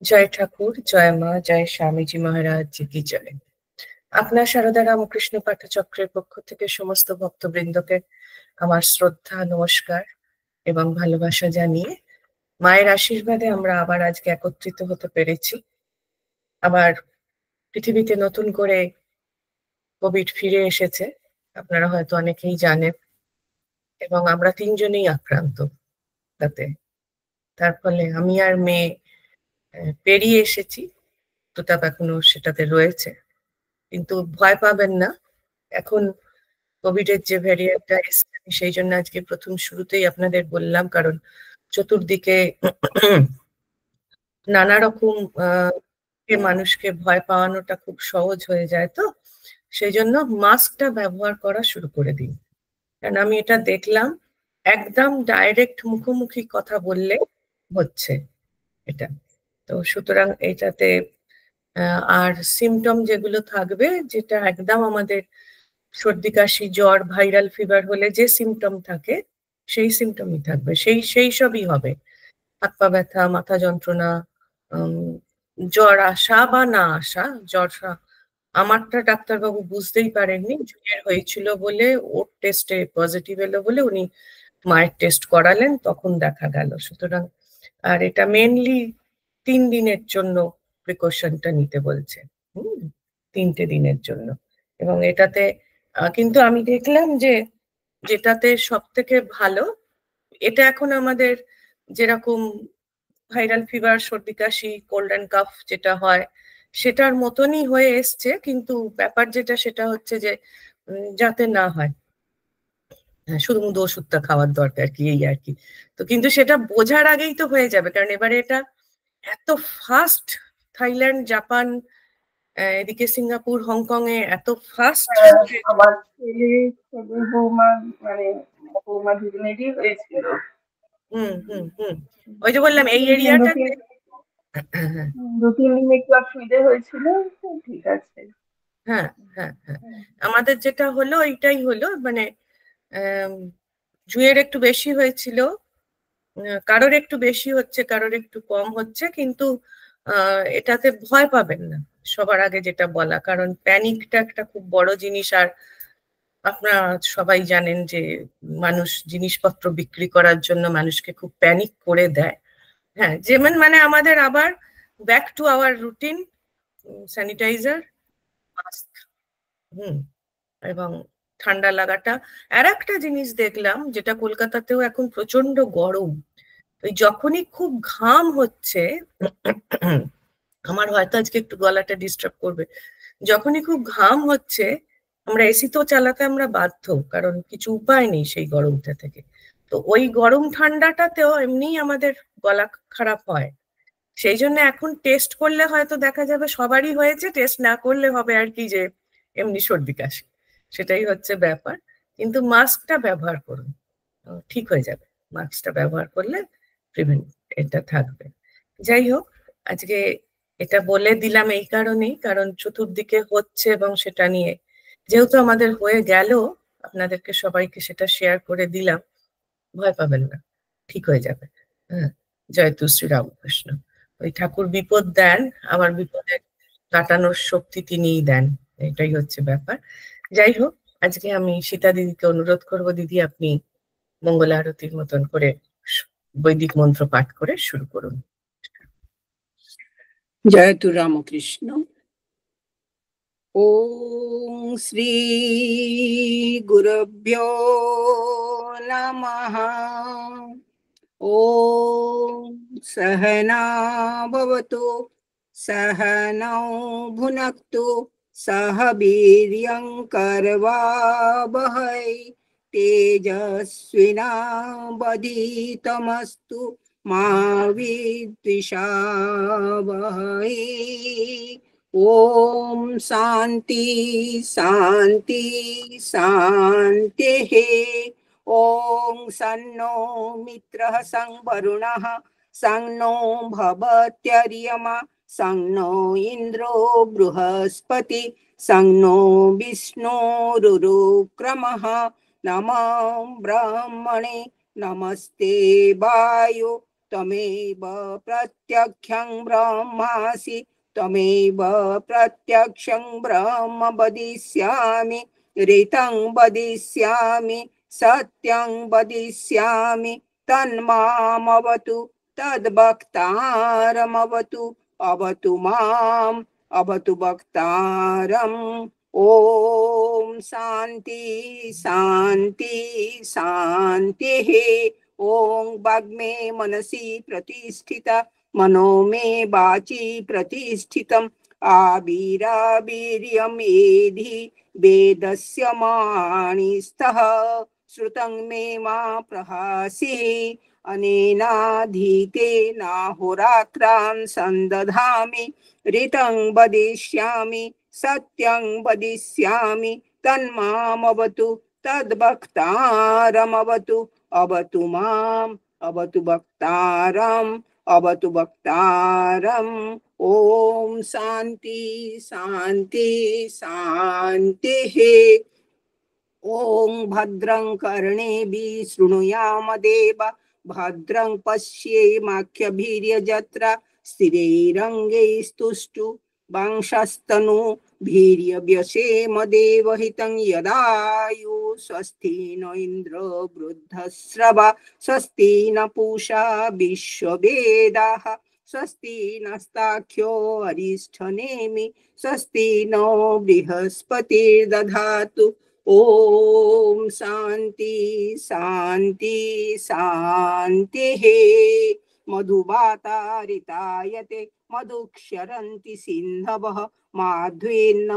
জয় ঠাকুর, জয় মা, জয় স্বামীজি মহারাজ জি কি জয়। আপনার সারদা রামকৃষ্ণ পাঠচক্রের পক্ষ থেকে সমস্ত ভক্তবৃন্দকে আমার শ্রদ্ধা, নমস্কার এবং ভালোবাসা জানিয়ে মায়ের আশীর্বাদে আমরা আবার আজকে একত্রিত হতে পেরেছি। আবার পৃথিবীতে নতুন করে কোভিড ফিরে এসেছে, আপনারা হয়তো অনেকেই জানেন, এবং আমরা তিনজনেই আক্রান্ত তাতে। তার ফলে আমি আর মেয়ে পেরিয়ে এসেছি, প্রতাপ এখনো সেটাতে রয়েছে, কিন্তু ভয় পাবেন না। এখন কোভিড এর যে ভ্যারিয়েন্টটা এসছে, সেই জন্য আজকে প্রথম শুরুতেই আপনাদের বললাম, কারণ চতুর্দিকে নানা রকম মানুষকে ভয় পাওয়ানোটা খুব সহজ হয়ে যায়, তো সেই জন্য মাস্কটা ব্যবহার করা শুরু করে দিন। কারণ আমি এটা দেখলাম, একদম ডাইরেক্ট মুখোমুখি কথা বললে হচ্ছে এটা। তো সুতরাং এটাতে আর সিমটম যেগুলো থাকবে, যেটা একদম আমাদের সর্দি কাশি জ্বর ভাইরাল ফিভার হলে যে সিমটম থাকে, সেই সিমটমই থাকবে, সেই সবই হবে। হাত পা ব্যথা, মাথা যন্ত্রণা, জ্বর আসা বা না আসা। আমারটা ডাক্তারবাবু বুঝতেই পারেননি, জুয়ের হয়েছিল বলে, ওর টেস্টে পজিটিভ এলো বলে উনি মায়ের টেস্ট করালেন, তখন দেখা গেল। সুতরাং আর এটা মেনলি 3 দিনের জন্য প্রিকশনটা নিতে বলছে, 3টে দিনের জন্য। এবং এটাতে কিন্তু আমি দেখলাম যে যেটাতে সব থেকে ভালো, এটা এখন আমাদের যেরকম ভাইরাল ফিভার, সর্দি কাশি, কোল্ড অ্যান্ড কাফ যেটা হয় সেটার মতনই হয়ে এসছে, কিন্তু ব্যাপার যেটা সেটা হচ্ছে যে যাতে না হয়, শুধু ওষুধটা খাওয়ার দরকার কি, এই আর কি। তো কিন্তু সেটা বোঝার আগেই তো হয়ে যাবে, কারণ এবারে এটা এত ফাস্ট, থাইল্যান্ড, জাপান, এদিকে সিঙ্গাপুর, হংকং এ এত ফাস্ট। আমার ছেলে বৌমা, মানে বৌমা দুজনেরই হয়েছিল। ওই যে বললাম এই এরিয়াটাতে 2-3 দিন একটু অসুবিধা হয়েছিল, ঠিক আছে। হ্যাঁ হ্যাঁ হ্যাঁ, আমাদের যেটা হলো এইটাই হলো, মানে জুয়ের একটু বেশি হয়েছিল, কারোর একটু বেশি হচ্ছে, কারোর একটু কম হচ্ছে, কিন্তু এটাতে ভয় পাবেন না, সবার আগে যেটা বলা, কারণ প্যানিকটা একটা খুব বড় জিনিস। আর আপনারা সবাই জানেন যে মানুষ জিনিসপত্র বিক্রি করার জন্য মানুষকে খুব প্যানিক করে দেয়। হ্যাঁ, যেমন মানে আমাদের আবার back to our routine, sanitiser, mask, এবং ঠান্ডা লাগাটা। আর একটা জিনিস দেখলাম, যেটা কলকাতাতেও এখন প্রচন্ড গরম, ওই যখনই খুব ঘাম হচ্ছে, আমার হয়তো আজকে একটু গলাটা ডিস্টার্ব করবে, যখনই খুব ঘাম হচ্ছে আমরা এসি তো চালাতে আমরা বাধ্য, কারণ কিছু উপায় নেই সেই গরমটা থেকে। তো ওই গরম ঠান্ডাটাতেও এমনি আমাদের গলা খারাপ হয়। সেই জন্য এখন টেস্ট করলে হয়তো দেখা যাবে সবারই হয়েছে, টেস্ট না করলে হবে আর কি যে এমনি সর্দি কাশি, সেটাই হচ্ছে ব্যাপার। কিন্তু মাস্কটা ব্যবহার করুন, ঠিক হয়ে যাবে। মাস্কটা ব্যবহার করলে প্রিভেন্ট এটা থাকবে। যাই হোক, আজকে এটা বলে দিলাম এই কারণেই, কারণ চতুর্দিকে হচ্ছে এবং সেটা নিয়ে যেহেতু আমাদের হয়ে গেল, আপনাদেরকে সবাইকে সেটা শেয়ার করে দিলাম। ভয় পাবেন না, ঠিক হয়ে যাবে। হ্যাঁ, জয় তু শ্রী রামকৃষ্ণ। ওই ঠাকুর বিপদ দেন, আবার বিপদে কাটানোর শক্তি তিনিই দেন, এটাই হচ্ছে ব্যাপার। যাই হোক, আজকে আমি সীতা দিদিকে অনুরোধ করব, দিদি আপনি মঙ্গল আরতির মতন করে বৈদিক মন্ত্র পাঠ করে শুরু করুন। জয় তু রামকৃষ্ণ। ওম শ্রী গুরুভ্যো নমঃ। ওম সহনা ভবতু সহনৌ ভুনক্তু সহ বীর্যং করবাবহৈ তেজস্বিনাবধীতমস্তু মা বিদ্বিষাবহৈ। ओम शांति शांति शांतिः। ओम सन्नो मित्रः सं वरुणः सं नो भवत्यर्यमा सं नो इंद्रो बृहस्पति सं नो विष्णुरुक्रमः। नमो ब्रह्मणे नमस्ते वायो त्वमेव प्रत्यक्षं ब्रह्मासि त्वमेव प्रत्यक्षं ब्रह्म वदिष्यामि ऋतं वदिष्यामि सत्यं वदिष्यामि तन्मामवतु तद्वक्तारमवतु अवतु माम् अवतु वक्तारम्। ओम शांति शांति शांतिः। ओम वाग्मे मनसि प्रतिष्ठिता मनो मे वाचि प्रतिष्ठितम् आविरावीर्यम् एधि वेदस्य माणिस्तः श्रुतं मे मा प्रहासि अनेनाधीतेनाहोरात्रान् सन्दधामि ऋतं वदिष्यामि सत्यं वदिष्यामि तन्मामवतु तद्वक्तारमवतु अवतु माम् अवतु वक्तारम् अवतु वक्तारम्। ओम शांति शांति शांतिः। ओम भद्रं कर्णेभिः शृणुयाम देवा भद्रं पश्येमाख्यभिर्यजत्रा स्थिरैरङ्गैस्तुष्टु वंशस्तनु भीर्यव्यसेम देवहितं यदायु स्वस्ति न इन्द्रो वृद्धश्रवा स्वस्ति न पूषा विश्ववेदाः स्वस्ति नस्ताख्यो अरिष्ठनेमि स्वस्ति नो बृहस्पतिर्दधातु। ओम शांति शांति शांतिः। मधुवातारितायते मधुक्षरन्ति सिन्धवः माध्वेन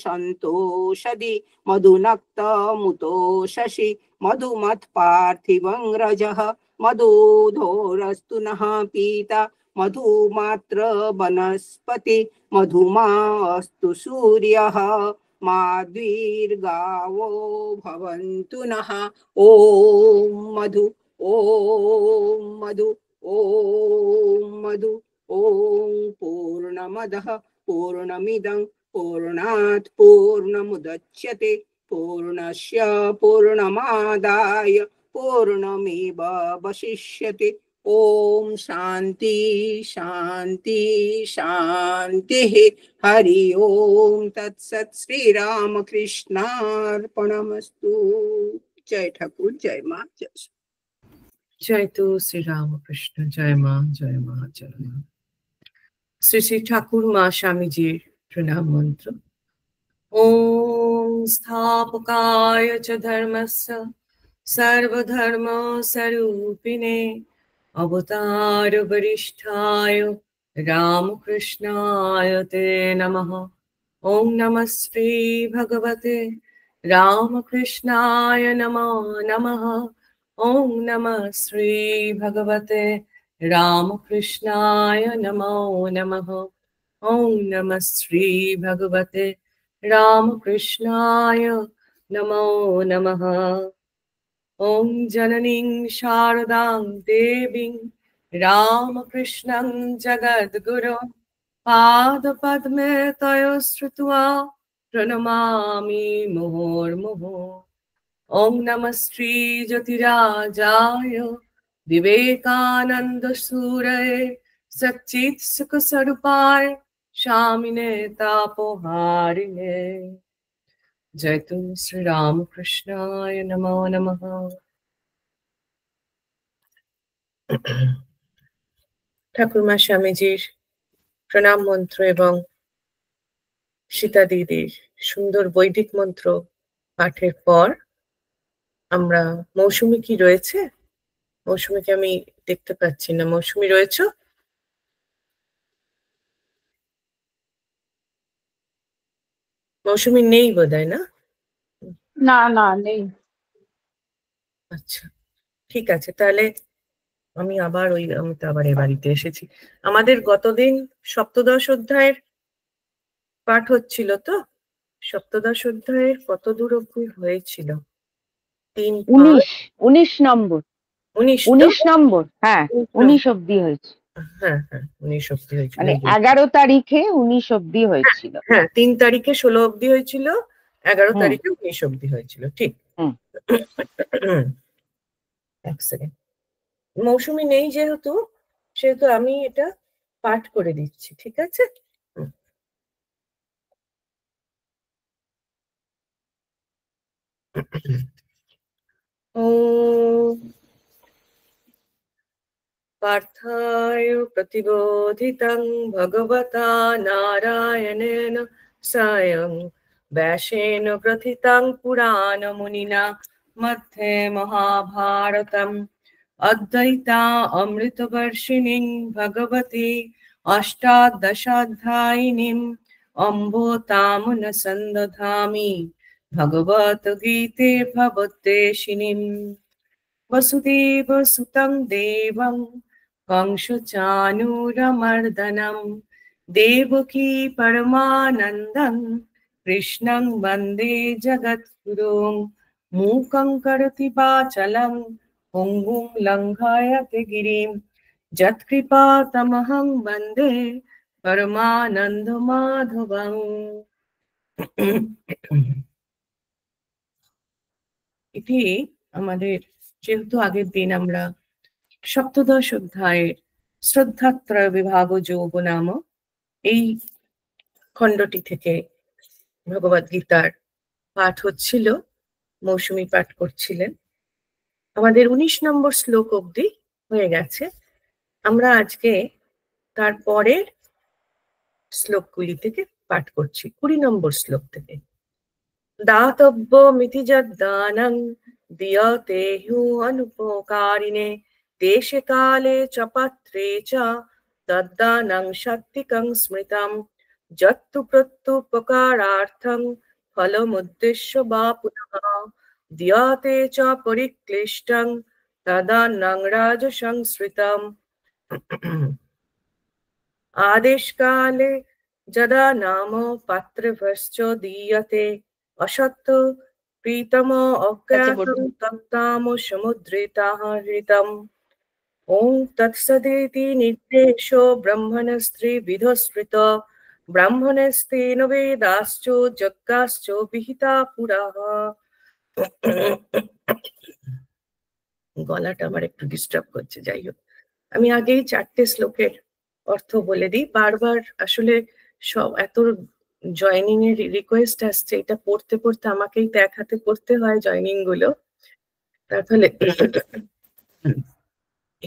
सन्तोषधि मधुनक्तमुतोषसि मधुमत्पार्थिवं रजः मधुधोरस्तु नः पीता मधुमात्र वनस्पति मधुमा अस्तु सूर्यः माद्वीर्गावो भवन्तु नः। ओम मधु ओम मधु ओम मधु। ओम पूर्णमदः पूर्णमिदं पूर्णात् पूर्णमुदच्यते पूर्णस्य पूर्णमादाय पूर्णमेवावशिष्यते। ओम शांति शांति शांतिः। हरि ओम तत्सत्। श्री राम कृष्णार्पणमस्तु। जय ठाकुर जय माँ जय। जय तु श्री राम कृष्ण। जय माँ जय माँ जय माँ। श्री श्री ठाकुर माँ स्वामी जी प्रणाम मंत्र। ओम स्थापकाय च धर्मस्य सर्वधर्म स्वरूपिणे अवतार वरिष्ठाय रामकृष्णाय ते नमः। ओम नमः श्री भगवते रामकृष्णाय नमो नमः। ओम नमः श्री भगवते रामकृष्णाय नमो नमः। ओम नमः श्री भगवते रामकृष्णाय नमो नमः। ओम जननीं शारदां देवीं रामकृष्णं जगद्गुरो पादपद्मे तयो श्रुत्वा प्रणमामि मुहुर्मुहुः। ओम नमः श्री ज्योतिराजाय विवेकानंद सूरये सच्चित् सुख स्वरूपाय शामिने तापोहारिणे। जय तु श्री राम कृष्णाय नमो नमः। ঠাকুর মা স্বামীজির প্রণাম মন্ত্র এবং সীতা দিদির সুন্দর বৈদিক মন্ত্র পাঠের পর আমরা মৌসুমী কি রয়েছে? মৌসুমীকে আমি দেখতে পাচ্ছি না। মৌসুমী রয়েছে? মৌসুমী নেই বোধহয় না? না না নেই। আচ্ছা ঠিক আছে, তাহলে আমি আবার আমি তো আবার এ বাড়িতে এসেছি। আমাদের গতদিন সপ্তদশ অধ্যায়ের পাঠ হচ্ছিল তো। সপ্তদশ অধ্যায়ের কত দূর অবধি হয়েছিল? 19 নম্বর। 19 নম্বর, হ্যাঁ 19 অব্দি হয়েছে। হ্যাঁ হ্যাঁ 19 অব্দি হয়েছিল, মানে 11 তারিখে 19 অব্দি হয়েছিল। হ্যাঁ 3 তারিখে 16 অব্দি হয়েছিল, 11 তারিখে 19 অব্দি হয়েছিল, ঠিক। এক সেকেন্ড। মৌসুমী নেই যেহেতু সেহেতু আমি এটা পাঠ করে দিচ্ছি, ঠিক আছে? ওম पार्थाय प्रतिबोधितं भगवता नारायणेन स्वयं व्यासेन प्रथितं पुराणमुनिना मध्ये महाभारतम् अद्वैता अमृतवर्षिणीं भगवती अष्टादशाध्यायिनीम् अम्ब तामुनसन्दधामि भगवद्गीते भवद्देशिनीम् वसुदेवसुतं देवं कंसचानूरमर्दनं देवकी परमानन्दं कृष्णं वन्दे जगद्गुरुं मूकं करोति वाचालं पङ्गुं लङ्घयते गिरिं यत्कृपातमहं वन्दे परमानन्दमाधवम्। এটি আমাদের, যেহেতু আগের দিন আমরা সপ্তদশ অধ্যায়ের শ্রদ্ধাত্রয় বিভাগ যোগ নাম এই খণ্ডটি থেকে ভগবদ গীতার পাঠ হচ্ছিল, মৌসুমী পাঠ করছিলেন। আমাদের 19 নম্বর শ্লোক অবধি হয়ে গেছে। আমরা আজকে তার পরের শ্লোকগুলি থেকে পাঠ করছি, 20 নম্বর শ্লোক থেকে। দাতব্য মিতি যদ্দানং দিয়তে হ্যু অনুপকারিণে দেশে কালে চ পাত্রে চ তদ্দানং সাত্বিকং স্মৃতম যত্তু প্রত্যুপকারার্থং ফলমুদ্দেশ্য বা পুনঃ দিয়তে চ পরিক্লিষ্টং তদান্নং রাজসং স্মৃতম। আদেশকালে যদা নাম পাত্রভ্যশ্চ দীয়তে অসত্য প্রীতম অজ্ঞাতং তত্তাম সমুদ্রিতাঃ হৃতম। ওং তৎসদিতি নির্দেশো ব্রহ্মণস্ত্রিবিধঃ ব্রাহ্মণস্তেন বেদাশ্চ যজ্ঞাশ্চ বিহিতা পুরাঃ। গলাটা আমার একটু ডিস্টার্ব করছে, যাই হোক আমি আগেই 4টে শ্লোকের অর্থ বলে দিই। বারবার আসলে সব এত জয়নিং এর রিকোয়েস্ট আসছে, এটা পড়তে পড়তে আমাকেই তো এক হাতে পড়তে হয় জয়নিং গুলো, তার ফলে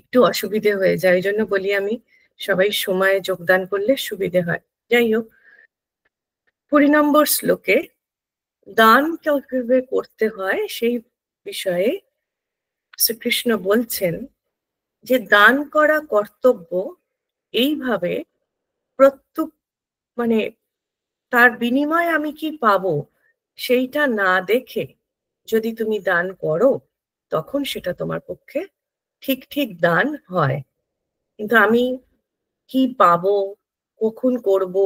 একটু অসুবিধে হয়ে যায়। এই জন্য বলি আমি সবাই সময়ে যোগদান করলে সুবিধে হয়। যাই হোক, 20 নম্বর শ্লোকে দান কিভাবে করতে হয় সেই বিষয়ে শ্রীকৃষ্ণ বলছেন যে দান করা কর্তব্য এইভাবে প্রত্যুক মানে তার বিনিময়ে আমি কি পাবো সেইটা না দেখে যদি তুমি দান করো তখন সেটা তোমার পক্ষে ঠিক ঠিক দান হয়। কিন্তু আমি কি পাবো, কখন করব,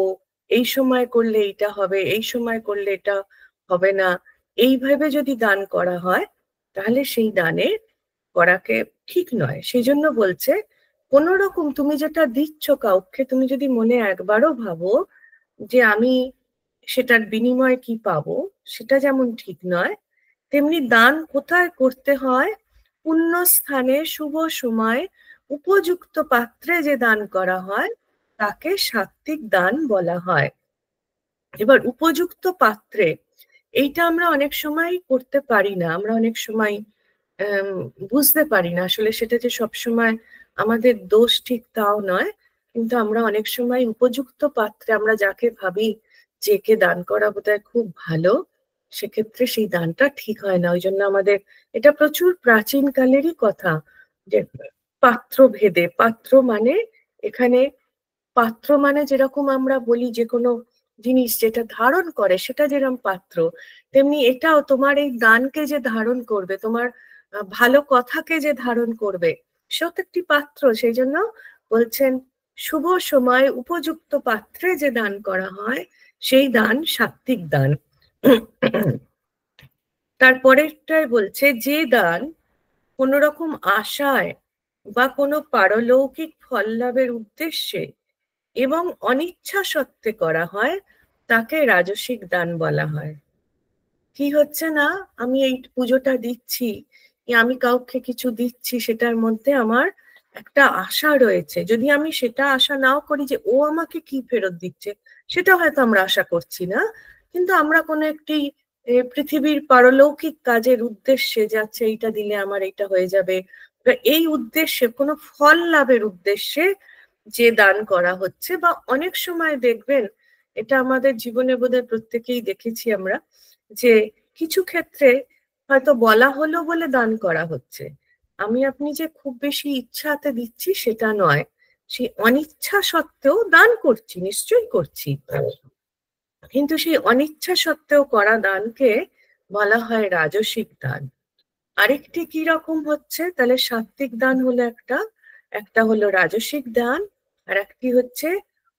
এই সময় করলে এটা হবে, এই সময় করলে এটা হবে না, এইভাবে যদি দান করা হয় তাহলে সেই দানে করাকে ঠিক নয়। সেই জন্য বলছে কোন রকম তুমি যেটা দিচ্ছ কাউকে, তুমি যদি মনে একবারও ভাবো যে আমি সেটার বিনিময়ে কি পাবো, সেটা যেমন ঠিক নয়, তেমনি দান কোথায় করতে হয়, পুণ্য স্থানে শুভ সময় উপযুক্ত পাত্রে যে দান করা হয় তাকে সাত্ত্বিক দান বলা হয়। এবার উপযুক্ত পাত্রে এইটা আমরা অনেক সময় করতে পারি না, আমরা অনেক সময় বুঝতে পারি না আসলে সেটা যে সবসময় আমাদের দোষ ঠিক তাও নয়, কিন্তু আমরা অনেক সময় উপযুক্ত পাত্রে আমরা যাকে ভাবি যে একে দান করা বোধহয় খুব ভালো, সেক্ষেত্রে সেই দানটা ঠিক হয় না। ওই জন্য আমাদের এটা প্রচুর প্রাচীন কালেরই কথা যে পাত্র ভেদে, পাত্র মানে এখানে পাত্র মানে যেরকম আমরা বলি যে কোনো জিনিস যেটা ধারণ করে সেটা যেরকম পাত্র, তেমনি এটাও তোমার এই দানকে যে ধারণ করবে, তোমার ভালো কথাকে যে ধারণ করবে, সেও তো একটি পাত্র। সেই জন্য বলছেন শুভ সময় উপযুক্ত পাত্রে যে দান করা হয় সেই দান সাত্ত্বিক দান। তারপরেরটাই বলছে যে দান কোন রকম আশায় বা কোনো পারলৌকিক ফল লাভের উদ্দেশ্যে এবং অনিচ্ছা সত্ত্বে করা হয় তাকে রাজসিক দান বলা হয়। কি হচ্ছে না, আমি এই পুজোটা দিচ্ছি, আমি কাউকে কিছু দিচ্ছি, সেটার মধ্যে আমার একটা আশা রয়েছে। যদি আমি সেটা আশা নাও করি যে ও আমাকে কি ফেরত দিচ্ছে, সেটা হয়তো আমরা আশা করছি না, কিন্তু আমরা কোনো একটি পৃথিবীর পারলৌকিক কাজের উদ্দেশ্যে যাচ্ছে, এইটা দিলে আমার এইটা হয়ে যাবে, এই উদ্দেশ্যে, কোনো ফল লাভের উদ্দেশ্যে যে দান করা হচ্ছে। বা অনেক সময় দেখবেন, এটা আমাদের জীবনে বোধহয় প্রত্যেকেই দেখেছি আমরা, যে কিছু ক্ষেত্রে হয়তো বলা হলো বলে দান করা হচ্ছে, আমি আপনি যে খুব বেশি ইচ্ছাতে দিচ্ছি সেটা নয়, সেই অনিচ্ছা সত্ত্বেও দান করছি, নিশ্চয়ই করছি, কিন্তু সেই অনিচ্ছা সত্ত্বেও করা দানকে বলা হয় রাজসিক দান। আরেকটি কি রকম হচ্ছে, তাহলে সাত্বিক দান হলো একটা, একটা হলো রাজসিক দান, আর একটি হচ্ছে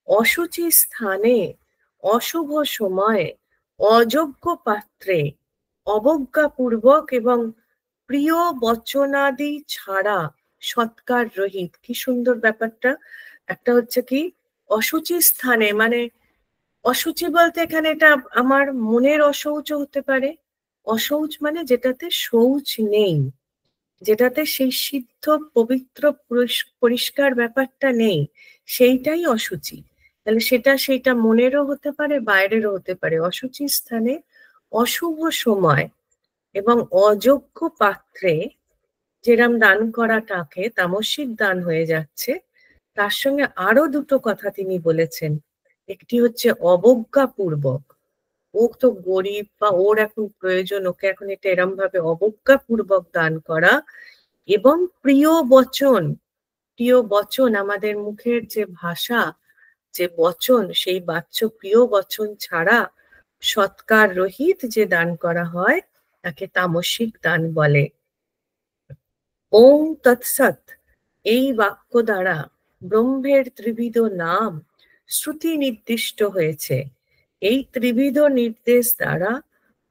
অশুচি স্থানে, অশুভ সময়ে, অযোগ্য পাত্রে, অবজ্ঞাপূর্বক এবং প্রিয় বচনাদি ছাড়া সৎকার রহিত। কি সুন্দর ব্যাপারটা। একটা হচ্ছে কি অশুচি স্থানে, মানে অশুচি বলতে এখানে এটা আমার মনের অশৌচ হতে পারে। অশৌচ মানে যেটাতে শৌচ নেই, যেটাতে সেই সিদ্ধ পবিত্র পরিষ্কার ব্যাপারটা নেই, সেইটাই অশুচি। তাহলে সেইটা মনেরও হতে পারে, বাইরেরও হতে পারে। অশুচি স্থানে, অশুভ সময় এবং অযোগ্য পাত্রে যেরম দান করাটাকে তামসিক দান হয়ে যাচ্ছে। তার সঙ্গে আরো দুটো কথা তিনি বলেছেন। একটি হচ্ছে অবজ্ঞাপূর্বক, ও তো গরিব বা ওর এখন প্রয়োজন, ওকে এখন এটা এরম ভাবে অবজ্ঞাপূর্বক দান করা। এবং প্রিয় বচন, প্রিয় বচন, আমাদের মুখের যে ভাষা, যে বচন, সেই বাচ্য প্রিয় বচন ছাড়া সৎকার রহিত যে দান করা হয় তাকে তামসিক দান বলে। ওম তৎসৎ এই বাক্য দ্বারা ব্রহ্মের ত্রিবিধ নাম শ্রুতি নির্দিষ্ট হয়েছে। এই ত্রিবিধ নির্দেশ দ্বারা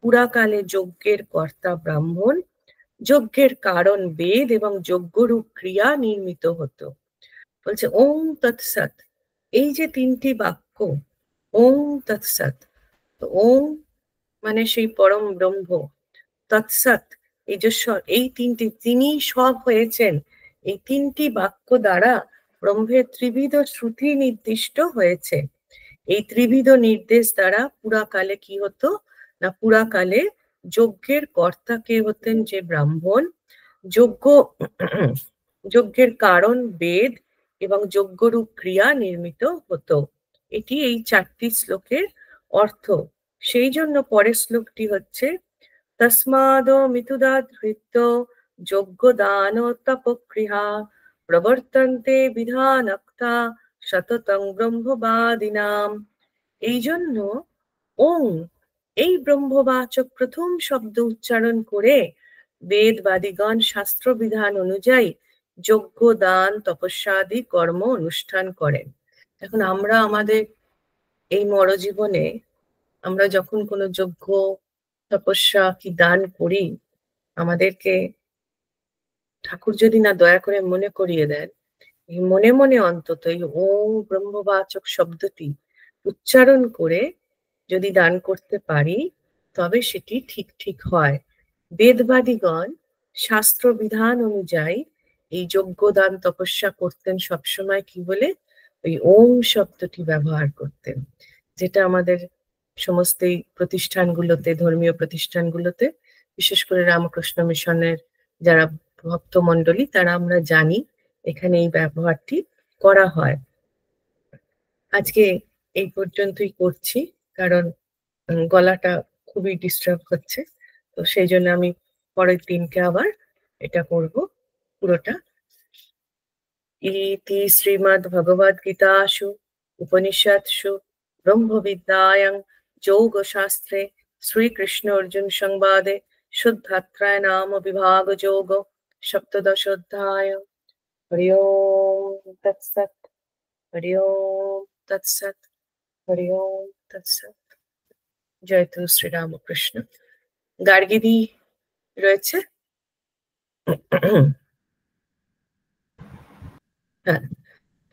পুরাকালে যজ্ঞের কর্তা ব্রাহ্মণ, যজ্ঞের কারণ বেদ এবং যজ্ঞরূপ ক্রিয়া নির্মিত হতো। বলছে ওম তৎসৎ, এই যে তিনটি বাক্য, ওম তৎসৎ, তো ওম মানে সেই পরম ব্রহ্ম, তৎসৎ এই যে এই তিনটি, তিনি সব হয়েছেন, এই তিনটি বাক্য দ্বারা ব্রহ্মের ত্রিবিধ শ্রুতি নির্দিষ্ট হয়েছে। এই ত্রিবিধ নির্দেশ দ্বারা পুরাকালে কি হতো না, পুরাকালে যজ্ঞের কর্তা কে হতেন, যে ব্রাহ্মণ, যজ্ঞের কারণ বেদ এবং যজ্ঞরূপ ক্রিয়া নির্মিত হতো। এটি এই 4টি শ্লোকের অর্থ। সেই জন্য পরের শ্লোকটি হচ্ছে তস্মাদ মিতুদাদ হৃত্য যজ্ঞ দান তপক্রিয়া প্রবর্তন্তে বিধানক্তা সততং ব্রহ্মবাদিনাম। এই জন্য ওং, এই ব্রহ্মবাচক প্রথম শব্দ উচ্চারণ করে বেদবাদীগণ শাস্ত্র বিধান অনুযায়ী যজ্ঞ দান তপস্যাদি কর্ম অনুষ্ঠান করেন। এখন আমরা আমাদের এই মরজীবনে আমরা যখন কোনো যজ্ঞ তপস্যা কি দান করি, আমাদেরকে ঠাকুর যদি না দয়া করে মনে করিয়ে দেন, এই মনে মনে অন্তত এই ওম ব্রহ্মবাচক শব্দটি উচ্চারণ করে যদি দান করতে পারি, তবে সেটি ঠিক ঠিক হয়। বেদবাদীগণ শাস্ত্র বিধান অনুযায়ী এই যজ্ঞ দান তপস্যা করতেন সবসময় কি বলে, ওই ওম শব্দটি ব্যবহার করতেন, যেটা আমাদের সমস্ত প্রতিষ্ঠানগুলোতে, ধর্মীয় প্রতিষ্ঠানগুলোতে, বিশেষ করে রামকৃষ্ণ মিশনের যারা ভক্তমণ্ডলী তারা আমরা জানি এখানে এই ব্যবহারটি করা হয়। আজকে এই পর্যন্তই করছি, কারণ গলাটা খুবই ডিস্টার্ব হচ্ছে, তো সেই জন্য আমি পরের দিনকে আবার এটা করব পুরোটা। ইতি শ্রীমদ্ ভগবদ গীতাসু উপনিষৎসু ব্রহ্মবিদ্যায়াং যোগশাস্ত্রে শ্রীকৃষ্ণ অর্জুন সংবাদে শুদ্ধাত্রায় নাম বিভাগ যোগ সপ্তদশ অধ্যায়। হরি ওম তৎসৎ, হরি ওম তৎসৎ, হরি ওম তৎসৎ। জয় তো শ্রীরামকৃষ্ণ। গার্গিদি রয়েছে? হ্যাঁ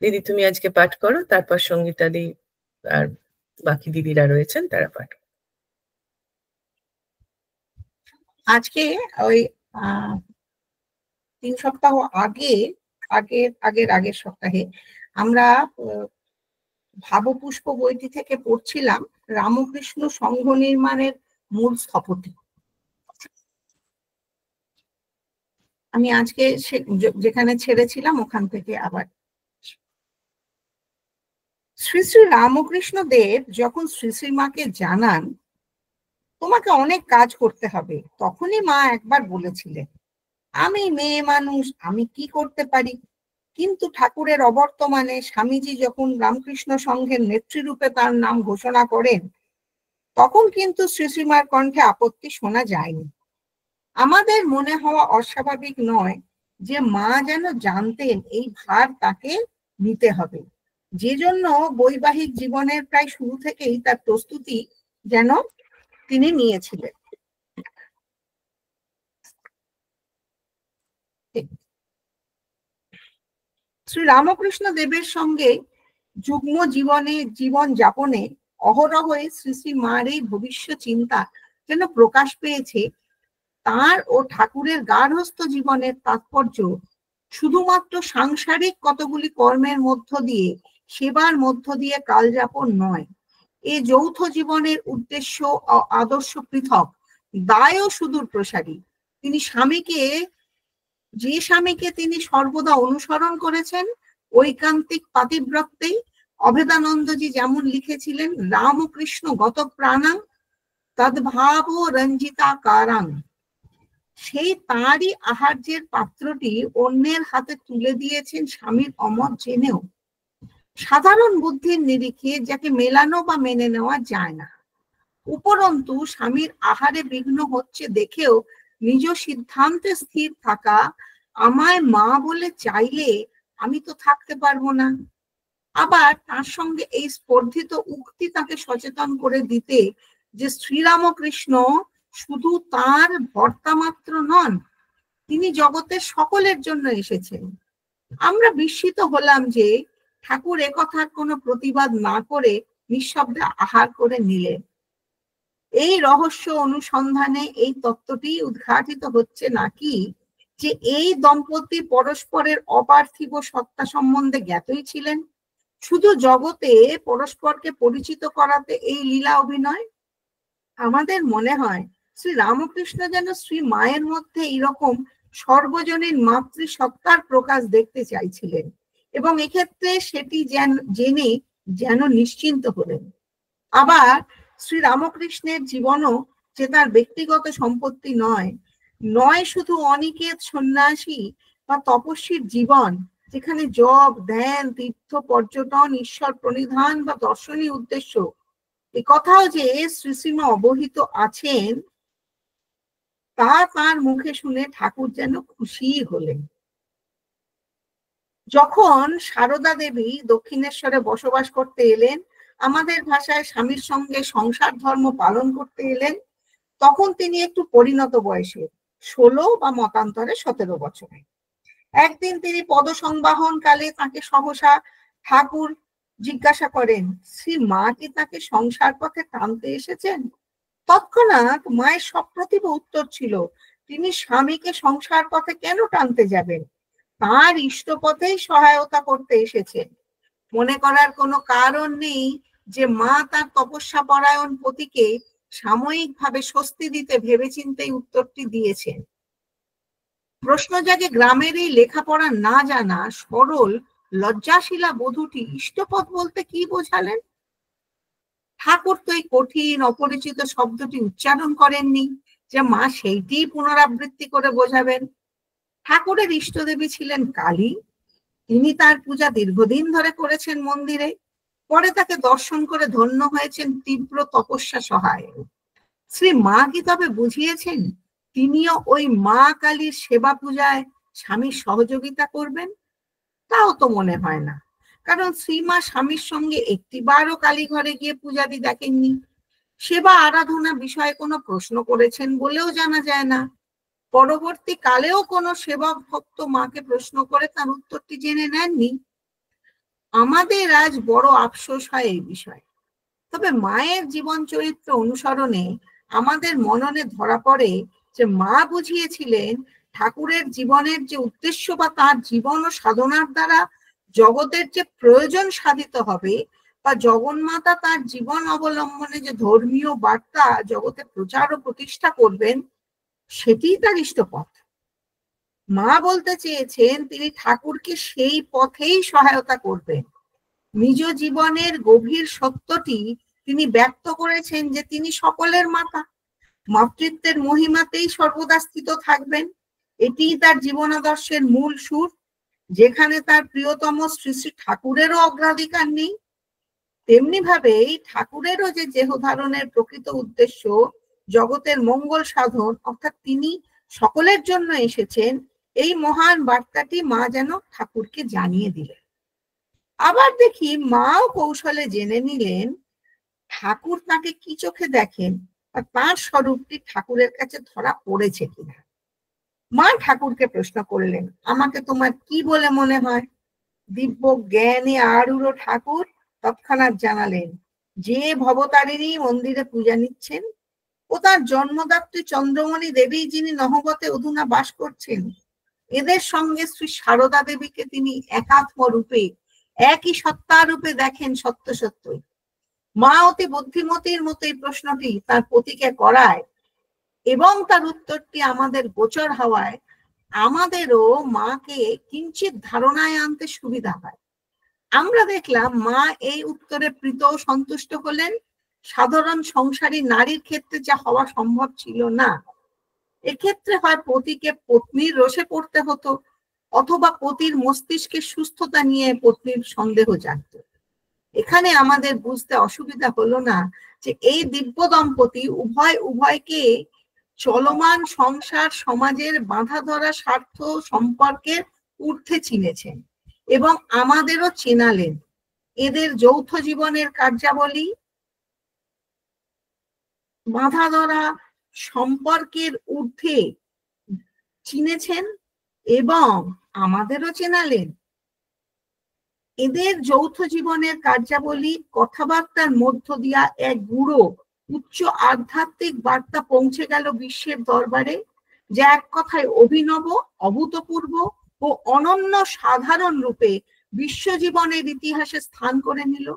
দিদি, তুমি আজকে পাঠ করো, তারপর সঙ্গীতা দি আর বাকি দিদিরা রয়েছেন তারা পাঠ। আজকে ওই 3 সপ্তাহ আগে আগের সপ্তাহে আমরা ভাবপুষ্প বইটি থেকে পড়ছিলাম রামকৃষ্ণ সংঘ নির্মাণের মূল স্থপতি। আমি আজকে যেখানে ছেড়েছিলাম ওখান থেকে আবার শ্রী শ্রী রামকৃষ্ণ দেব যখন শ্রী শ্রী মাকে জানান তোমাকে অনেক কাজ করতে হবে, তখনই মা একবার বলেছিলেন, আমি মেয়ে মানুষ, আমি কি করতে পারি? কিন্তু ঠাকুরের অবর্তমানে স্বামীজি যখন রামকৃষ্ণ সংঘের নেত্রীরূপে তার নাম ঘোষণা করেন, তখন কিন্তু শ্রী শ্রীমার কণ্ঠে আপত্তি শোনা যায়নি। আমাদের মনে হওয়া অস্বাভাবিক নয় যে মা যেন জানতেন এই ভার তাকে নিতে হবে, যে জন্য বৈবাহিক জীবনের প্রায় শুরু থেকেই তার প্রস্তুতি যেন তিনি নিয়েছিলেন। শ্রী রামকৃষ্ণ দেবের সঙ্গে যুগ্ম জীবন যাপনে অহরহই শ্রী শ্রী মার এই ভবিষ্যৎ চিন্তা যেন প্রকাশ পেয়েছে। তার ও ঠাকুরের গার্হস্থ্য জীবনের তাৎপর্য শুধুমাত্র সাংসারিক কতগুলি কর্মের মধ্য দিয়ে, সেবার মধ্য দিয়ে কালযাপন নয়। এই যৌথ জীবনের উদ্দেশ্য ও আদর্শ পৃথক, দায়ও সুদূর প্রসারী। তিনি যে স্বামীকে তিনি সর্বদা অনুসরণ করেছেন ঐকান্তিক পাতিব্রত্যেই, অভেদানন্দজি যেমন লিখেছিলেন, রামকৃষ্ণ গত প্রাণাং তদ্ভাব রঞ্জিতা কারাং, সেই তারই আহার্যের পাত্রটি অন্যের হাতে তুলে দিয়েছেন স্বামীর অমত জেনেও। সাধারণ বুদ্ধির নিরিখে যাকে মেলানো বা মেনে নেওয়া যায় না, উপরন্তু স্বামীর আহারে বিঘ্ন হচ্ছে দেখেও নিজ সিদ্ধান্তে স্থির থাকা, আমায় মা বলে চাইলে আমি তো থাকতে পারবো না। আবার তার সঙ্গে এই স্পর্ধিত উক্তি তাকে সচেতন করে দিতে যে শ্রীরামকৃষ্ণ শুধু তার ভর্তা মাত্র নন, তিনি জগতের সকলের জন্য এসেছেন। আমরা বিস্মিত হলাম যে ঠাকুর একথার কোনো প্রতিবাদ না করে নিঃশব্দে আহার করে নিলেন। এই রহস্য অনুসন্ধানে এই তত্ত্বটি উদ্ঘাটিত হচ্ছে নাকি যে এই দম্পতি পরস্পরের অপার্থিব সত্তা সম্বন্ধে জ্ঞাতই ছিলেন, শুধু জগতে পরস্পরকে পরিচিত করাতে এই লীলা অভিনয়। আমাদের মনে হয় শ্রী রামকৃষ্ণ যেন শ্রী মায়ের মধ্যে এইরকম সর্বজনীন মাতৃসত্তার প্রকাশ দেখতে চাইছিলেন, এবং এক্ষেত্রে সেটি জেনে যেন নিশ্চিন্ত হলেন। আবার শ্রী রামকৃষ্ণের জীবনও যে তার ব্যক্তিগত সম্পত্তি নয় শুধু অনিকেত সন্ন্যাসী বা তপস্বীর জীবন, যেখানে জপ, ধ্যান, তীর্থ, পর্যটন, ঈশ্বর প্রণিধান বা দর্শনীয় উদ্দেশ্য, এ কথাও যে শ্রী শ্রীমা অবহিত আছেন, তা তার মুখে শুনে ঠাকুর যেন খুশি হলেন। যখন সারদা দেবী দক্ষিণেশ্বরে বসবাস করতে এলেন, আমাদের ভাষায় স্বামীর সঙ্গে সংসার ধর্ম পালন করতে এলেন, তখন তিনি একটু পরিণত বয়সে, 16 বা মতান্তরে 17 বছরে। একদিন তিনি পদ সংবাহন কালে তাকে সহসা ঠাকুর জিজ্ঞাসা করেন, শ্রী মা কি তাকে সংসার পথে টানতে এসেছেন? তৎক্ষণাৎ মায়ের সপ্রতিভ উত্তর ছিল, তিনি স্বামীকে সংসার পথে কেন টানতে যাবেন? তার ইষ্টপথেই সহায়তা করতে এসেছেন। মনে করার কোনো কারণ নেই যে মা তার তপস্যা পরায়ণ পতিকে সাময়িকভাবে স্বস্তি দিতে ভেবেচিন্তেই উত্তরটি দিয়েছেন। প্রশ্ন জাগে, গ্রামের এই লেখাপড়া না জানা সরল লজ্জাশীলা বধূটি ইষ্টপথ বলতে কি বোঝালেন? ঠাকুর তো এই কঠিন অপরিচিত শব্দটি উচ্চারণ করেননি যে মা সেইটি পুনরাবৃত্তি করে বোঝাবেন। ঠাকুরের ইষ্টদেবী ছিলেন কালী। তিনি তার পূজা দীর্ঘদিন ধরে করেছেন মন্দিরে, পরে তাকে দর্শন করে ধন্য হয়েছেন তীব্র তপস্যা সহায়। শ্রী মা কি তবে বুঝিয়েছেন তিনিও ওই মা কালীর সেবা পূজায় স্বামীর সহযোগিতা করবেন? তাও তো মনে হয় না, কারণ শ্রীমা স্বামীর সঙ্গে একটিবারও কালীঘরে গিয়ে পূজাদি দেখেননি। সেবা আরাধনা বিষয়ে কোনো প্রশ্ন করেছেন বলেও জানা যায় না। পরবর্তী কালেও কোনো সেবক ভক্ত মাকে প্রশ্ন করে তার উত্তরটি জেনে নেননি। আমাদের আজ বড় আফসোস হয় এই বিষয়ে। তবে মায়ের জীবন চরিত্র অনুসরণে আমাদের মননে ধরা পড়ে যে মা বুঝিয়েছিলেন ঠাকুরের জীবনের যে উদ্দেশ্য বা তার জীবন ও সাধনার দ্বারা জগতের যে প্রয়োজন সাধিত হবে, বা জগন্মাতা তার জীবন অবলম্বনে যে ধর্মীয় বার্তা জগতে প্রচার ও প্রতিষ্ঠা করবেন, সেটিই তার ইষ্টপথ। মা বলতে চেয়েছেন তিনি ঠাকুরকে সেই পথেই সহায়তা করবেন। নিজ জীবনের গভীর সত্যটি তিনি ব্যক্ত করেছেন যে তিনি সকলের মাতা, মাতৃত্বের মহিমাতেই সর্বদা স্থিত থাকবেন। এটিই তার জীবনাদর্শের মূল সুর, যেখানে তার প্রিয়তম শ্রী শ্রী ঠাকুরেরও অগ্রাধিকার নেই। তেমনি ভাবে ঠাকুরেরও যে দেহ ধারণের প্রকৃত উদ্দেশ্য জগতের মঙ্গল সাধন, অর্থাৎ তিনি সকলের জন্য এসেছেন, এই মহান বার্তাটি মা যেন ঠাকুরকে জানিয়ে দিলেন। আবার দেখি মাও কৌশলে জেনে নিলেন ঠাকুর তাকে কি চোখে দেখেন, আর তার স্বরূপটি ঠাকুরের কাছে ধরা পড়েছে কিনা। মা ঠাকুরকে প্রশ্ন করলেন, আমাকে তোমার কি বলে মনে হয়? দিব্য জ্ঞানে আরূঢ় ঠাকুর তৎক্ষণাৎ জানালেন, যে ভবতারিণী মন্দিরে পূজা নিচ্ছেন ও তার জন্মদাত্রী চন্দ্রমণি দেবী যিনি নহবতে অধুনা বাস করছেন, এদের সঙ্গে শ্রী সারদা দেবীকে তিনি একাত্ম রূপে, একই সত্তা রূপে দেখেন সত্য সত্যই। মা অতি বুদ্ধিমতীর মতো এই প্রশ্নটি তার পতিকে করায় এবং তার উত্তরটি আমাদের গোচর হওয়ায় আমাদেরও মাকে কিঞ্চিত ধারণায় আনতে সুবিধা হয়। আমরা দেখলাম মা এই উত্তরে প্রীত ও সন্তুষ্ট হলেন। সাধারণ সংসারী নারীর ক্ষেত্রে যা হওয়া সম্ভব ছিল না। এক্ষেত্রে হয় পতিকে পত্নীর রোষে পড়তে হতো, অথবা পতির মস্তিষ্কের সুস্থতা নিয়ে পত্নীর সন্দেহ জাগত। এখানে আমাদের বুঝতে অসুবিধা হলো না যে এই দিব্য দম্পতি উভয়কে চলমান সংসার সমাজের বাঁধা ধরা স্বার্থ সম্পর্কের ঊর্ধ্বে চিনেছেন এবং আমাদেরও চেনালেন। এদের যৌথ জীবনের কার্যাবলী বাঁধা ধরা সম্পর্কের ঊর্ধ্বে চিনেছেন এবং আমাদেরও চেনালেন। এদের যৌথ জীবনের কার্যাবলী কথাবার্তার মধ্য দিয়া এক গুঁড়ো উচ্চ আধ্যাত্মিক বার্তা পৌঁছে গেল বিশ্বের দরবারে, যা এক কথায় অভিনব, অভূতপূর্ব ও অনন্য সাধারণ রূপে বিশ্বজীবনের ইতিহাসে স্থান করে নিল।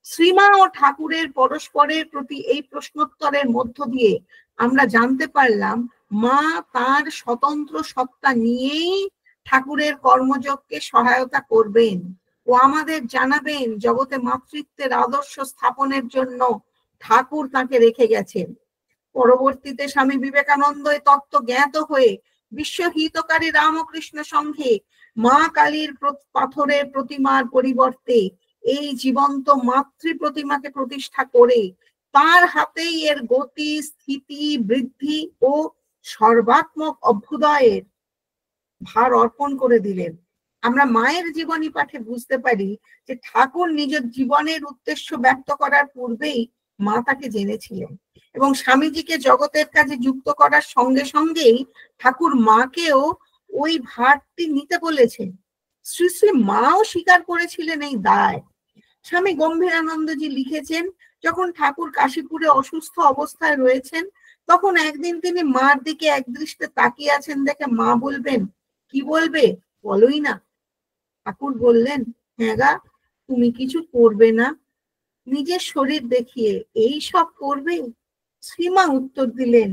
শ্রীমা ও ঠাকুরের পরস্পরের প্রতি এই প্রশ্নোত্তরের মধ্য দিয়ে আমরা জানতে পারলাম মা তার স্বতন্ত্র সত্তা নিয়েই ঠাকুরের কর্মযজ্ঞে সহায়তা করবেন ও আমাদের জানাবেন জগতে মাতৃত্বের আদর্শ স্থাপনের জন্য ঠাকুর তাকে রেখে গেছেন। পরবর্তীতে স্বামী বিবেকানন্দ এই তত্ত্ব জ্ঞাত হয়ে বিশ্বহিতকারী রামকৃষ্ণ সংঘে মা কালীর পাথরের প্রতিমার পরিবর্তে এই জীবন্ত মাতৃ প্রতিমাকে প্রতিষ্ঠা করে তার হাতেই এর গতি, স্থিতি, বৃদ্ধি ও সর্বাত্মক অভ্যুদয়ের ভার অর্পণ করে দিলেন। আমরা মায়ের জীবনী পাঠে বুঝতে পারি যে ঠাকুর নিজের জীবনের উদ্দেশ্য ব্যক্ত করার পূর্বেই মা তাকে জেনেছিলেন এবং স্বামীজিকে জগতের কাজে যুক্ত করার সঙ্গে সঙ্গেই ঠাকুর মাকেও ওই ভারটি নিতে বলেছেন। শ্রী শ্রী মাও স্বীকার করেছিলেন এই দায়। স্বামী গম্ভীরানন্দজি লিখেছেন, যখন ঠাকুর কাশীপুরে অসুস্থ অবস্থায় রয়েছেন তখন একদিন তিনি মার দিকে একদৃষ্টে তাকিয়ে আছেন দেখে মা বলবেন, কি বলবে বলোই না। ঠাকুর বললেন, হ্যাঁ গা, তুমি কিছু করবে না? নিজের শরীর দেখিয়ে এই সব করবে? শ্রীমা উত্তর দিলেন,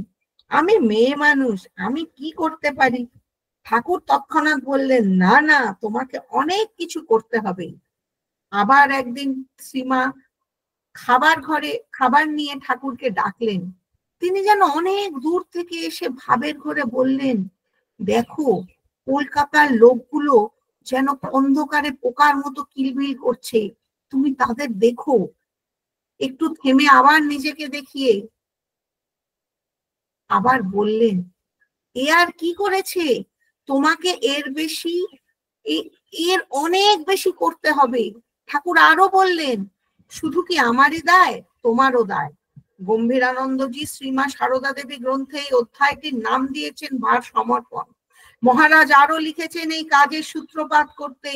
আমি মেয়ে মানুষ, আমি কি করতে পারি? ঠাকুর তৎক্ষণাৎ বললেন, না না, তোমাকে অনেক কিছু করতে হবে। আবার একদিন শ্রীমা খাবার ঘরে খাবার নিয়ে ঠাকুরকে ডাকলেন। তিনি যেন অনেক দূর থেকে এসে ভাবের ঘরে বললেন, দেখো কলকাতার লোকগুলো যেন অন্ধকারে পোকার মতো কিলবিল করছে, তুমি তাদের দেখো। একটু থেমে আবার নিজেকে দেখিয়ে আবার বললেন, এ আর কি করেছে? তোমাকে এর অনেক বেশি করতে হবে। ঠাকুর আরো বললেন, শুধু কি আমারই দায়, তোমারও দায়। গম্ভীরানন্দজি শ্রীমা সারদা দেবী গ্রন্থে এই অধ্যায়টির নাম দিয়েছেন ভার সমর্পণ। মহারাজ আরো লিখেছেন, এই কাজের সূত্রপাত করতে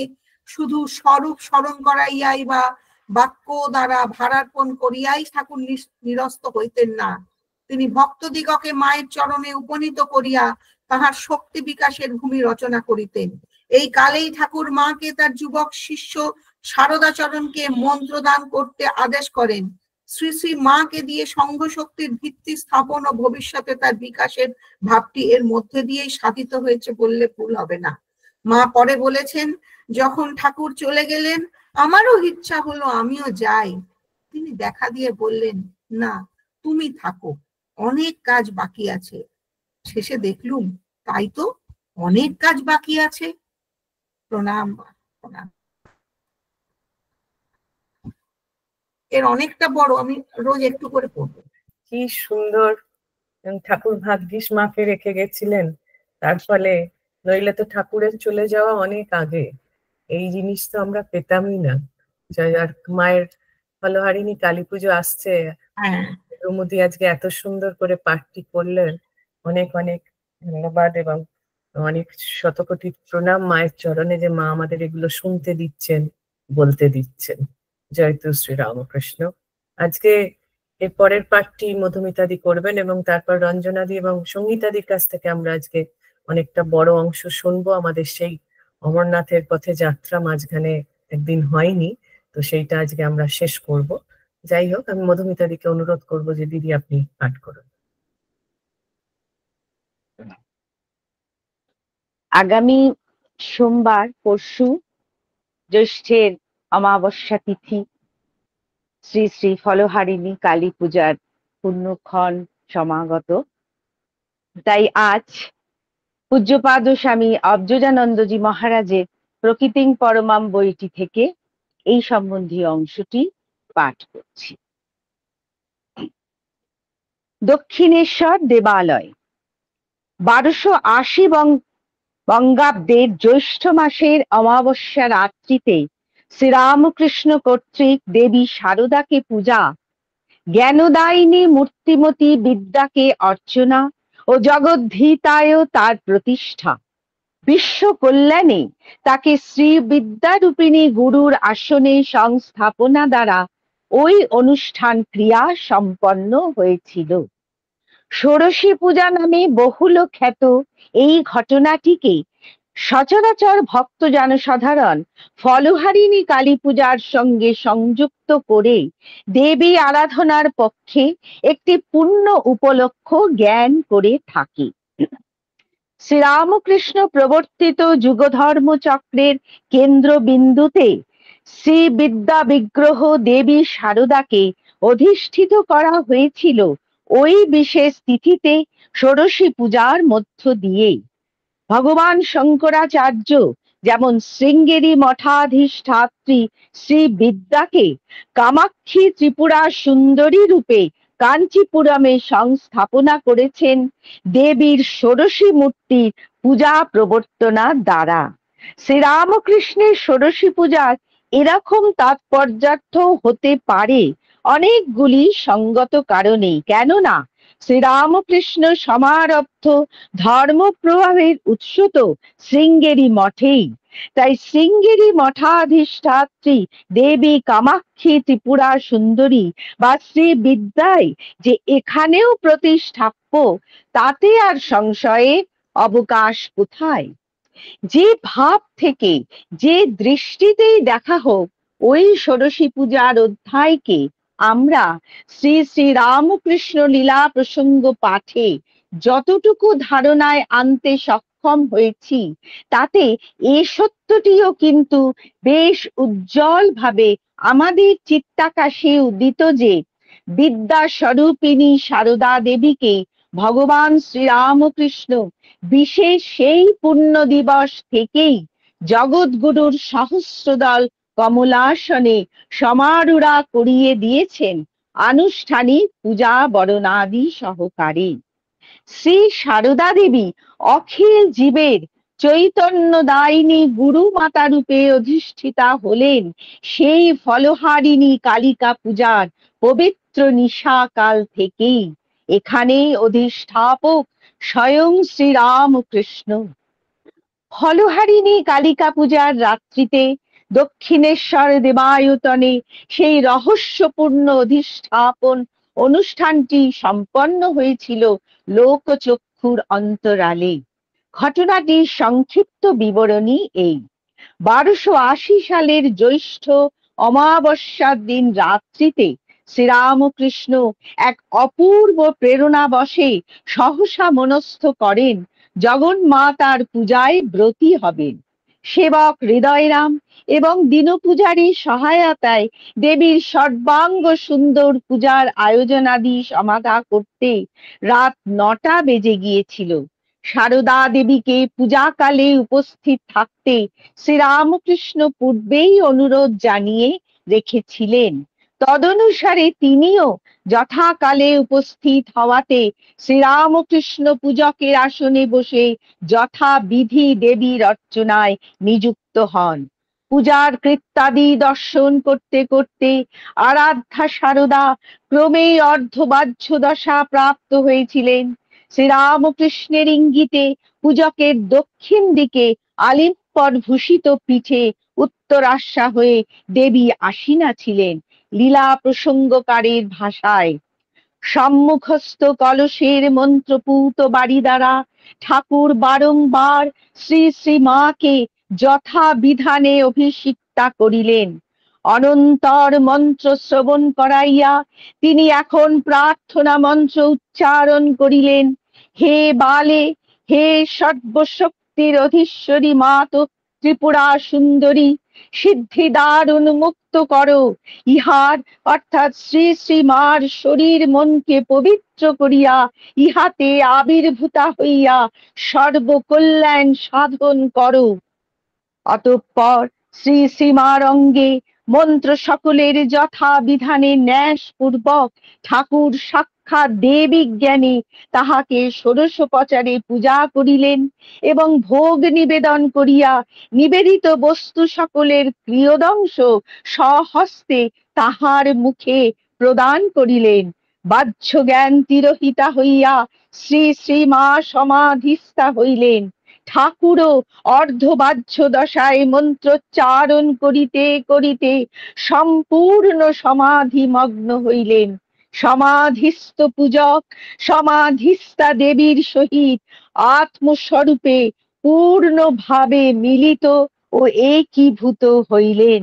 শুধু স্বরূপ স্মরণ করাইয়াই বা বাক্য দ্বারা ভারার্পণ করিয়াই ঠাকুর নিরস্ত হইতেন না। তিনি ভক্তদিগকে মায়ের চরণে উপনীত করিয়া তাহার শক্তি বিকাশের ভূমি রচনা করিতেন। এই কালেই ঠাকুর মাকে তার যুবক শিষ্য শারদাচরণকে মন্ত্রদান করতে আদেশ করেন। শ্রী শ্রী মাকে দিয়ে সংঘ শক্তির ভিত্তি স্থাপন ও ভবিষ্যতে তার বিকাশের ভাবটি এর মধ্যে দিয়েই সাধিত হয়েছে বললে ভুল হবে না। মা পরে বলেছেন, যখন ঠাকুর চলে গেলেন আমারও ইচ্ছা হলো আমিও যাই। তিনি দেখা দিয়ে বললেন, না, তুমি থাকো, অনেক কাজ বাকি আছে। শেষে দেখলুম তাই তো, অনেক কাজ বাকি আছে। প্রণাম। প্রণাম। এর অনেকটা বড়, আমি রোজ একটু করে পড়বো। কি সুন্দর ঠাকুর ভাগ্যিস মাকে রেখে গেছিলেন, তার ফলে নইলে তো ঠাকুরের চলে যাওয়া অনেক আগে এই জিনিস তো আমরা পেতামই না। আর মায়ের ফলহারিণী কালী পুজো আসছে, রুমুদি আজকে এত সুন্দর করে পাঠটি করলেন, অনেক অনেক ধন্যবাদ এবং অনেক শতকোটি প্রণাম মায়ের চরণে যে মা আমাদের এগুলো শুনতে দিচ্ছেন, বলতে দিচ্ছেন। জয়তু শ্রী রামকৃষ্ণ। আজকে এর পরের পাঠটি মধুমিতাদি করবেন এবং তারপর রঞ্জনাদি এবং সঙ্গীতাদির কাছ থেকে আমরা আজকে অনেকটা বড় অংশ শুনবো। আমাদের সেই অমরনাথের পথে যাত্রা মাঝখানে একদিন হয়নি, তো সেইটা আজকে আমরা শেষ করব। যাই হোক, আমি মধুমিতাদিকে অনুরোধ করবো যে দিদি আপনি পাঠ করুন। আগামী সোমবার, পরশু জ্যৈষ্ঠের অমাবস্যা তিথি, শ্রী শ্রী ফলহারিণী কালী পূজার পুণ্যক্ষণ সমাগত। তাই আজ পূজ্যপাদ স্বামী অব্জজানন্দজি মহারাজের প্রকৃতিং পরমাম বইটি থেকে এই সম্বন্ধীয় অংশটি পাঠ করছি। দক্ষিণেশ্বর দেবালয় 1280 বঙ্গাব্দের জ্যৈষ্ঠ মাসের অমাবস্যা রাত্রিতে শ্রীরামকৃষ্ণ কর্তৃক দেবী শারদাকে পূজা, জ্ঞানদায়িনী মূর্তিমতী বিদ্যাকে অর্চনা ও জগদ্ধিতায় তার প্রতিষ্ঠা, বিশ্ব কল্যাণে তাকে শ্রী বিদ্যারূপিণী গুরুর আসনে সংস্থাপনা দ্বারা ওই অনুষ্ঠান ক্রিয়া সম্পন্ন হয়েছিল। ষোড়শী পূজা নামে বহুল খ্যাত এই ঘটনাটিকে সচরাচর ভক্ত জনসাধারণ ফলহারিণী কালী পূজার সঙ্গে সংযুক্ত করে দেবী আরাধনার পক্ষে একটি পূর্ণ উপলক্ষ জ্ঞান করে থাকে। শ্রীরামকৃষ্ণ প্রবর্তিত যুগধর্ম চক্রের কেন্দ্রবিন্দুতে শ্রী বিদ্যা বিগ্রহ দেবী শারদাকে অধিষ্ঠিত করা হয়েছিল ওই বিশেষ তিথিতে ষোড়শী পূজার মধ্য দিয়ে। ভগবান শঙ্করাচার্য যেমন শৃঙ্গেরি মঠাধিষ্ঠাত্রী শ্রী বিদ্যাকে কামাক্ষী ত্রিপুরা সুন্দরী রূপে কাঞ্চীপুরমে সংস্থাপনা করেছেন দেবীর ষোড়শী মূর্তির পূজা প্রবর্তনা দ্বারা। শ্রীরামকৃষ্ণের ষোড়শী পূজার এরকম তাৎপর্যার্থ হতে পারে অনেকগুলি সঙ্গত কারণে। কেননা শ্রীরামকৃষ্ণ সমারব্ধ ধর্ম প্রভাবের উৎস তো শৃঙ্গেরি মঠেই। তাই শৃঙ্গেরি মঠাধিষ্ঠাত্রী দেবী কামাক্ষী ত্রিপুরা সুন্দরী বা শ্রী বিদ্যায় যে এখানেও প্রতিষ্ঠাপ্য, তাতে আর সংশয়ের অবকাশ কোথায়? যে ভাব থেকে, যে দৃষ্টিতেই দেখা হোক, ওই ষোড়শী পূজার অধ্যায়কে আমরা শ্রী শ্রী রামকৃষ্ণ লীলা প্রসঙ্গ পাঠে যতটুকু ধারণায় আনতে সক্ষম হয়েছি, তাতে এ সত্যটিও কিন্তু বেশ উজ্জ্বল ভাবে আমাদের চিত্তাকাশে উদিত যে বিদ্যা স্বরূপিণী সারদা দেবীকে ভগবান শ্রীরামকৃষ্ণ বিশেষ সেই পুণ্য দিবস থেকেই জগৎগুরুর সহস্রদল কমলাসনে সমারূঢ়া করিয়ে দিয়েছেন আনুষ্ঠানিক পূজা বরণাদি সহকারে। শ্রী সারদা দেবী অখিল জীবের চৈতন্যদায়িনী গুরু মাতা রূপে অধিষ্ঠিতা হলেন সেই ফলহারিণী কালিকা পূজার পবিত্র নিশাকাল থেকেই। এখানেই অধিষ্ঠাপক স্বয়ং শ্রীরামকৃষ্ণ। ফলহারিণী কালিকা পূজার রাত্রিতে দক্ষিণেশ্বর দেবায়তনে সেই রহস্যপূর্ণ অধিষ্ঠাপন অনুষ্ঠানটি সম্পন্ন হয়েছিল লোকচক্ষুর অন্তরালে। ঘটনাটির সংক্ষিপ্ত বিবরণী এই: 1280 সালের জ্যৈষ্ঠ অমাবস্যার দিন রাত্রিতে শ্রীরামকৃষ্ণ এক অপূর্ব প্রেরণাবশে সহসা মনস্থ করেন জগন্মাতার পূজায় ব্রতী হবেন। সেবক হৃদয়রাম এবং দীনপূজারীর সহায়তায় দেবীর সর্বাঙ্গ সুন্দর পূজার আয়োজনাদি সমাধা করতে রাত 9টা বেজে গিয়েছিল। সারদা দেবীকে পূজাকালে উপস্থিত থাকতে শ্রীরামকৃষ্ণ পূর্বেই অনুরোধ জানিয়ে রেখেছিলেন। তদনুসারে তিনিও যথাকালে উপস্থিত হওয়াতে শ্রীরামকৃষ্ণ পূজকের আসনে বসে যথাবিধি দেবীর অর্চনায় নিযুক্ত হন। পূজার কৃত্যাদি দর্শন করতে করতে আরাধ্যা সারদা ক্রমেই অর্ধবাহ্য দশা প্রাপ্ত হয়েছিলেন। শ্রীরামকৃষ্ণের ইঙ্গিতে পূজকের দক্ষিণ দিকে আলিম্পন ভূষিত পিঠে উত্তরাশা হয়ে দেবী আসীনা ছিলেন। লীলা প্রসঙ্গকারের ভাষায়, সম্মুখস্থ কলসের মন্ত্রপুত বাড়ি দ্বারা ঠাকুর বারংবার শ্রী শ্রী মাকে যথা বিধানে অভিষিক্তা করিলেন। অনন্তর মন্ত্র শ্রবণ করাইয়া তিনি এখন প্রার্থনা মন্ত্র উচ্চারণ করিলেন। হে বালে, হে সর্বশক্তির অধীশ্বরী মাত ত্রিপুরা সুন্দরী, সিদ্ধিদ্বার উন্মুক্ত করো। ইহার অর্থাৎ শ্রী শ্রী মার শরীর মনকে পবিত্র করিয়া ইহাতে আবির্ভূতা হইয়া সর্বকল্যাণ সাধন করো। অতঃপর শ্রী শ্রীমার অঙ্গে মন্ত্র সকলের যথা বিধানে ন্যাস পূর্বক ঠাকুর সাক্ষাৎ দেবী জ্ঞানে তাহাকে ষোড়শোপচারে পূজা করিলেন এবং ভোগ নিবেদন করিয়া নিবেদিত বস্তু সকলের ক্রিয়োদংশ স্বহস্তে তাহার মুখে প্রদান করিলেন। বাহ্য জ্ঞান তিরোহিতা হইয়া শ্রী শ্রীমা সমাধিস্থা হইলেন। ঠাকুরও অর্ধবাহ্য দশায় মন্ত্রোচ্চারণ করিতে করিতে সম্পূর্ণ সমাধি মগ্ন হইলেন। সমাধিস্থ পূজক সমাধিস্থা দেবীর সহিত আত্মস্বরূপে পূর্ণভাবে মিলিত ও একীভূত হইলেন।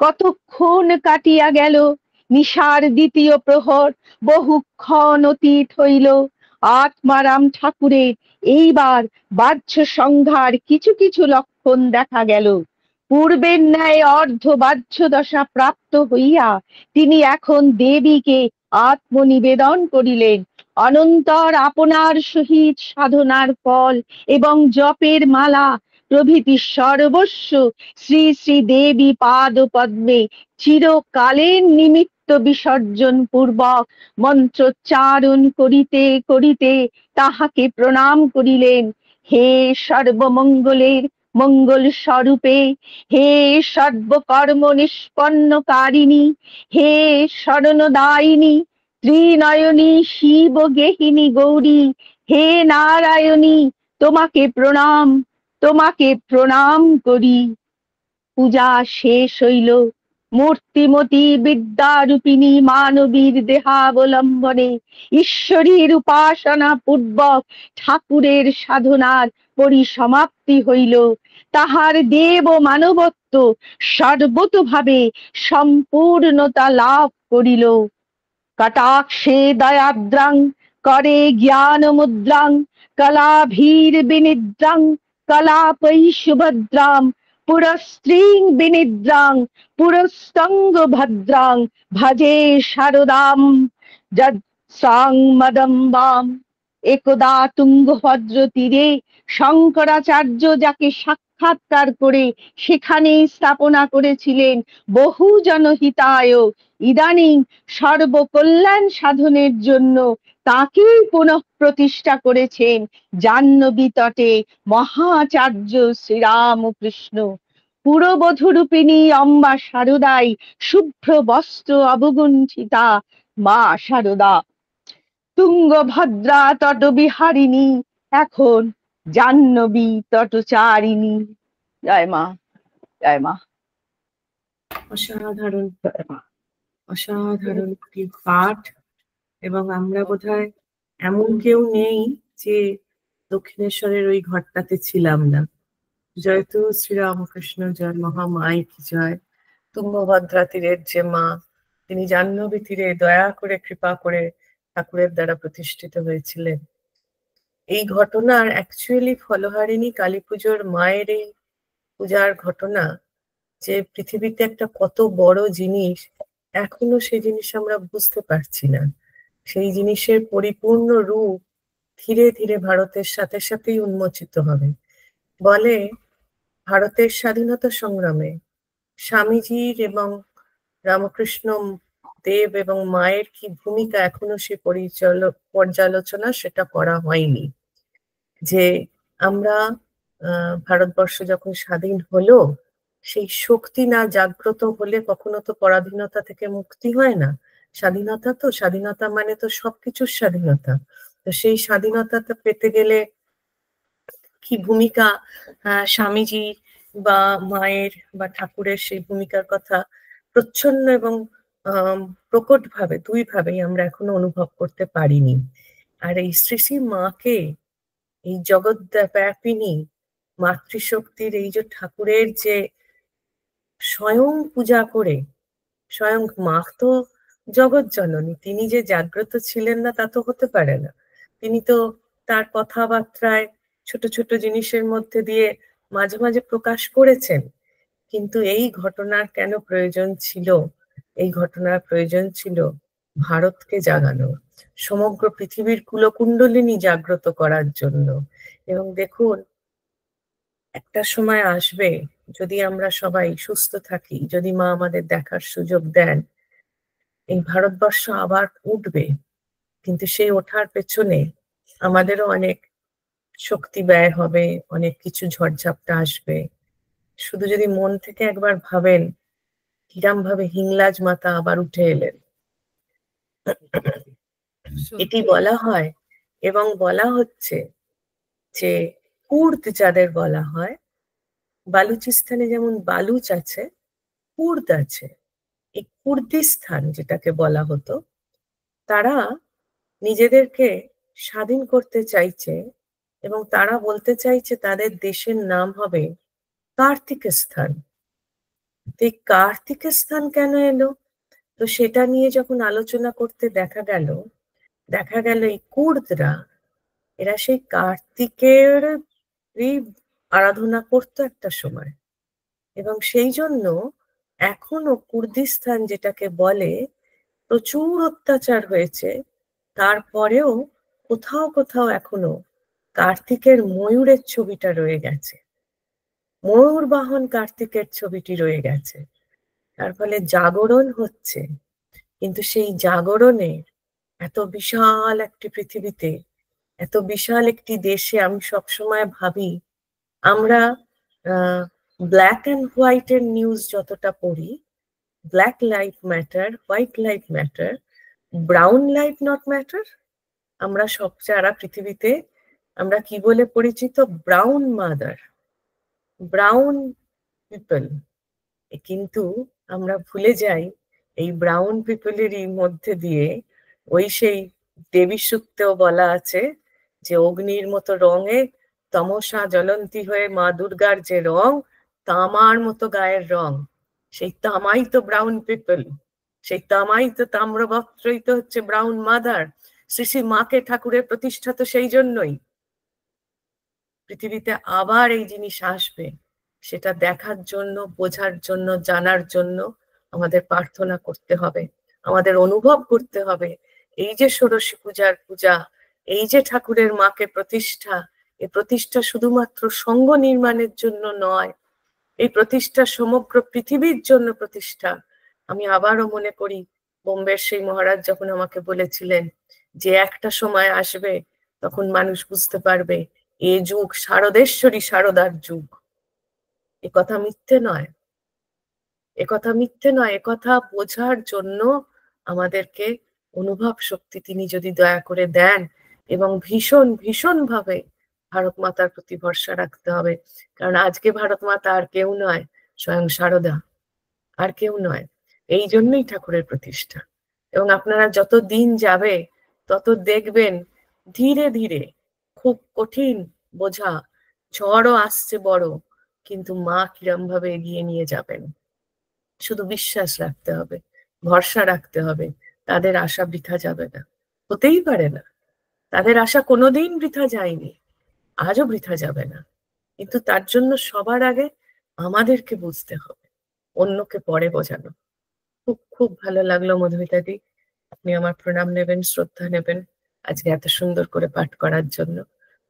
কতক্ষণ কাটিয়া গেল, নিশার দ্বিতীয় প্রহর বহুক্ষণ অতীত হইল। আত্মারাম ঠাকুরের এইবার বাহ্য সংঘার কিছু কিছু লক্ষণ দেখা গেল। পূর্বের ন্যায় অর্ধবাহ্য দশা প্রাপ্ত হইয়া তিনি এখন দেবীকে আত্মনিবেদন করিলেন। অনন্তর আপনার সহিত সাধনার ফল এবং জপের মালা প্রভৃতি সর্বস্ব শ্রী শ্রী দেবী পাদ পদ্মে চিরকালের নিমিত্ত বিসর্জন পূর্বক মন্ত্রোচ্চারণ করিতে করিতে তাহাকে প্রণাম করিলেন। হে সর্বমঙ্গলের মঙ্গল স্বরূপে, হে সর্বকর্ম নিষ্পন্নকারিণী, হে শরণদায়িনী ত্রিনয়নী শিব গেহিনী গৌরী, হে নারায়ণী, তোমাকে প্রণাম, তোমাকে প্রণাম করি। পূজা শেষ হইল। মূর্তিমতী বিদ্যারূপিণী মানবীর দেহাবলম্বনে ঈশ্বরীর উপাসনা পূর্বক ঠাকুরের সাধনার পরিসমাপ্তি হইল। তাহার দেব মানবত্ব সর্বতোভাবে সম্পূর্ণতা লাভ করিল। কটাক্ষে দয়াদ্রাং করে জ্ঞান মুদ্রাং কলাভীর বিনিদ্রাং কলাপৈ সুভদ্রাম পুরস্ত্রীং বিনিদ্রাং পুরস্তঙ্গ ভদ্রাং ভজে শারদাম যৎসাং মদম্বাম। একদা তুঙ্গভদ্র তীরে শঙ্করাচার্য যাকে সাক্ষাৎকার করে সেখানে স্থাপনা করেছিলেন বহু জনহিতায়, ইদানিং সর্বকল্যাণ সাধনের জন্য তাকেই পুনঃ প্রতিষ্ঠা করেছেন জাহ্নবী তটে মহাচার্য শ্রীরামকৃষ্ণ। পুরবধূরূপিণী অম্বা শারদাই শুভ্র বস্ত্র অবগুণ্ঠিতা মা শারদা তুঙ্গভদ্রা তটবিহারিণী এখন জাহ্নবী তটচারিণী। জয় মা, জয় মা। অসাধারণ অসাধারণ একটি পাঠ। এবং আমরা বোধহয় এমন কেউ নেই যে দক্ষিণেশ্বরের ওই ঘরটাতে ছিলাম না। জয়তু শ্রীরামকৃষ্ণ জয়, মহামাই কি জয়। তুঙ্গভদ্রা তীরের যে মা, তিনি জাহ্নবী তীরে দয়া করে কৃপা করে ঠাকুরের দ্বারা প্রতিষ্ঠিত হয়েছিলেন। এই ঘটনার অ্যাকচুয়ালি ফলহারিণী কালী পুজোর মায়ের এই পূজার ঘটনা, যে পৃথিবীতে একটা কত বড় জিনিস, এখনো সেই জিনিস আমরা বুঝতে পারছি না। সেই জিনিসের পরিপূর্ণ রূপ ধীরে ধীরে ভারতের সাথে সাথেই উন্মোচিত হবে। বলে ভারতের স্বাধীনতা সংগ্রামে স্বামীজির এবং রামকৃষ্ণ দেব এবং মায়ের কি ভূমিকা, এখনো সে পর্যালোচনা সেটা করা হয়নি। যে আমরা ভারতবর্ষ যখন স্বাধীন হলো, সেই শক্তি না জাগ্রত হলে কখনো তো পরাধীনতা থেকে মুক্তি হয় না। স্বাধীনতা মানে তো সবকিছুর স্বাধীনতা। তো সেই স্বাধীনতাটা পেতে গেলে কি ভূমিকা স্বামীজি বা মায়ের বা ঠাকুরের, সেই ভূমিকার কথা প্রচ্ছন্ন এবং প্রকট ভাবে, দুই ভাবেই আমরা এখনো অনুভব করতে পারিনি। আর এই শ্রী শ্রী মাকে, এই জগৎব্যাপিনী মাতৃশক্তির এই যে ঠাকুরের যে স্বয়ং পূজা করে, স্বয়ং মা তো জগৎ জননী, তিনি যে জাগ্রত ছিলেন না তা তো হতে পারে না। তিনি তো তার কথাবার্তায় ছোট ছোট জিনিসের মধ্যে দিয়ে মাঝে মাঝে প্রকাশ করেছেন। কিন্তু এই ঘটনার কেন প্রয়োজন ছিল? এই ঘটনার প্রয়োজন ছিল ভারতকে জাগানো, সমগ্র পৃথিবীর কুলকুণ্ডলিনী জাগ্রত করার জন্য। এবং দেখুন, একটা সময় আসবে, যদি আমরা সবাই সুস্থ থাকি, যদি মা আমাদের দেখার সুযোগ দেন, এই ভারতবর্ষ আবার উঠবে। কিন্তু সেই ওঠার পেছনে আমাদেরও অনেক শক্তি ব্যয় হবে, অনেক কিছু ঝড়ঝাপটা আসবে। শুধু যদি মন থেকে একবার ভাবেন কিরম ভাবে হিংলাজ মাতা আবার উঠে এলেন। এটি বলা হয় এবং বলা হচ্ছে যে কুর্দ যাদের বলা হয়, বালুচিস্তানে যেমন বালুচ আছে, কুর্দ আছে। এই কুর্দিস্তান যেটাকে বলা হতো, তারা নিজেদেরকে স্বাধীন করতে চাইছে এবং তারা বলতে চাইছে তাদের দেশের নাম হবে কার্তিকস্তান। এই কার্তিকস্তান কেন এলো? তো সেটা নিয়ে যখন আলোচনা করতে দেখা গেল এই কুর্দরা, এরা সেই কার্তিকের আরাধনা করতো একটা সময়, এবং সেই জন্য এখনো কুর্দিস্তান যেটাকে বলে, প্রচুর অত্যাচার হয়েছে, তারপরেও কোথাও কোথাও এখনো কার্তিকের ময়ূরের ছবিটা রয়ে গেছে, ময়ূর বাহন কার্তিকের ছবিটি রয়ে গেছে। তার ফলে জাগরণ হচ্ছে। কিন্তু সেই জাগরণের এত বিশাল একটি পৃথিবীতে, এত বিশাল একটি দেশে, আমি সবসময় ভাবি, আমরা ব্ল্যাক অ্যান্ড হোয়াইটের নিউজ যতটা পড়ি, black life matter, white life matter, brown life not matter, আমরা সব যারা পৃথিবীতে আমরা কি বলে পরিচিত, ব্রাউন মাদার, ব্রাউন পিপল, কিন্তু আমরা ভুলে যাই এই ব্রাউন পিপলেরই মধ্যে দিয়ে ওই সেই দেবী সূক্তেও বলা আছে যে অগ্নির মতো রঙে তমসা জ্বলন্তি হয়ে মা দুর্গার যে রং, তামার মতো গায়ের রং, সেই তামাই তো ব্রাউন পিপল, সেই তামাই তো তাম্রবস্ত্রই তো হচ্ছে ব্রাউন মাদার। শ্রী শ্রী মাকে ঠাকুরের প্রতিষ্ঠা তো সেই জন্যই। পৃথিবীতে আবার এই জিনিস আসবে, সেটা দেখার জন্য, বোঝার জন্য, জানার জন্য আমাদের প্রার্থনা করতে হবে, আমাদের অনুভব করতে হবে। এই যে ষোড়শী পূজার পূজা, এই যে ঠাকুরের মাকে প্রতিষ্ঠা, এই প্রতিষ্ঠা শুধুমাত্র সঙ্ঘ নির্মাণের জন্য নয়, এই প্রতিষ্ঠা সমগ্র পৃথিবীর জন্য প্রতিষ্ঠা। আমি আবারও মনে করি বোম্বের সেই মহারাজ যখন আমাকে বলেছিলেন যে একটা সময় আসবে তখন মানুষ বুঝতে পারবে এ যুগ শারদেশ্বরী শারদার যুগ। এ কথা মিথ্যে নয়, এ কথা মিথ্যে নয়। এ কথা বোঝার জন্য আমাদেরকে অনুভব শক্তি তিনি যদি দয়া করে দেন, এবং ভীষণ ভীষণ ভাবে ভারত মাতার প্রতি ভরসা রাখতে হবে। কারণ আজকে ভারত মাতা আর কেউ নয়, স্বয়ং শারদা, আর কেউ নয়। এই জন্যই ঠাকুরের প্রতিষ্ঠা। এবং আপনারা যত দিন যাবে তত দেখবেন ধীরে ধীরে খুব কঠিন বোঝা, ঝড়ও আসছে বড়, কিন্তু মা কিরম ভাবে এগিয়ে নিয়ে যাবেন। শুধু বিশ্বাস রাখতে হবে, ভরসা রাখতে হবে, তাদের আশা বৃথা যাবে না, হতেই পারে না। তাদের আশা কোনোদিন বৃথা যায়নি, আজও বৃথা যাবে না। কিন্তু তার জন্য সবার আগে আমাদেরকে বুঝতে হবে, অন্যকে পরে বোঝানো। খুব খুব ভালো লাগলো মধুমিতাদি, আপনি আমার প্রণাম নেবেন, শ্রদ্ধা নেবেন আজকে এত সুন্দর করে পাঠ করার জন্য।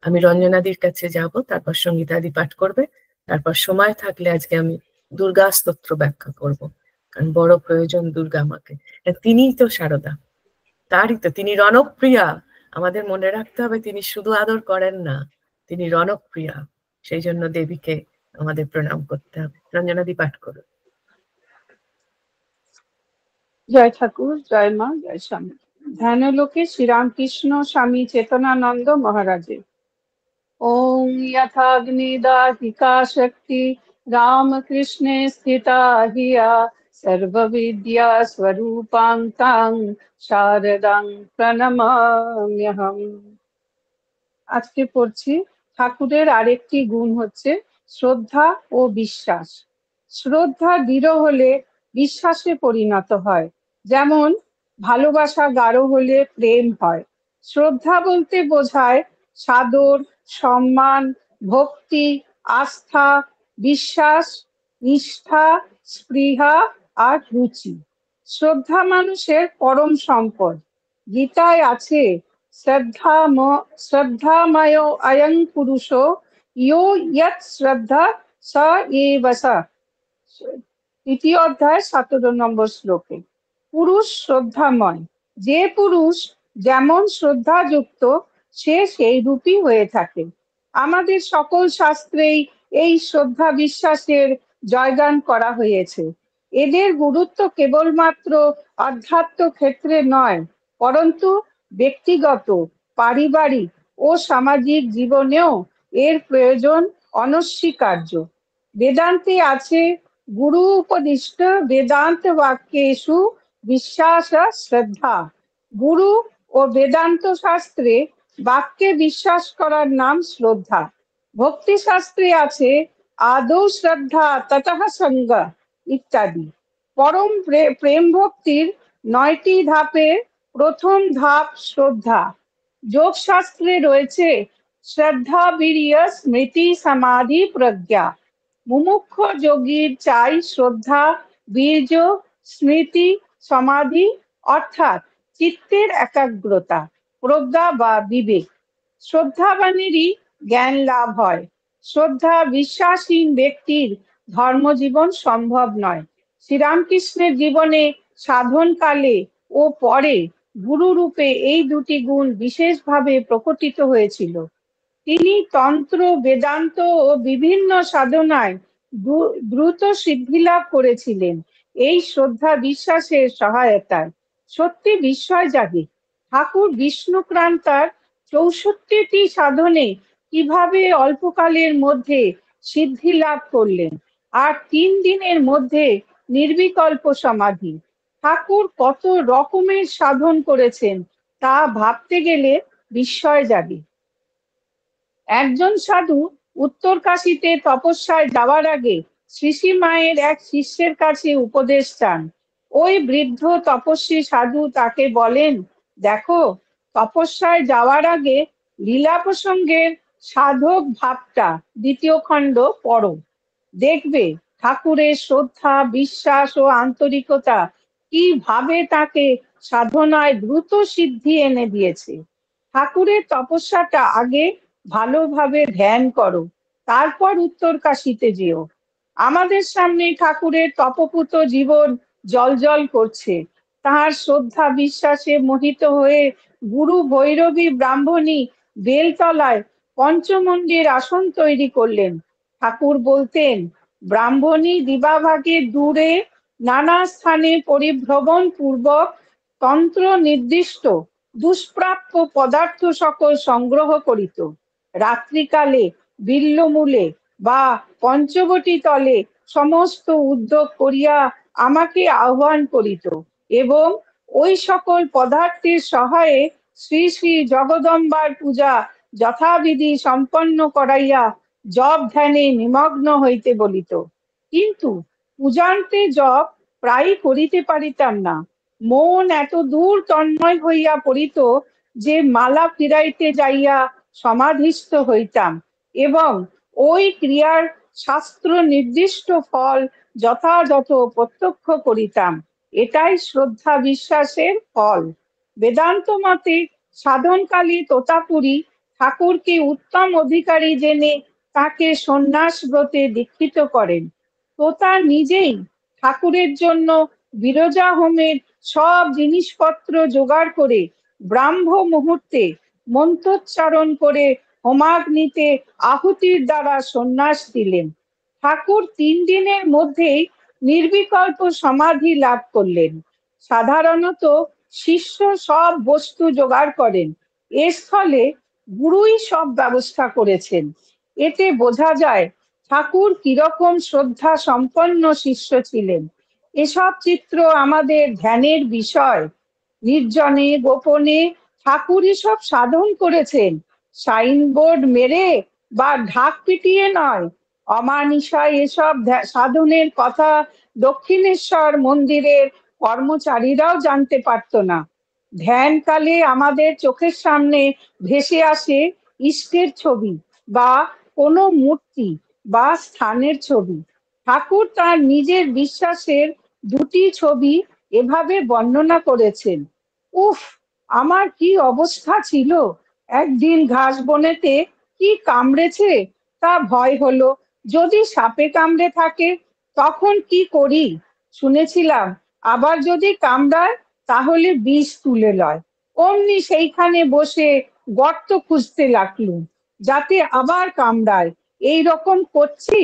আমি রঞ্জনাদির কাছে যাব, তারপর সঙ্গীতাদি পাঠ করবে, তারপর সময় থাকলে আজকে আমি দুর্গা স্তোত্র ব্যাখ্যা করব, কারণ বড় প্রয়োজন দুর্গা আমাকে। তিনিই তো শারদা, তারই তো, তিনি রণপ্রিয়া। আমাদের মনে রাখতে হবে তিনি শুধু আদর করেন না, তিনি রণপ্রিয়া। সেই জন্য দেবীকে আমাদের প্রণাম করতে হবে। রঞ্জনাদি পাঠ করুন। জয় ঠাকুর, জয় মা, জয় স্বামী। ধ্যানলোকে শ্রীরামকৃষ্ণ স্বামী চেতনানন্দ মহারাজের। ওম যথাগ্নিদাহিকা শক্তি রামকৃষ্ণে স্থিতা হিয়া সর্ববিদ্যা স্বরূপাং তাং শারদাং প্রণমাম্যহম। আজকে পড়ছি ঠাকুরের আরেকটি গুণ হচ্ছে শ্রদ্ধা ও বিশ্বাস। শ্রদ্ধা দৃঢ় হলে বিশ্বাসে পরিণত হয়, যেমন ভালোবাসা গাঢ় হলে প্রেম হয়। শ্রদ্ধা বলতে বোঝায় সাদর, সম্মান, ভক্তি, আস্থা, বিশ্বাস, নিষ্ঠা, স্পৃহা আর রুচি। শ্রদ্ধা মানুষের পরম সম্পদ। গীতায় আছে শ্রদ্ধাময় অয়ং পুরুষো ইয়ো ইয়ৎ শ্রদ্ধা স এব সঃ। তৃতীয় অধ্যায় 17 নম্বর শ্লোকে। পুরুষ শ্রদ্ধাময়, যে পুরুষ যেমন শ্রদ্ধাযুক্ত সে সেই রূপী হয়ে থাকে। আমাদের সকল শাস্ত্রেই এই শ্রদ্ধা বিশ্বাসের জয়গান করা হয়েছে। এদের গুরুত্ব কেবলমাত্র আধ্যাত্ম ক্ষেত্রে নয়, পরন্তু ব্যক্তিগত, পারিবারিক ও সামাজিক জীবনেও এর প্রয়োজন অনস্বীকার্য। বেদান্তে আছে গুরু উপদিষ্ট বেদান্ত বাক্যেষু বিশ্বাস শ্রদ্ধা। গুরু ও বেদান্ত শাস্ত্রে বাক্যে বিশ্বাস করার নাম শ্রদ্ধা। ভক্তি শাস্ত্রে আছে আদৌ শ্রদ্ধা ততঃ সঙ্গ ইত্যাদি। পরম প্রেম ভক্তির 9টি ধাপের প্রথম ধাপ শ্রদ্ধা। যোগ শাস্ত্রে রয়েছে শ্রদ্ধা, বীর্য, স্মৃতি, সমাধি, প্রজ্ঞা। মুমুক্ষ যোগীর চাই শ্রদ্ধা, বীর্য, স্মৃতি, সমাধি অর্থাৎ চিত্তের একাগ্রতা, প্রজ্ঞা বা বিবেক। শ্রদ্ধাবানেরই জ্ঞান লাভ হয়। শ্রদ্ধা বিশ্বাসহীন ব্যক্তির ধর্মজীবন সম্ভব নয়। শ্রীরামকৃষ্ণের জীবনে সাধনকালে ও পরে গুরু রূপে এই দুটি গুণ বিশেষভাবে প্রকটিত হয়েছিল। তিনি তন্ত্র, বেদান্ত ও বিভিন্ন সাধনায় দ্রুত সিদ্ধিলাভ করেছিলেন এই শ্রদ্ধা বিশ্বাসের সহায়তায়। সত্যি বিস্ময় জাগে, ঠাকুর বিষ্ণুক্রান্তার 64টি সাধনে কিভাবে অল্পকালের মধ্যে সিদ্ধি লাভ করলেন, আর 3 দিনের মধ্যে নির্বিকল্প সমাধি। ঠাকুর কত রকমের সাধন করেছেন তা ভাবতে গেলে বিস্ময় জাগে। একজন সাধু উত্তরকাশীতে তপস্যায় যাওয়ার আগে শ্রী মায়ের এক শিষ্যের কাছে উপদেশ চান। ওই বৃদ্ধ তপস্বী সাধু তাকে বলেন, দেখো, তপস্যায় যাওয়ার আগে লীলা প্রসঙ্গের সাধক ভাবটা 2য় খণ্ড পড়ো। দেখবে ঠাকুরের শ্রদ্ধা, বিশ্বাস ও আন্তরিকতা কিভাবে তাকে সাধনায় দ্রুত সিদ্ধি এনে দিয়েছে। ঠাকুরের তপস্যাটা আগে ভালোভাবে ধ্যান করো, তারপর উত্তরকাশীতে যেও। আমাদের সামনে ঠাকুরের তপপুত জীবন জ্বলজ্বল করছে। তাহার শ্রদ্ধা বিশ্বাসে মোহিত হয়ে গুরু ভৈরবী ব্রাহ্মণী বেলতলায় পঞ্চমন্ডির আসন তৈরি করলেন। ঠাকুর বলতেন, ব্রাহ্মণী দিবাভাগে দূরে নানা স্থানে পরিভ্রমণ পূর্বক তন্ত্র নির্দিষ্ট দুষ্প্রাপ্য পদার্থ সকল সংগ্রহ করিত। রাত্রিকালে বিল্বমূলে বা পঞ্চবটী তলে সমস্ত উদ্যোগ করিয়া আমাকে আহ্বান করিত এবং ওই সকল পদার্থের সহায়ে শ্রী শ্রী জগদম্বার পূজা যথাবিধি সম্পন্ন করাইয়া জপ ধ্যানে নিমগ্ন হইতে বলিত। কিন্তু পূজান্তে জপ প্রায় করিতে পারিতাম না। মন এত দূর তন্ময় হইয়া পড়িত যে মালা ফিরাইতে যাইয়া সমাধিস্থ হইতাম এবং ওই ক্রিয়ার শাস্ত্র নির্দিষ্ট ফল যথাযথ প্রত্যক্ষ করিতাম। এটাই শ্রদ্ধা বিশ্বাসের ফল। বেদান্ত মতে সাধনকালী তোতাপুরী ঠাকুরকে উত্তম অধিকারী জেনে তাকে সন্ন্যাস ব্রতে দীক্ষিত করেন। তোতা নিজেই ঠাকুরের জন্য বিরজা হোমের সব জিনিসপত্র জোগাড় করে ব্রাহ্ম মুহূর্তে মন্ত্রোচ্চারণ করে হোমাগ্নিতে আহুতির দ্বারা সন্ন্যাস দিলেন। ঠাকুর 3 দিনের মধ্যেই নির্বিকল্প সমাধি লাভ করলেন। সাধারণত শিষ্য সব বস্তু জোগাড় করেন, এর স্থলে গুরুই সব ব্যবস্থা করেছেন। এতে বোঝা যায় ঠাকুর কিরকম শ্রদ্ধা সম্পন্ন শিষ্য ছিলেন। এসব চিত্র আমাদের ধ্যানের বিষয়। নির্জনে গোপনে ঠাকুরই সব সাধন করেছেন, সাইনবোর্ড মেরে বা ঢাক পিটিয়ে নয়। অমানিসায় এসব সাধনের কথা দক্ষিণেশ্বর মন্দিরের কর্মচারীরাও জানতে পারত না। ধ্যানকালে আমাদের চোখের সামনে ভেসে আসে ইষ্টের ছবি বা কোনো মূর্তি বা স্থানের ছবি। ঠাকুর তার নিজের বিশ্বাসের 2টি ছবি এভাবে বর্ণনা করেছেন। উফ, আমার কি অবস্থা ছিল! একদিন ঘাস বনেতে কি কামড়েছে তা ভয় হলো। যদি সাপে কামড়ে থাকে তখন কি করি? শুনেছিলাম আবার যদি কামড়ায় তাহলে বিষ তুলে লয়। অমনি সেইখানে বসে গর্ত খুঁজতে লাগলুম যাতে আবার কামড়ায়। এই রকম করছি।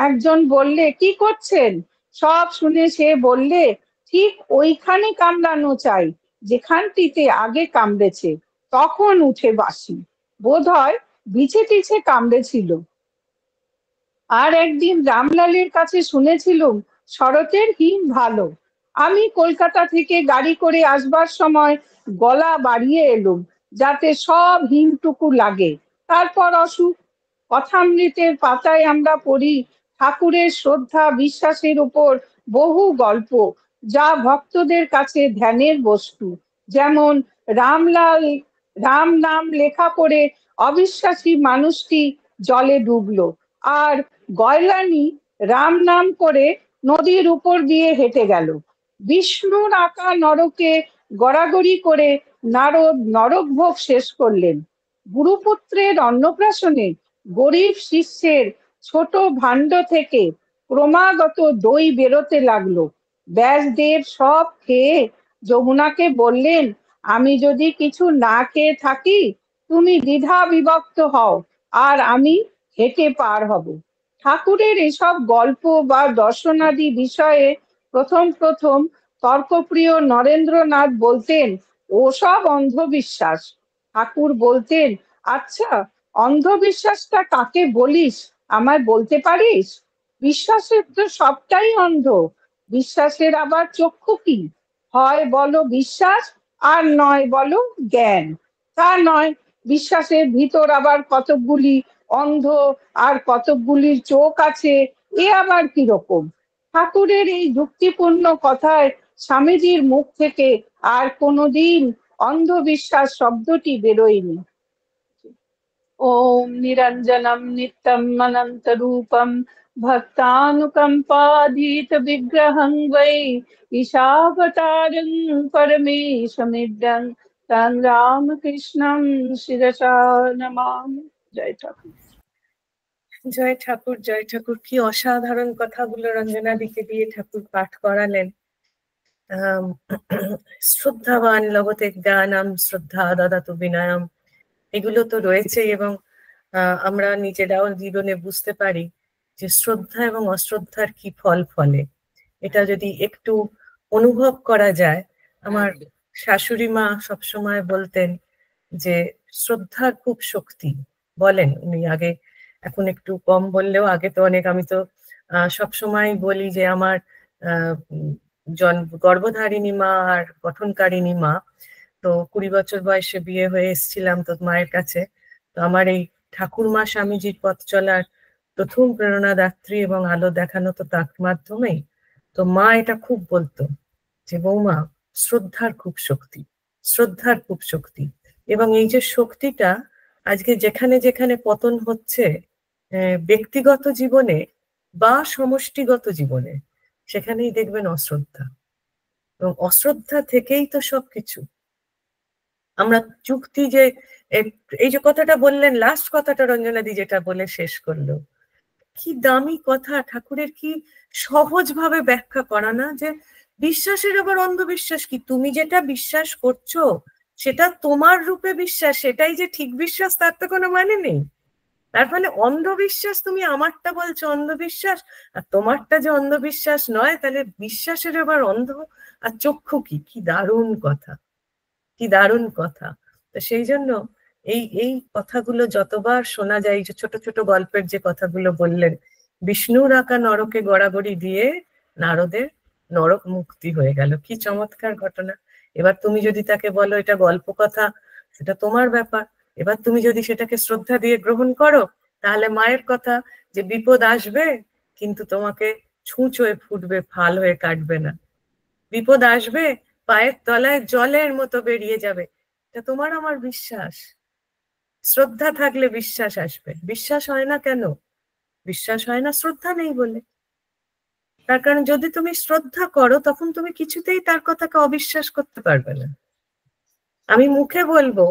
একজন বললে, কি করছেন? সব শুনে সে বললে, ঠিক ওইখানে কামড়ানো চাই যেখানটিতে আগে কামড়েছে, তখন উঠে বাসি। বোধহয় বিছে টিছে কামড়েছিল। আর একদিন রামলালের কাছে শুনেছিলুম শরতের হিম ভালো। আমি কলকাতা থেকে গাড়ি করে আসবার সময় গলা বাড়িয়ে এলুম যাতে সব হিমটুকু লাগে। তারপর অসুখ। কথামৃতের পাতায় আমরা পড়ি ঠাকুরের শ্রদ্ধা বিশ্বাসের উপর বহু গল্প, যা ভক্তদের কাছে ধ্যানের বস্তু। যেমন রাম নাম লেখা পড়ে অবিশ্বাসী মানুষটি জলে ডুবলো, আর গয়লানি রাম নাম করে নদীর উপর দিয়ে হেঁটে গেল। বিষ্ণুর আঁকা নরকে গড়াগড়ি করে নারদ নরক ভোগ শেষ করলেন। গুরুপুত্রের অন্নপ্রাশনে গরিব শিষ্যের ছোট ভাণ্ড থেকে ক্রমাগত দই বেরোতে লাগলো। ব্যাসদেব সব খেয়ে যমুনাকে বললেন, আমি যদি কিছু না খেয়ে থাকি তুমি দ্বিধা বিভক্ত হও আর আমি হেঁটে পার হব। ঠাকুরের এসব গল্প বা দর্শনাদি বিষয়ে প্রথম তর্কপ্রিয় নরেন্দ্রনাথ বলতেন, ওসব অন্ধবিশ্বাস। ঠাকুর বলতেন, আচ্ছা, অন্ধবিশ্বাসটা কাকে বলিস আমায় বলতে পারিস? বিশ্বাসের তো সবটাই অন্ধ। বিশ্বাসের আবার চক্ষু কি? হয় বলো বিশ্বাস, আর নয় বলো জ্ঞান। তা নয়, বিশ্বাসের ভিতর আবার কতকগুলি অন্ধ আর কতকগুলির চোখ আছে, এ আবার কিরকম? ঠাকুরের এই যুক্তিপূর্ণ কথায় স্বামীজির মুখ থেকে আর কোনোদিন অন্ধবিশ্বাস শব্দটি বেরোয়নি। ওম নিরঞ্জনম নিত্যম অনন্ত রূপম ভক্তানুকম্পাধীত বিগ্রহং বৈ ঈশাবতারং পরমেশমিদ্যং তং রামকৃষ্ণং শিরসা নমামি। জয় ঠাকুর। জয় ঠাকুর, জয় ঠাকুর। কি অসাধারণ কথাগুলো রঞ্জনাদিকে দিয়ে ঠাকুর পাঠ করালেন। শ্রদ্ধাবান লভতে জ্ঞানম শ্রদ্ধা দদাতু বিনয়ম, এগুলো তো রয়েছে এবং আমরা নিজেরাও জীবনে বুঝতে পারি যে শ্রদ্ধা এবং অশ্রদ্ধার কি ফল ফলে। এটা যদি একটু অনুভব করা যায়। আমার শাশুড়ি মা সবসময় বলতেন যে শ্রদ্ধার খুব শক্তি। বলেন উনি, আগে, এখন একটু কম বললেও আগে তো অনেক। আমি তো সবসময় বলি যে আমার গর্ভধারিণী মা আর গঠনকারিণী মা, তো 20 বছর বয়সে বিয়ে হয়ে এসেছিলাম তো মায়ের কাছে। তো আমার এই ঠাকুরমা স্বামীজির পথ চলার প্রথম প্রেরণাদাত্রী এবং আলো দেখানো তো তার মাধ্যমেই। তো মা এটা খুব বলতো যে বৌমা, শ্রদ্ধার খুব শক্তি, শ্রদ্ধার খুব শক্তি। এবং এই যে শক্তিটা আজকে যেখানে যেখানে পতন হচ্ছে ব্যক্তিগত জীবনে বা সমষ্টিগত জীবনে, সেখানেই দেখবেন অশ্রদ্ধা। এবং অশ্রদ্ধা থেকেই তো সবকিছু। আমরা যুক্তি যে এই যে কথাটা বললেন, লাস্ট কথাটা রঞ্জনাদি যেটা বলে শেষ করলো, কি দামি কথা, ঠাকুরের কি সহজ ভাবে ব্যাখ্যা করা না, যে বিশ্বাসের আবার অন্ধবিশ্বাস কি? তুমি যেটা বিশ্বাস করছো সেটা তোমার রূপে বিশ্বাস, সেটাই যে ঠিক বিশ্বাস তার তো কোনো মানে নেই। তার ফলে অন্ধবিশ্বাস, তুমি আমারটা বলছো অন্ধবিশ্বাস, আর তোমারটা যে অন্ধবিশ্বাস নয়, তাহলে বিশ্বাসের আবার অন্ধ আর চক্ষু কি? কি দারুণ কথা, কি দারুণ কথা। তো সেই জন্য এই এই কথাগুলো যতবার শোনা যায়, যে ছোট ছোট গল্পের যে কথাগুলো বললেন, বিষ্ণুর আঁকা নরকে গড়াগড়ি দিয়ে নারদের নরক মুক্তি হয়ে গেল, কি চমৎকার ঘটনা। এবার তুমি যদি তাকে বলো এটা গল্প কথা, সেটা তোমার ব্যাপার। এবার তুমি যদি সেটাকে শ্রদ্ধা দিয়ে গ্রহণ করো, তাহলে মায়ের কথা যে বিপদ আসবে কিন্তু তোমাকে ছুঁচ হয়ে ফুটবে, ফাল হয়ে কাটবে না। বিপদ আসবে, পায়ের তলায় জলের মতো বেরিয়ে যাবে, এটা তোমার আমার বিশ্বাস। শ্রদ্ধা থাকলে বিশ্বাস আসবে। বিশ্বাস হয় না কেন? বিশ্বাস হয় না শ্রদ্ধা নেই বলে। তার কারণ যদি তুমি শ্রদ্ধা করো, তখন তুমি কিছুতেই তার কথাকে অবিশ্বাস করতে পারবে না। আমি মুখে বলবো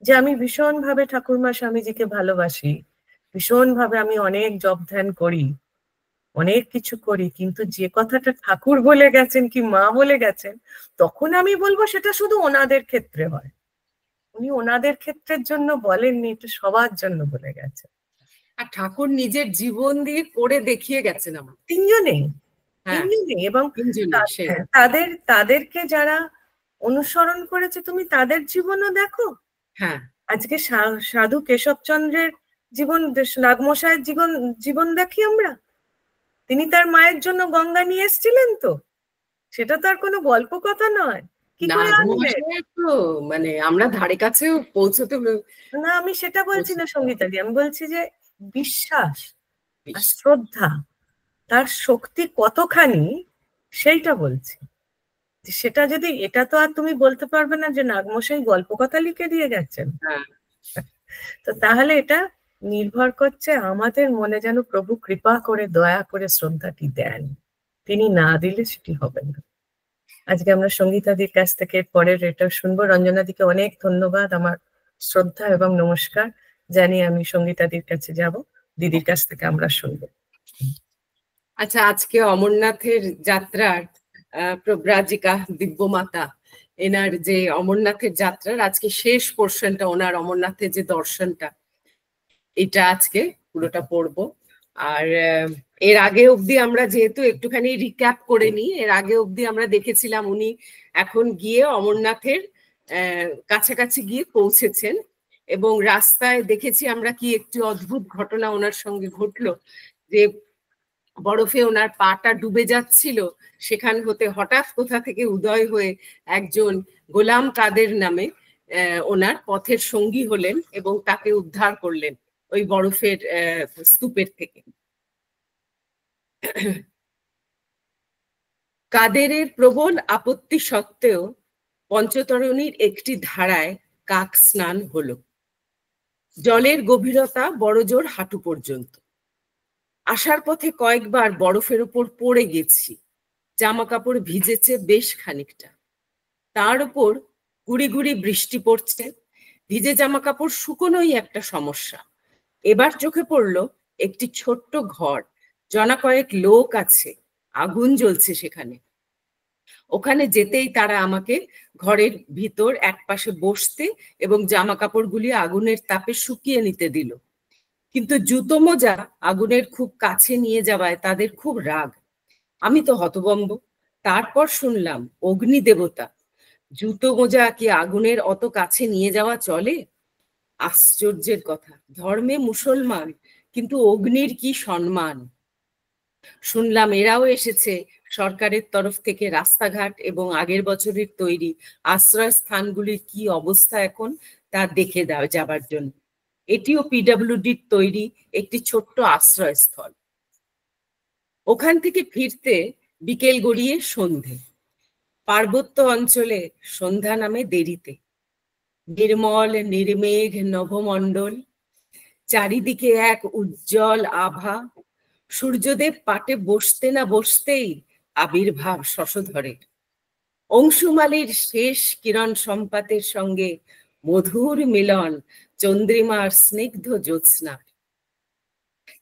যে আমি ভীষণ ভাবে ঠাকুরমা স্বামীজিকে ভালোবাসি, ভীষণ ভাবে আমি অনেক জপ ধ্যান করি, অনেক কিছু করি, কিন্তু যে কথাটা ঠাকুর বলে গেছেন কি মা বলে গেছেন, তখন আমি বলবো সেটা শুধু ওনাদের ক্ষেত্রে হয়। উনি ওনাদের ক্ষেত্রের জন্য বলেননি, এটা সবার জন্য বলে গেছে। আর ঠাকুর নিজের জীবন দিয়ে করে দেখিয়ে গেছেন আমার তিনজনেই, হ্যাঁ তিনজনেই। এবং তিনজনই সেই তাদেরকে যারা অনুসরণ করেছে, তুমি তাদের জীবনও দেখো। হ্যাঁ আজকে সাধু কেশবচন্দ্রের জীবন, নাগমশাইয়ের জীবন দেখি আমরা। তিনি তার মায়ের জন্য গঙ্গা নিয়ে এসেছিলেন, তো সেটা তো আর কোনো গল্প কথা নয়। কি করে আনবে? নাগমশাইয়ের তো মানে আমরা ধারে কাছেও পৌঁছতে না, আমি সেটা বলছি না সঙ্গীতাদি, আমি বলছি যে বিশ্বাস আর শ্রদ্ধা, তার শক্তি কতখানি সেইটা বলছি। সেটা যদি, এটা তো আর তুমি বলতে পারবে না যে নাগমশাই গল্প কথা লিখে দিয়ে গেছেন। হ্যাঁ তো তাহলে এটা নির্ভর করছে আমাদের মনে যেন প্রভু কৃপা করে দয়া করে শ্রদ্ধাটি দেন, তিনি না দিলে সেটি হবে না। আজকে আমরা সঙ্গীতাদির কাছ থেকে পরের এটা শুনবো। রঞ্জনাদিকে অনেক ধন্যবাদ, আমার শ্রদ্ধা এবং নমস্কার জানিয়ে আমি সঙ্গীতাদির কাছে যাব, দিদির কাছ থেকে আমরা শুনবো। আচ্ছা, আজকে অমরনাথের যাত্রার প্রব্রাজিকা দিব্যমাতা এনার যে অমরনাথের যাত্রার আজকে শেষ পোর্শনটা, ওনার অমরনাথের যে দর্শনটা, এটা আজকে পুরোটা পড়বো। আর এর আগে অবধি আমরা যেহেতু একটুখানি রিক্যাপ করে নিই, এর আগে অবধি আমরা দেখেছিলাম উনি এখন গিয়ে অমরনাথের কাছাকাছি গিয়ে পৌঁছেছেন, এবং রাস্তায় দেখেছি আমরা কি একটি অদ্ভুত ঘটনা ওনার সঙ্গে ঘটলো, যে বরফে ওনার পাটা ডুবে যাচ্ছিল, সেখান হতে হঠাৎ কোথা থেকে উদয় হয়ে একজন গোলাম কাদের নামে ওনার পথের সঙ্গী হলেন এবং তাকে উদ্ধার করলেন ওই বরফের স্তূপের থেকে। কাদেরের প্রবল আপত্তি সত্ত্বেও পঞ্চতরণীর একটি ধারায় কাক স্নান হলো। জলের গভীরতা বড়জোর হাঁটু পর্যন্ত। আসার পথে কয়েকবার বরফের উপর পড়ে গেছি, জামা কাপড় ভিজেছে বেশ খানিকটা। তার উপর গুড়ি গুড়ি বৃষ্টি পড়ছে, ভিজে জামা কাপড় শুকোনোই একটা সমস্যা। এবার চোখে পড়লো একটি ছোট্ট ঘর, জনা কয়েক লোক আছে, আগুন জ্বলছে সেখানে। ওখানে যেতেই তারা আমাকে ঘরের ভিতর একপাশে বসতে এবং জামা কাপড়গুলি আগুনের তাপে শুকিয়ে নিতে দিল। কিন্তু জুতো মোজা আগুনের খুব কাছে নিয়ে যাওয়ায় তাদের খুব রাগ। আমি তো হতভম্ব। তারপর শুনলাম অগ্নি দেবতা, জুতো মোজা কি আগুনের অত কাছে নিয়ে যাওয়া চলে? আশ্চর্যের কথা, ধর্মে মুসলমান কিন্তু অগ্নির কি সম্মান। শুনলাম এরাও এসেছে সরকারের তরফ থেকে রাস্তাঘাট এবং আগের বছরের তৈরি আশ্রয় স্থানগুলির কি অবস্থা এখন তা দেখে যাবার জন্য। এটিও পিডব্লিউডির তৈরি একটি ছোট্ট আশ্রয়স্থল। ওখান থেকে ফিরতে বিকেল গড়িয়ে সন্ধে। পার্বত্য অঞ্চলে সন্ধ্যা নামে দেরিতে। নির্মল নির্মেঘ নভমণ্ডল, চারিদিকে এক উজ্জ্বল আভা। সূর্যদেব পাটে বসতে না বসতেই আবির্ভাব শশধরের। অংশুমালীর শেষ কিরণ সম্পাতের সঙ্গে মধুর মিলন চন্দ্রিমার স্নিগ্ধ জ্যোৎস্নার।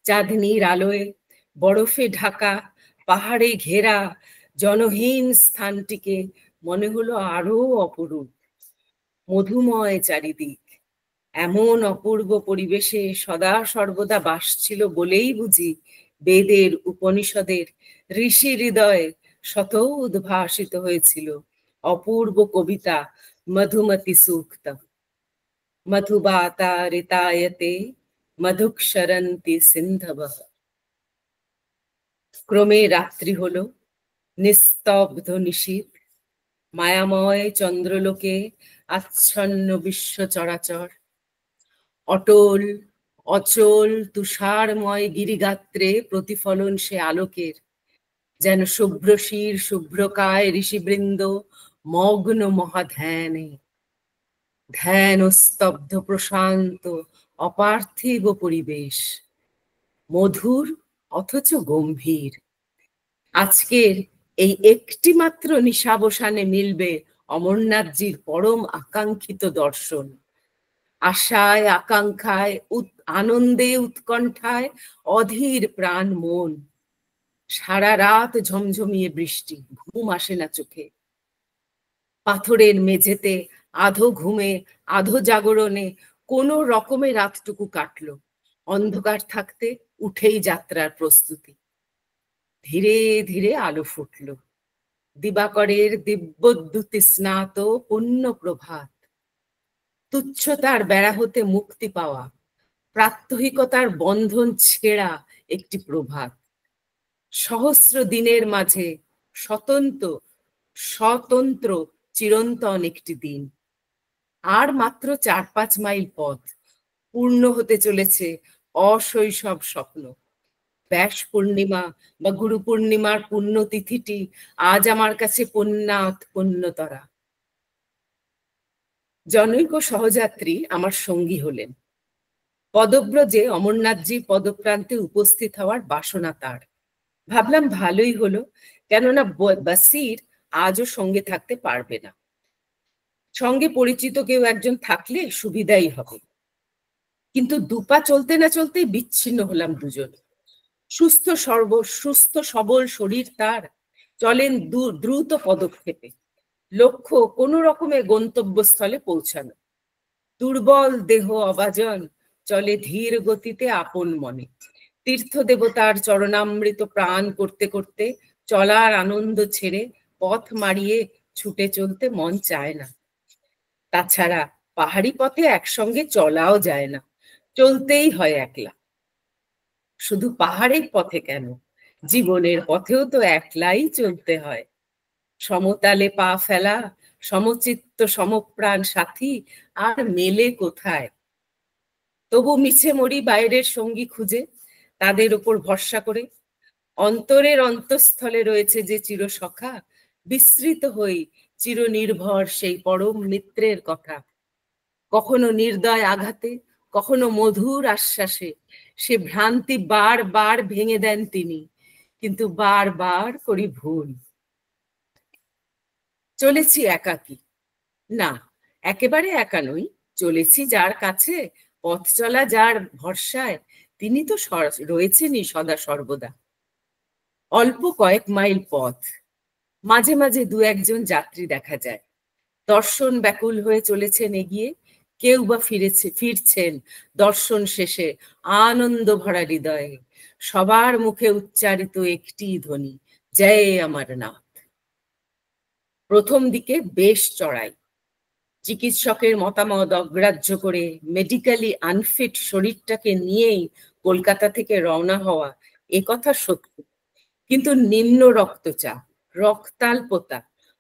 চাঁদনির আলোয় বরফে ঢাকা পাহাড়ে ঘেরা জনহীন স্থানটিকে মনে হলো আরো অপরূপ। মধুময় চারিদিক। এমন অপূর্ব পরিবেশে সদা সর্বদা বাস ছিল বলেই বুঝি বেদের উপনিষদের ঋষি হৃদয়ে শত উদ্ভাসিত হয়েছিল অপূর্ব কবিতা মধুমতি সূক্ত। মধুবাতা ঋতায়তে মধুক্ষরন্তি সিন্ধবঃ। ক্রমে রাত্রি হলো, নিস্তব্ধ নিশীথ। মায়াময় চন্দ্রলোকে আচ্ছন্ন বিশ্ব চরাচর। অটল অচল তুষারময় গিরিগাত্রে প্রতিফলন সে আলোকের। যেন শুভ্রশির শুভ্রকায় ঋষিবৃন্দ মগ্ন মহাধ্যানে। ধ্যান ও স্তব্ধ প্রশান্ত অপার্থিব পরিবেশ, মধুর অথচ গম্ভীর। আজকের এই একটি মাত্র নিশাবসানে মিলবে অমরনাথজির পরম আকাঙ্ক্ষিত দর্শন। আশায় আকাঙ্ক্ষায় আনন্দে উৎকণ্ঠায় অধীর প্রাণ মন। সারা রাত ঝমঝমিয়ে বৃষ্টি, ঘুম আসে না চোখে। পাথরের মেঝেতে আধো ঘুমে আধো জাগরণে কোনো রকমে রাতটুকু কাটলো। অন্ধকার থাকতে উঠেই যাত্রার প্রস্তুতি। ধীরে ধীরে আলো ফুটল। দিবাকরের দিব্যদ্যুতি স্নাত পুণ্য প্রভাত। তুচ্ছতার বেড়া হতে মুক্তি পাওয়া, প্রাত্যহিকতার বন্ধন ছেঁড়া একটি প্রভাত। সহস্র দিনের মাঝে স্বতন্ত্র চিরন্তন একটি দিন। আর মাত্র 4-5 মাইল পথ, পূর্ণ হতে চলেছে অশৈশব স্বপ্ন। ব্যাস পূর্ণিমা বা গুরু পূর্ণিমার পুণ্যতিথিটি আজ আমার কাছে পুণ্যাৎ পুণ্যতরা। জনৈক সহযাত্রী আমার সঙ্গী হলেন। পদব্রজে অমরনাথজি পদপ্রান্তে উপস্থিত হওয়ার বাসনা তার। ভাবলাম ভালোই হলো, কেননা বাসির আজও সঙ্গে থাকতে পারবে না। সঙ্গে পরিচিত কেউ একজন থাকলে সুবিধাই হবে। কিন্তু দুপা চলতে না চলতেই বিচ্ছিন্ন হলাম দুজন। সুস্থ সবল শরীর তার, চলেন দ্রুত পদক্ষেপে। লক্ষ্য কোনো রকমে গন্তব্যস্থলে পৌঁছানো। দুর্বল দেহ অবাজন চলে ধীর গতিতে আপন মনে। তীর্থ দেবতার চরণামৃত প্রাণ করতে করতে চলার আনন্দ ছেড়ে পথ মারিয়ে ছুটে চলতে মন চায় না। তাছাড়া পাহাড়ি পথে একসঙ্গে চলাও যায় না, চলতেই হয় একলা। শুধু পাহাড়ের পথে কেন, জীবনের পথেও তো একলাই চলতে হয়। সমতালে পা ফেলা সমচিত্ত সমপ্রাণ সাথী আর মেলে কোথায়? তবু মিছে মরি বাইরের সঙ্গী খুঁজে, তাদের উপর ভরসা করে। অন্তরের অন্তঃস্থলে রয়েছে যে চিরসখা, বিস্মৃত হই চিরনির্ভর সেই পরম মিত্রের কথা। কখনো নির্দয় আঘাতে, কখনো মধুর আশ্বাসে সে ভ্রান্তি বারবার ভেঙে দেন তিনি, কিন্তু বারবার করি ভুল। চলেছি একাকী না, একেবারে একা নই। চলেছি যার কাছে, পথ চলা যার ভরসায়, তিনি তো রয়েছেনই সদা সর্বদা। অল্প কয়েক মাইল পথ, মাঝে মাঝে 2-1 যাত্রী দেখা যায়। দর্শন ব্যাকুল হয়ে চলেছেন এগিয়ে, কেউ বা ফিরছেন দর্শন শেষে আনন্দ ভরা হৃদয়ে। সবার মুখে উচ্চারিত একটি ধ্বনি, জয় অমরনাথ। প্রথম দিকে বেশ চড়াই। চিকিৎসকের মতামত অগ্রাহ্য করে মেডিকেলি আনফিট শরীরটাকে নিয়েই কলকাতা থেকে রওনা হওয়া, একথা সত্য। কিন্তু নিম্ন রক্তচাপ, রক্তাল্পতা,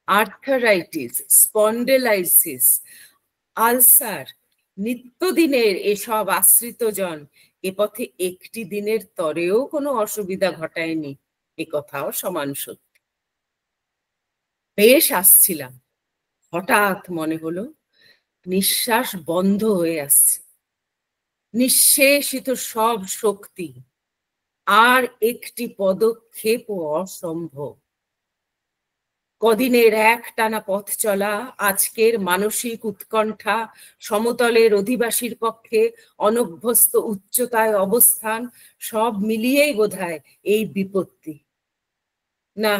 আর্থারাইটিস, স্পন্ডেলাইসিস, আলসার নিত্যদিনের এসব আশ্রিত জন এ পথে একটি দিনের তরেও কোনো অসুবিধা ঘটায়নি, এ কথাও সমান সত্য। বেশ আসছিলাম, হঠাৎ মনে হলো নিঃশ্বাস বন্ধ হয়ে আসছে, নিঃশেষিত সব শক্তি, আর একটি পদক্ষেপও অসম্ভব। কদিনের একটানা পথ চলা, আজকের মানসিক উৎকণ্ঠা, সমতলের অধিবাসীর পক্ষে অনভ্যস্ত উচ্চতায় অবস্থান, সব মিলিয়েই বোধহয় এই বিপত্তি। না,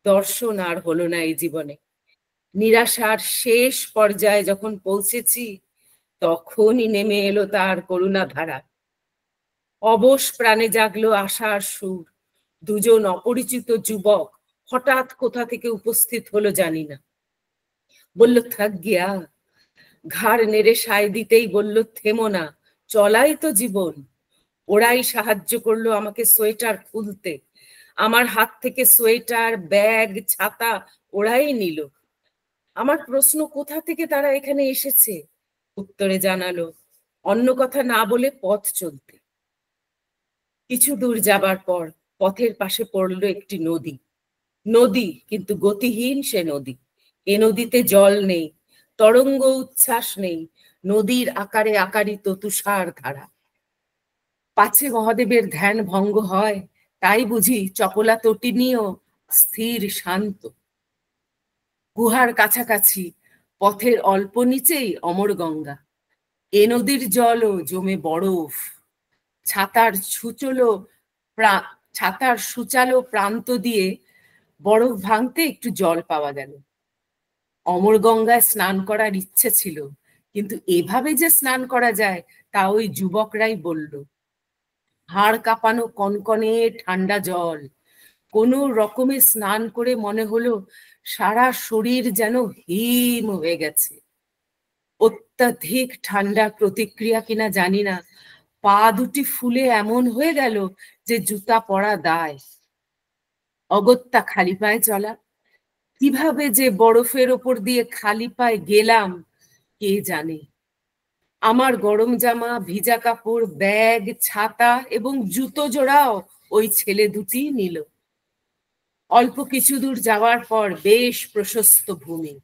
দর্শন আর হলো না এই জীবনে। নিরাশার শেষ পর্যায়ে যখন পৌঁছেছি, তখনই নেমে এলো তার করুণা ধারা। অবশ প্রাণে জাগলো আশার সুর। দুজন অপরিচিত যুবক হঠাৎ কোথা থেকে উপস্থিত হলো জানি না। বলল, থাক গিয়া। ঘাড় নেড়ে সায় দিতেই বলল, থেমো না, চলাই তো জীবন। ওরাই সাহায্য করলো আমাকে সোয়েটার খুলতে। আমার হাত থেকে সোয়েটার, ব্যাগ, ছাতা ওরাই নিল। আমার প্রশ্ন, কোথা থেকে তারা এখানে এসেছে? উত্তরে জানালো, অন্য কথা না বলে পথ চলতে। কিছু দূর যাবার পর পথের পাশে পড়লো একটি নদী। নদী, কিন্তু গতিহীন সে নদী। এ নদীতে জল নেই, তরঙ্গ উচ্ছ্বাস নেই, নদীর আকারে আকারিত তুষার ধারা। পাছে মহাদেবের ধ্যান ভঙ্গ হয়, তাই বুঝি চপলা তটিনীও স্থির শান্ত। গুহার কাছাকাছি পথের অল্প নিচেই অমর গঙ্গা। এ নদীর জলও জমে বরফ। ছাতার সুচালো প্রান্ত দিয়ে বরফ ভাঙতে একটু জল পাওয়া গেল। অমর গঙ্গায় স্নান করার ইচ্ছে ছিল, কিন্তু এভাবে যে স্নান করা যায় তা ওই যুবকরাই বলল। হাড় কাঁপানো কনকনে ঠান্ডা জল, কোনো রকমে স্নান করে মনে হলো সারা শরীর যেন হিম হয়ে গেছে। অত্যাধিক ঠান্ডা প্রতিক্রিয়া কিনা জানি না, পা দুটি ফুলে এমন হয়ে গেল যে জুতা পরা দায়। অগত্যা খালি পায়ে চলা। কিভাবে যে বরফের ওপর দিয়ে খালি পায়ে গেলাম কে জানে। আমার গরম জামা, ভিজা কাপড়, ব্যাগ, ছাতা এবং জুতো জোড়াও ওই ছেলে দুটি নিল। অল্প কিছু দূর যাওয়ার পর বেশ প্রশস্ত ভূমি,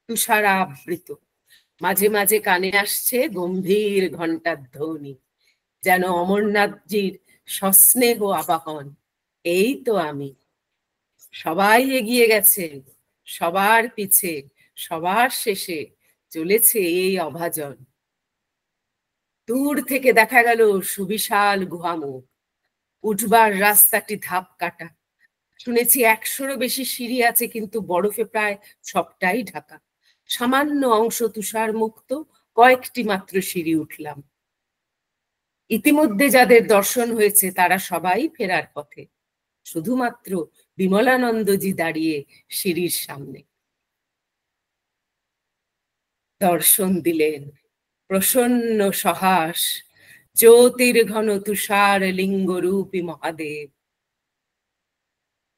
তুষারাবৃত। মাঝে মাঝে কানে আসছে গম্ভীর ঘণ্টার ধ্বনি, যেন অমরনাথজির সস্নেহ আবাহন। এই তো আমি। সবাই এগিয়ে গেছে, সবার পিছে, সবার শেষে চলেছে এই অভাজন। দূর থেকে দেখা গেল সুবিশাল গুহামুখ। উঠবার রাস্তাটি ধাপ কাটা। শুনেছি 100-রও বেশি সিঁড়ি আছে, কিন্তু বরফে প্রায় সবটাই ঢাকা। সামান্য অংশ তুষার মুক্ত, কয়েকটি মাত্র সিঁড়ি উঠলাম। ইতিমধ্যে যাদের দর্শন হয়েছে তারা সবাই ফেরার পথে। শুধুমাত্র বিমলানন্দজি দাঁড়িয়ে সিঁড়ির সামনে। দর্শন দিলেন প্রসন্ন সহাস জ্যোতির্ঘন তুষার লিঙ্গরূপী মহাদেব।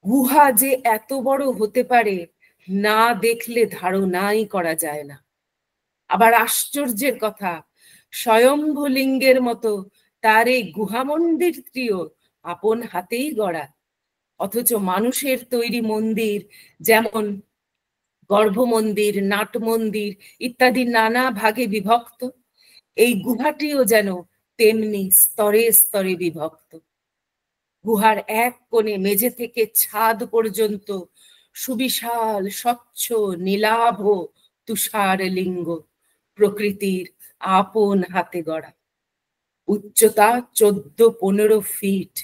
গুহা যে এত বড় হতে পারে না দেখলে ধারণাই করা যায় না। আবার আশ্চর্যের কথা, স্বয়ম্ভু লিঙ্গের মতো তার এই গুহা মন্দিরটিও আপন হাতেই গড়া। অথচ মানুষের তৈরি মন্দির, যেমন গর্ভ মন্দির, নাট মন্দির ইত্যাদি নানা ভাগে বিভক্ত, এই গুহাটিও যেন তেমনি স্তরে স্তরে বিভক্ত। গুহার এক কোণে মেঝে থেকে ছাদ পর্যন্ত সুবিশাল স্বচ্ছ নীলাভ তুষার লিঙ্গ, প্রকৃতির আপন হাতে গড়া। উচ্চতা 14-15 ফিট।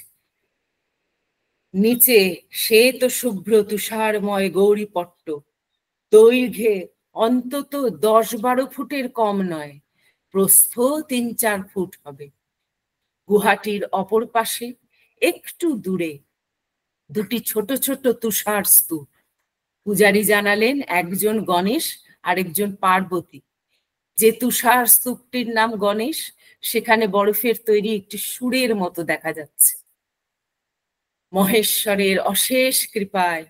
নিচে শ্বেত শুভ্র তুষারময় গৌরীপট্ট, দৈর্ঘ্যে অন্তত 10-12 ফুটের কম নয়, প্রস্থ 3-4 ফুট হবে। গুহাটির অপর পাশে একটু দূরে দুটি ছোট ছোট তুষার স্তূপ। পূজারী জানালেন একজন গণেশ আর একজন পার্বতী। যে তুষার স্তূপটির নাম গণেশ, সেখানে বরফের তৈরি একটি সুরের মতো দেখা যাচ্ছে। মহেশ্বরের অশেষ কৃপায়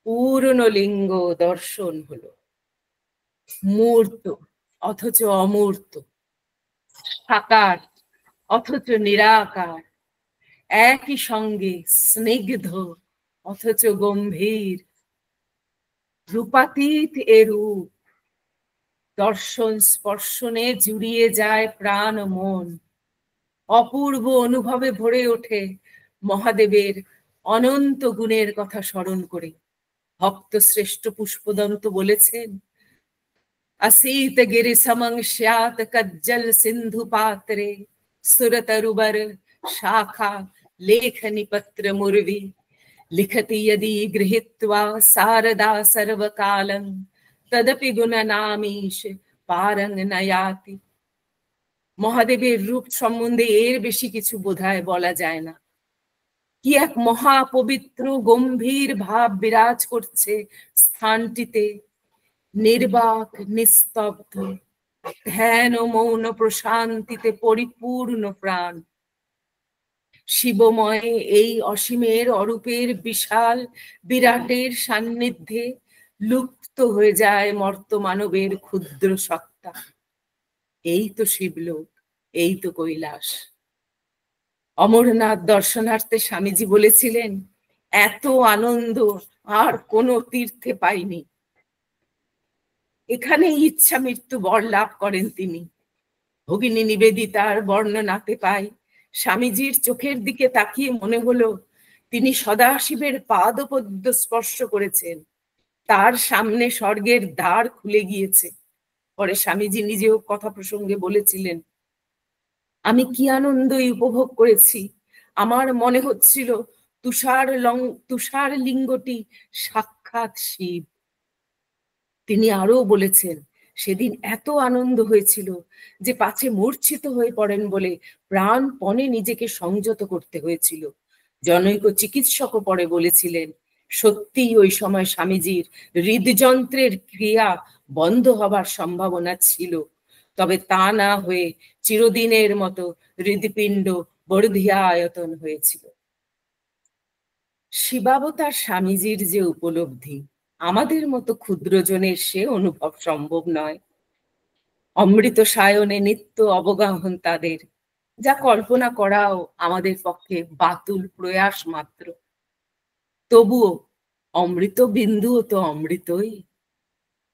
পূর্ণ লিঙ্গ দর্শন হলো। মূর্ত অথচ অমূর্ত, সাকার অথচ নিরাকার, একই সঙ্গে স্নিগ্ধ অথচ গম্ভীর, রূপাতীত এ রূপ, দর্শন স্পর্শনে জুড়িয়ে যায় প্রাণ ও মন। অপূর্ব অনুভবে ভরে ওঠে মহাদেবের অনন্ত গুণের কথা স্মরণ করে। ভক্ত শ্রেষ্ঠ পুষ্পদন্ত বলেছেন, असीत गिरि समंग श्यात कज्जल सिंधु पात्रे, सुरतरुबर शाखा लेखनी पत्र मुर्वी, लिखति यदि गृहीत्वा शारदा सर्वकालं, तदपि गुणनामीश पारं नयाति। মহাদেবের রূপ সম্বন্ধে এর বেশি কিছু বোধহয় বলা যায় না। কি এক মহাপবিত্র গম্ভীর ভাব বিরাজ করছে স্থানটিতে, নির্বাক নিস্তব্ধ, ধ্যান ও মৌন প্রশান্তিতে পরিপূর্ণ প্রাণ। শিবময় এই অসীমের অরূপের বিশাল বিরাটের সান্নিধ্যে লুপ্ত হয়ে যায় মর্ত মানবের ক্ষুদ্র সত্তা। এই তো শিবলোক, এই তো কৈলাস। অমরনাথ দর্শনার্থে স্বামীজি বলেছিলেন, এত আনন্দ আর কোনো তীর্থে পাইনি। এখানে ইচ্ছা মৃত্যু বর লাভ করেন তিনি। ভগিনী নিবেদিতার বর্ণনাতে পাই, স্বামীজির চোখের দিকে তাকিয়ে মনে হলো তিনি সদাশিবের পাদপদ্ম স্পর্শ করেছেন। তার সামনে স্বর্গের দ্বার খুলে গিয়েছে। পরে স্বামীজি নিজেও কথা প্রসঙ্গে বলেছিলেন, আমি কি আনন্দই উপভোগ করেছি। আমার মনে হচ্ছিল তুষার লিঙ্গটি সাক্ষাৎ শিব। তিনি আরো বলেছেন, সেদিন এত আনন্দ হয়েছিল যে পাছে মূর্ছিত হয়ে পড়েন বলে প্রাণপণে নিজেকে সংযত করতে হয়েছিল। জনৈক চিকিৎসকও পরে বলেছিলেন, সত্যিই ওই সময় স্বামীজির হৃদযন্ত্রের ক্রিয়া বন্ধ হবার সম্ভাবনা ছিল, তবে তা না হয়ে চিরদিনের মতো হৃদপিণ্ড বর্ধিয়া আয়তন হয়েছিল। শিবাবতার স্বামীজির যে উপলব্ধি, আমাদের মতো ক্ষুদ্রজনের সে অনুভব সম্ভব নয়। অমৃত সায়নে নিত্য অবগাহন তাদের, যা কল্পনা করাও আমাদের পক্ষে বাতুল প্রয়াস মাত্র। তবুও অমৃত বিন্দুও তো অমৃতই।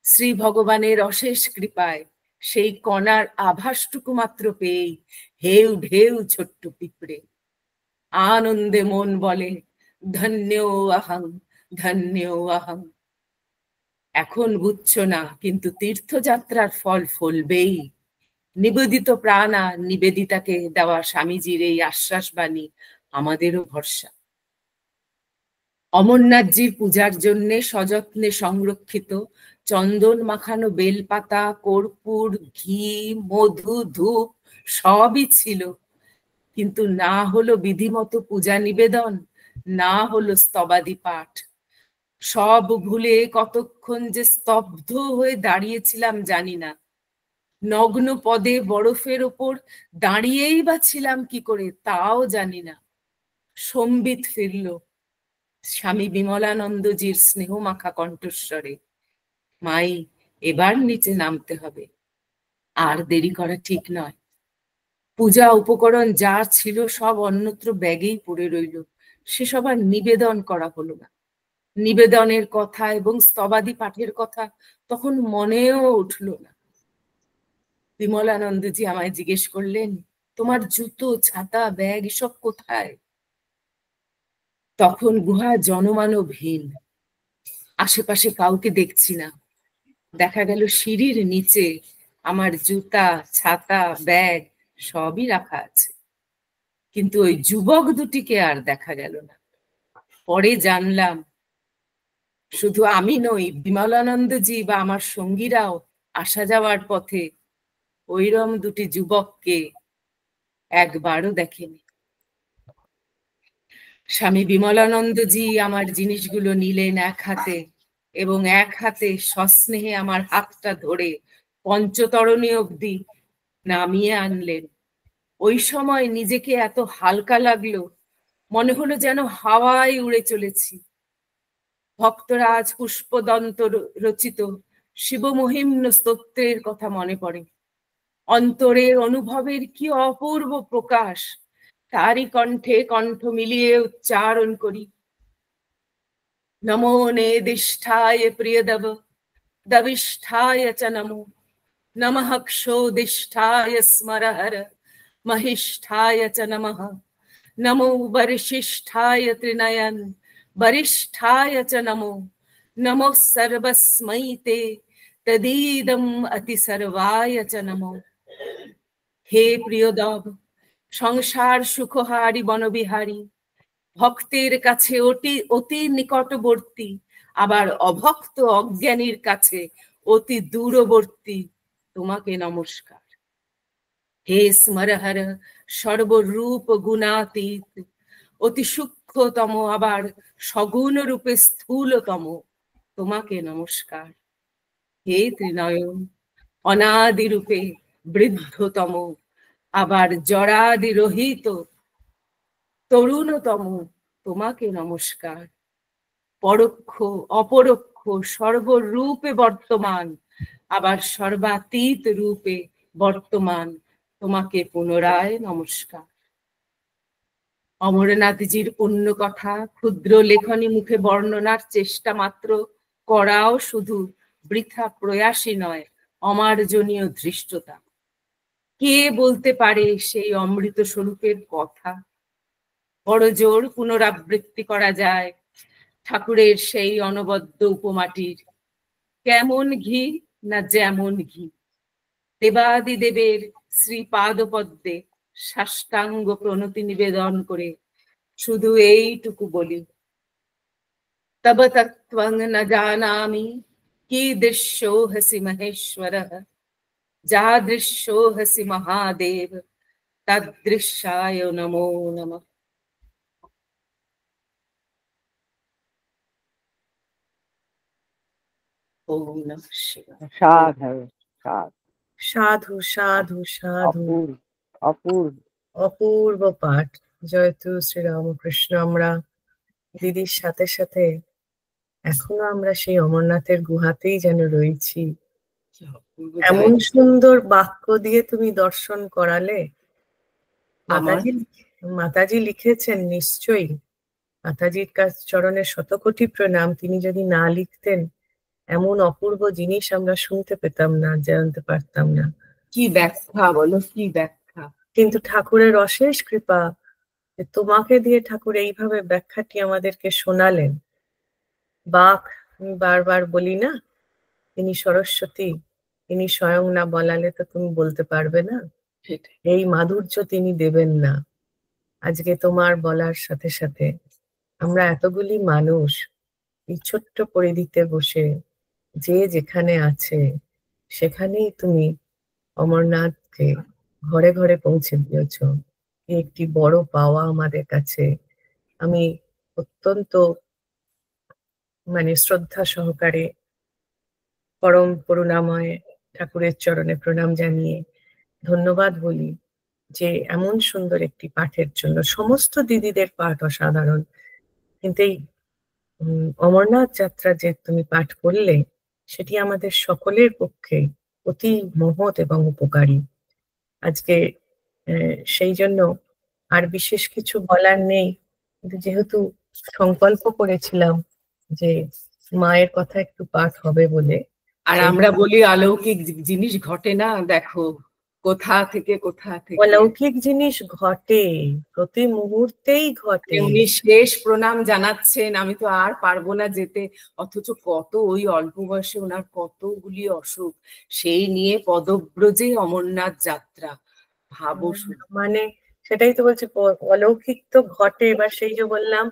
শ্রী ভগবানের অশেষ কৃপায় সেই কণার আভাসটুকু মাত্র পেয়েই হেউ ঢেউ ছোট্ট পিঁপড়ে। আনন্দে মন বলে, ধন্য অহং ধন্য অহং। এখন বুঝছো না, কিন্তু তীর্থযাত্রার ফল ফলবেই। নিবেদিত প্রাণা নিবেদিতাকে দেওয়া স্বামীজির এই আশ্বাসবাণী আমাদেরও ভরসা। অমরনাথজির পূজার জন্য সযত্নে সংরক্ষিত চন্দন মাখানো বেলপাতা, কর্পূর, ঘি, মধু, ধূপ সবই ছিল, কিন্তু না হলো বিধিমতো পূজা নিবেদন, না হলো স্তবাদি পাঠ। সব ভুলে কতক্ষণ যে স্তব্ধ হয়ে দাঁড়িয়েছিলাম জানি না। নগ্ন পদে বরফের ওপর দাঁড়িয়েই বা ছিলাম কি করে তাও জানি না। সম্বিত ফিরল স্বামী বিমলানন্দজির স্নেহ মাখা কণ্ঠস্বরে, মাই এবার নিচে নামতে হবে, আর দেরি করা ঠিক নয়। পূজা উপকরণ যা ছিল সব অন্যত্র ব্যাগেই পড়ে রইল, সেসব আর নিবেদন করা হলো না। নিবেদনের কথা এবং স্তবাদি পাঠের কথা তখন মনেও উঠল না। বিমলানন্দজি আমায় জিজ্ঞেস করলেন, তোমার জুতো, ছাতা, ব্যাগ এসব কোথায়? তখন গুহা জনমানবহীন, আশেপাশে কাউকে দেখছি না। দেখা গেল সিঁড়ির নিচে আমার জুতা, ছাতা, ব্যাগ সবই রাখা আছে, কিন্তু ওই যুবক দুটিকে আর দেখা গেল না। পরে জানলাম শুধু আমি নই, বিমলানন্দজি বা আমার সঙ্গীরাও আসা যাওয়ার পথে ওইরম দুটি যুবককে একবারও দেখেনি। স্বামী বিমলানন্দজি আমার জিনিসগুলো নিলেন এক হাতে এবং এক হাতে সস্নেহে আমার হাতটা ধরে পঞ্চতরণী অবধি নামিয়ে আনলেন। ওই সময় নিজেকে এত হালকা লাগলো, মনে হলো যেন হাওয়ায় উড়ে চলেছি। ভক্তরাজ পুষ্পদন্ত রচিত শিবমহিম্ন স্তোত্রের কথা মনে পড়ে। অন্তরের অনুভবের কি অপূর্ব প্রকাশ, তারই কণ্ঠে কণ্ঠ মিলিয়ে উচ্চারণ করি। নমো নেদিষ্ঠায় প্রিয়দব দবিষ্ঠায় চ নমো নমঃ ক্ষোদিষ্ঠায় স্মরহর महिष्ठाय च नमः नमो वरिशिष्ठाय त्रिनयन वरिष्ठाय च नमो नमो सर्वस्मै ते तदीदम अतिसर्वाय च नमो। হে প্রিয়দব, সংসার সুখহারী বনবিহারী, ভক্তের কাছে অতি নিকটবর্তী, আবার অভক্ত অজ্ঞানীর কাছে অতি দূরবর্তী, তোমাকে নমস্কার। হে স্মরহর, সর্বরূপ গুণাতীত, অতি সূক্ষ্মতম আবার সগুণ রূপে স্থূলতম, তোমাকে নমস্কার। হে ত্রিনয়ন, অনাদি রূপে বৃদ্ধতম আবার জরাদি রহিত তরুণতম, তোমাকে নমস্কার। পরোক্ষ অপরোক্ষ সর্বরূপে বর্তমান আবার সর্বাতীত রূপে বর্তমান, তোমাকে পুনরায় নমস্কার। অমরনাথজির পুণ্য কথা ক্ষুদ্র লেখনী মুখে বর্ণনার চেষ্টা মাত্র করাও শুধু বৃথা প্রয়াসই নয়, অমার্জনীয় ধৃষ্টতা। কে বলতে পারে সেই অমৃত স্বরূপের কথা? বড় জোর পুনরাবৃত্তি করা যায় ঠাকুরের সেই অনবদ্য উপমাটির। কেমন ঘি না যেমন ঘি, দেবাদিদেবের শ্রীপাদপদ্মে সাষ্টাঙ্গ প্রণতি নিবেদন করে শুধু এইটুকু বলি, তব তত্ত্বং ন জানামি কীদৃশো হসি মহেশ্বরঃ, যাদৃশো হসি মহাদেব তদৃশায় নমো নমঃ। ওম নমঃ শিবায়। সাধু সাধু সাধু সাধু সাধু, অপূর্ব অপূর্ব। অপূর্ব পাঠ। জয়তু শ্রীরামকৃষ্ণ। আমরা দিদির সাথে সাথে এখনো আমরা সেই অমরনাথের গুহাতেই যেন রয়েছি। এমন সুন্দর বাক্য দিয়ে তুমি দর্শন করালে। মাতাজি লিখেছেন নিশ্চয়ই, মাতাজির কাছ চরণে শতকোটি প্রণাম। তিনি যদি না লিখতেন এমন অপূর্ব জিনিস আমরা শুনতে পেতাম না, জানতে পারতাম না। কি ব্যাখ্যা বলো, কি ব্যাখ্যা! কিন্তু ঠাকুরের অশেষ কৃপা যে তোমাকে দিয়ে ঠাকুর এইভাবে ব্যাখ্যাটি আমাদেরকে শোনালেন। বাক, আমি বারবার বলি না, তিনি সরস্বতী, তিনি স্বয়ং না বলালে তো তুমি বলতে পারবে না। এই মাধুর্য তিনি দেবেন না। আজকে তোমার বলার সাথে সাথে আমরা এতগুলি মানুষ এই ছোট্ট পরিধিতে বসে যে যেখানে আছে সেখানেই তুমি অমরনাথকে ঘরে ঘরে পৌঁছে দিয়েছ। একটি বড় পাওয়া আমাদের কাছে। আমি অত্যন্ত শ্রদ্ধা সহকারে পরম করুণাময় ঠাকুরের চরণে প্রণাম জানিয়ে ধন্যবাদ বলি যে এমন সুন্দর একটি পাঠের জন্য। সমস্ত দিদিদের পাঠ অসাধারণ, কিন্তু এই অমরনাথ যাত্রা যে তুমি পাঠ করলে সেটি আমাদের সকলের পক্ষে অতি মহৎ এবং উপকারী। আজকে সেই জন্য আর বিশেষ কিছু বলার নেই, কিন্তু যেহেতু সংকল্প করেছিলাম যে মায়ের কথা একটু পাঠ হবে বলে, আর আমরা বলি অলৌকিক জিনিস ঘটে না, দেখো কোথা থেকে কোথা থেকে অলৌকিক জিনিস ঘটে, প্রতি মুহূর্তেই ঘটে। উনি শেষ প্রণাম জানাচ্ছেন, আমি তো আর পারবো না যেতে, অথচ কত ওই অল্প বয়সে ওনার কতগুলি অসুখ, সেই নিয়ে পদব্রজে অমরনাথ যাত্রা। ভাবো, সেটাই তো বলছি, অলৌকিক তো ঘটে। এবার সেই যে বললাম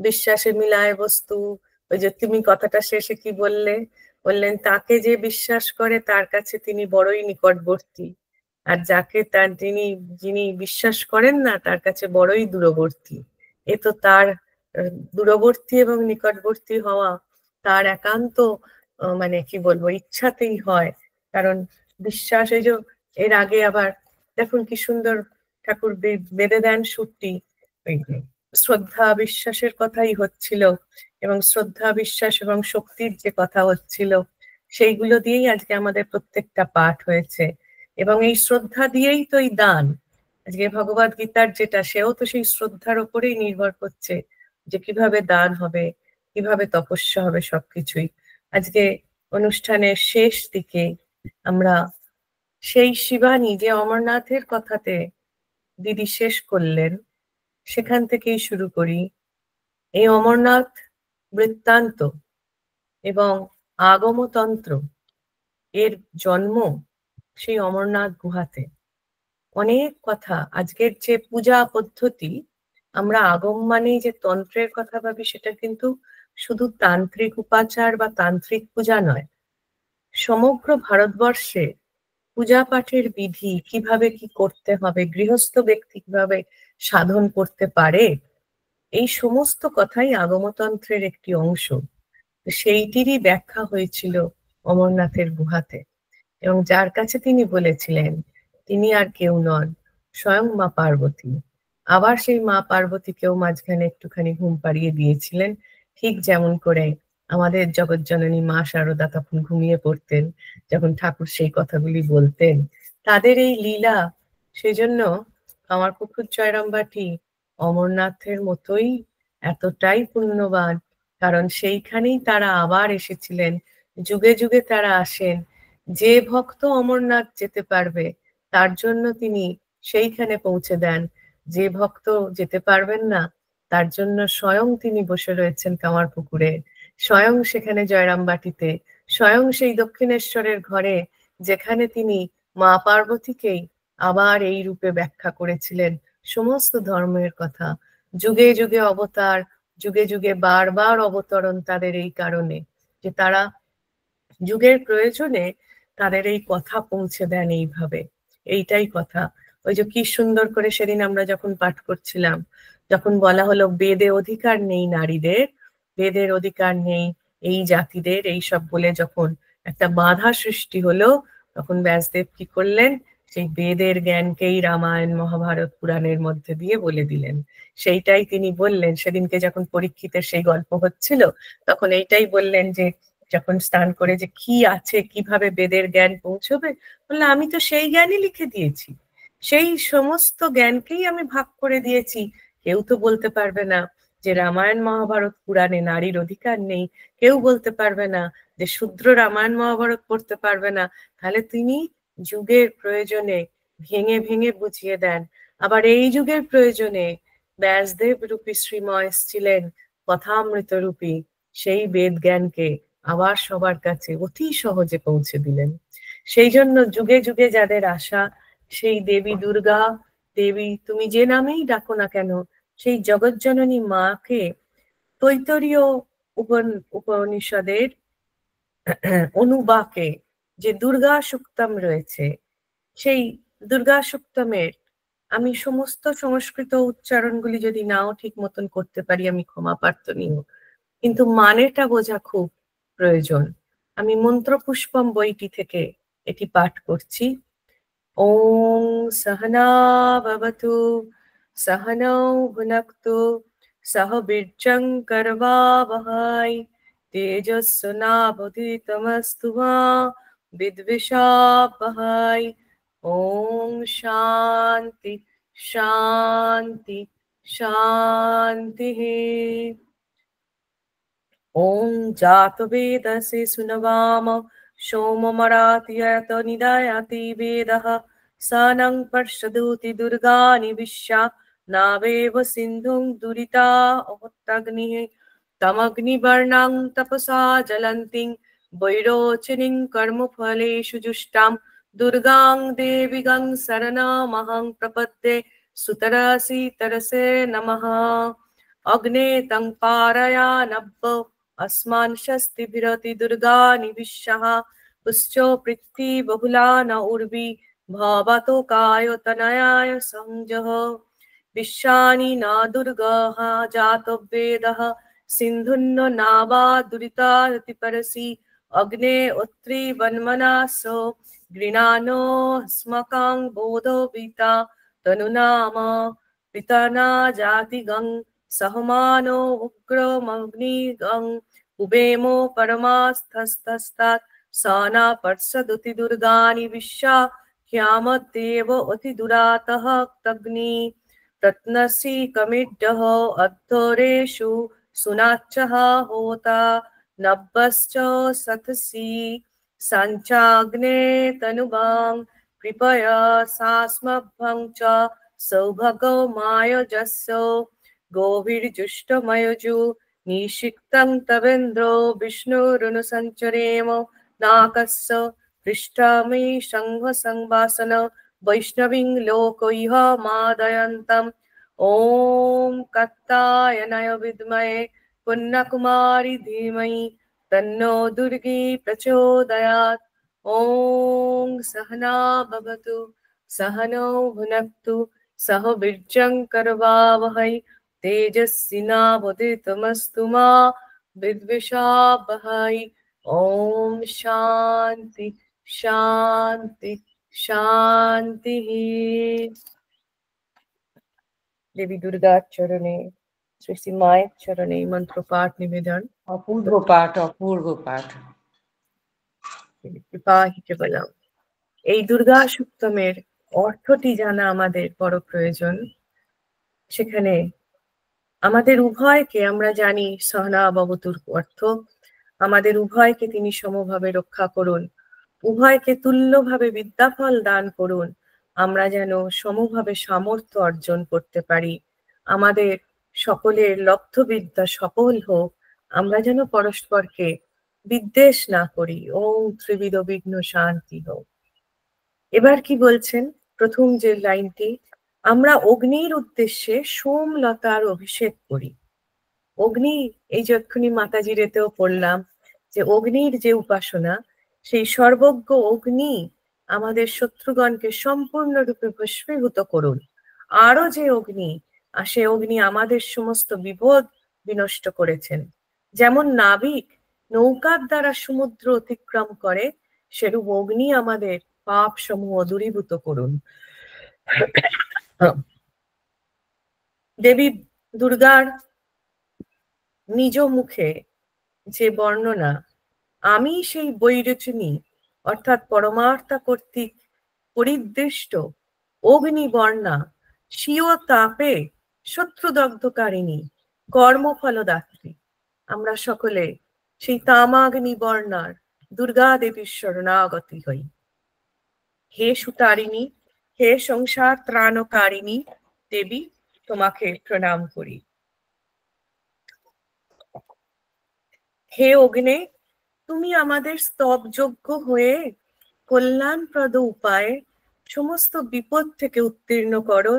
বিশ্বাসে মিলায় বস্তু, ওই যে তুমি কথাটা শেষে কি বললেন তাকে যে বিশ্বাস করে তার কাছে তিনি বড়ই নিকটবর্তী, আর যাকে যিনি বিশ্বাস করেন না তার কাছে বড়ই দূরবর্তী। এ তো তার দূরবর্তী এবং নিকটবর্তী হওয়া তার একান্ত কি বলবো ইচ্ছাতেই হয়। কারণ বিশ্বাস, এই যে এর আগে আবার দেখুন কি সুন্দর ঠাকুর বেঁধে দেন সুরটি, শ্রদ্ধা বিশ্বাসের কথাই হচ্ছিল, এবং শ্রদ্ধা বিশ্বাস এবং শক্তির যে কথা হচ্ছিল সেইগুলো দিয়েই আজকে আমাদের প্রত্যেকটা পাঠ হয়েছে। এবং এই শ্রদ্ধা দিয়েই তো এই দান। আজকে ভগবদ গীতার যেটা, সেও তো সেই শ্রদ্ধার উপরেই নির্ভর করছে যে কিভাবে দান হবে, কিভাবে তপস্যা হবে, সবকিছুই। আজকে অনুষ্ঠানের শেষ দিকে আমরা সেই শিবানী যে অমরনাথের কথাতে দিদি শেষ করলেন, সেখান থেকেই শুরু করি। এই অমরনাথ বৃত্তান্ত এবং আগমতন্ত্র এর জন্ম সেই অমরনাথ গুহাতে। অনেক কথা, আজকের যে পূজা পদ্ধতি, আমরা আগম মানেই যে তন্ত্রের কথা ভাবি, সেটা কিন্তু শুধু তান্ত্রিক উপাচার বা তান্ত্রিক পূজা নয়। সমগ্র ভারতবর্ষে পূজা পাঠের বিধি, কিভাবে কি করতে হবে, গৃহস্থ ব্যক্তি কিভাবে সাধন করতে পারে, এই সমস্ত কথাই আগমতন্ত্রের একটি অংশ। সেইটিরই ব্যাখ্যা হয়েছিল অমরনাথের গুহাতে, এবং যার কাছে তিনি বলেছিলেন তিনি আর কেউ নন, স্বয়ং মা পার্বতী। আবার সেই মা পার্বতীকেও মাঝখানে একটুখানি ঘুম পাড়িয়ে দিয়েছিলেন, ঠিক যেমন করে আমাদের জগৎজননী মা শারদা তখন ঘুমিয়ে পড়তেন যখন ঠাকুর সেই কথাগুলি বলতেন। তাদের এই লীলা, সেজন্য আমার পুকুর জয়রামবাটি অমরনাথের মতোই এতটাই পুণ্যবান, কারণ সেইখানেই তারা আবার এসেছিলেন, যুগে যুগে তারা আসেন। যে ভক্ত অমরনাথ যেতে পারবে তার জন্য তিনি সেইখানে পৌঁছে দেন, যে ভক্ত যেতে পারবেন না তার জন্য স্বয়ং তিনি বসে রয়েছেন কামারপুকুরে, স্বয়ং সেখানে জয়রামবাটিতে, স্বয়ং সেই দক্ষিণেশ্বরের ঘরে, যেখানে তিনি মা পার্বতীকেই আবার এই রূপে ব্যাখ্যা করেছিলেন সমস্ত ধর্মের কথা। যুগে যুগে অবতার, যুগে যুগে বারবার অবতরণ তাদের এই কারণে যে তারা যুগের প্রয়োজনে তাদের এই কথা পৌঁছে দেন এইভাবে। এইটাই কথা। ওই যে কি সুন্দর করে সেদিন আমরা যখন পাঠ করছিলাম, যখন বলা হলো বেদে অধিকার নেই নারীদের, বেদের অধিকার নেই এই জাতিদের, এই সব বলে যখন একটা বাধা সৃষ্টি হলো, তখন ব্যাসদেব কি করলেন, সেই বেদের জ্ঞানকেই রামায়ণ মহাভারত পুরাণের মধ্যে দিয়ে বলে দিলেন। সেইটাই তিনি বললেন সেদিনকে যখন পরীক্ষিতের সেই গল্প হচ্ছিল, তখন এইটাই বললেন যে যখন স্নান করে যে কি আছে, কিভাবে বেদের জ্ঞান পৌঁছবে, বললে আমি তো সেই জ্ঞানই লিখে দিয়েছি, সেই সমস্ত জ্ঞানকেই আমি ভাগ করে দিয়েছি। কেউ তো বলতে পারবে না যে রামায়ণ মহাভারত পুরাণে নারীর অধিকার নেই, কেউ বলতে পারবে না যে শূদ্র রামায়ণ মহাভারত পড়তে পারবে না। তাহলে তিনি যুগের প্রয়োজনে ভেঙে ভেঙে বুঝিয়ে দেন। আবার এই যুগের প্রয়োজনে ব্যাসদেব রূপী শ্রীময় এসেছিলেন কথামৃত রূপী, সেই বেদ জ্ঞানকে আবার সবার কাছে অতি সহজে পৌঁছে দিলেন। সেই জন্য যুগে যুগে যাদের আশা, সেই দেবী দুর্গা, দেবী তুমি যে নামেই ডাকো না কেন, সেই জগৎজননী মাকে তৈতরীয় উপনিষদের অনুবাকে যে দুর্গা সুক্তম রয়েছে, সেই দুর্গা সুক্তমের আমি সমস্ত সংস্কৃত উচ্চারণগুলি যদি নাও ঠিক মতন করতে পারি, আমি ক্ষমা প্রার্থনীয়, কিন্তু মানেটা বোঝা খুব প্রয়োজন। আমি মন্ত্রপুষ্পম বইটি থেকে এটি পাঠ করছি। ওং সহনা ভবতু সহনৌ ভুনক্তু সহ বীর্যং করবাবহাই তেজস্বিনাবধীতমস্তু মা বিদ্বিষাবহাই। ওং শান্তি শান্তি শান্তি। ওং জাতবেদসে সুনবাম সোমমরাত্যত নিদয়াতি বেদঃ সনং পর্ষদুতি দুর্গানি বিশ্বা নাবেব সিন্ধুং দুরিতা অহত্যগ্নিঃ তমগ্নিবর্ণং তপসা জ্বলন্তিং বৈরোচনীং কর্মফলেষু জুষ্টাং দুর্গাং দেবীগং শরণমহং প্রপদ্যে সুতরসি তরসে নমঃ। অগ্নে তং পারয়ানব্ব अस्मान् शस्तिभिरति दुर्गानि विश्वः पुश्चो पृथ्वी बहुला न उर्वी भवतो कायोतनयाय संजः विश्वानि न दुर्गः जातो वेदः सिन्धुन्नो नावा दुरिताति परसि अग्ने उत्रि वन्मनासो गृणानो स्मकां बोधो विता तनुनाम पितना जातिगं सहमानो उग्रमग्निगं उभेमो परमास्थस्तस्तात् सना पर्षदुति दुर्गानि विश्वा ह्यामदेव अतिदुरातः तग्नि रत्नसि कमिड्डः अद्धरेषु सुनाच्चः होता नभश्च सतसि साञ्चाग्ने तनुवां कृपया सास्मभ्यं च सौभगो मायजस्यो गोभिर्जुष्टमयजु निषिक्तं तवेन्द्रो विष्णुरुनुसञ्चरेम नाकस्य पृष्ठमे शङ्खसंवासन वैष्णवीं लोकैः मादयन्तम् ॐ कात्यायनाय विद्महे पुण्यकुमारी धीमहि तन्नो दुर्गी प्रचोदयात्। ॐ सहना भवतु सहनौ भुनक्तु सह वीर्यं करवावहै तेजस्विनावधीतमस्तु मा विद्विषावहै। ॐ शान्ति शान्ति शान्तिः। देवी दुर्गा चरणे श्री श्री माয়ের চরণে মন্ত্র পাঠ নিবেদন। অপূর্ব পাঠ, অপূর্ব পাঠ। কৃপা কেবলম। এই দুর্গা সপ্তমের অর্থটি জানা আমাদের বড় প্রয়োজন। সেখানে আমাদের উভয়কে, আমরা জানি সহনা ভবতুর অর্থ, আমাদের উভয়কে তিনি সমভাবে রক্ষা করুন, উভয়কে তুল্যভাবে বিদ্যাফল দান করুন, আমরা যেন সমভাবে সামর্থ্য অর্জন করতে পারি, আমাদের সকলের লব্ধ বিদ্যা সফল হোক, আমরা যেন পরস্পরকে বিদ্বেষ না করি। ওম ত্রিবিধ বিঘ্ন শান্তি হোক। এবার কি বলছেন প্রথম যে লাইনটি, আমরা অগ্নির উদ্দেশ্যে সোমলতার অভিষেক করি। অগ্নি, এই যে এক্ষুনি মাতাজির এতেও পড়লাম যে অগ্নির যে উপাসনা, সেই সর্বজ্ঞ অগ্নি আমাদের শত্রুগণকে সম্পূর্ণরূপে ভস্মীভূত করুন। আরো যে অগ্নি, সে অগ্নি আমাদের সমস্ত বিপদ বিনষ্ট করেছেন। যেমন নাবিক নৌকার দ্বারা সমুদ্র অতিক্রম করে, সেরূপ অগ্নি আমাদের পাপ সমূহ দূরীভূত করুন। দেবী দুর্গার নিজ মুখে যে বর্ণনা, আমি সেই বৈরোচনী অর্থাৎ পরমার্থা কর্তৃক পরিদৃষ্ট অগ্নিবর্ণা, স্বীয় তাপে শত্রুদগ্ধকারিণী, কর্মফলদাত্রী। আমরা সকলে সেই তামাগ্নি বর্ণার দুর্গা দেবীর শরণাগতি হই। হে সুতারিণী, হে সংসার ত্রাণকারিণী দেবী, তোমাকে প্রণাম করি। হে অগ্নে, তুমি আমাদের স্তবযোগ্য হয়ে কল্যাণপ্রদ উপায়ে সমস্ত বিপদ থেকে উত্তীর্ণ করো,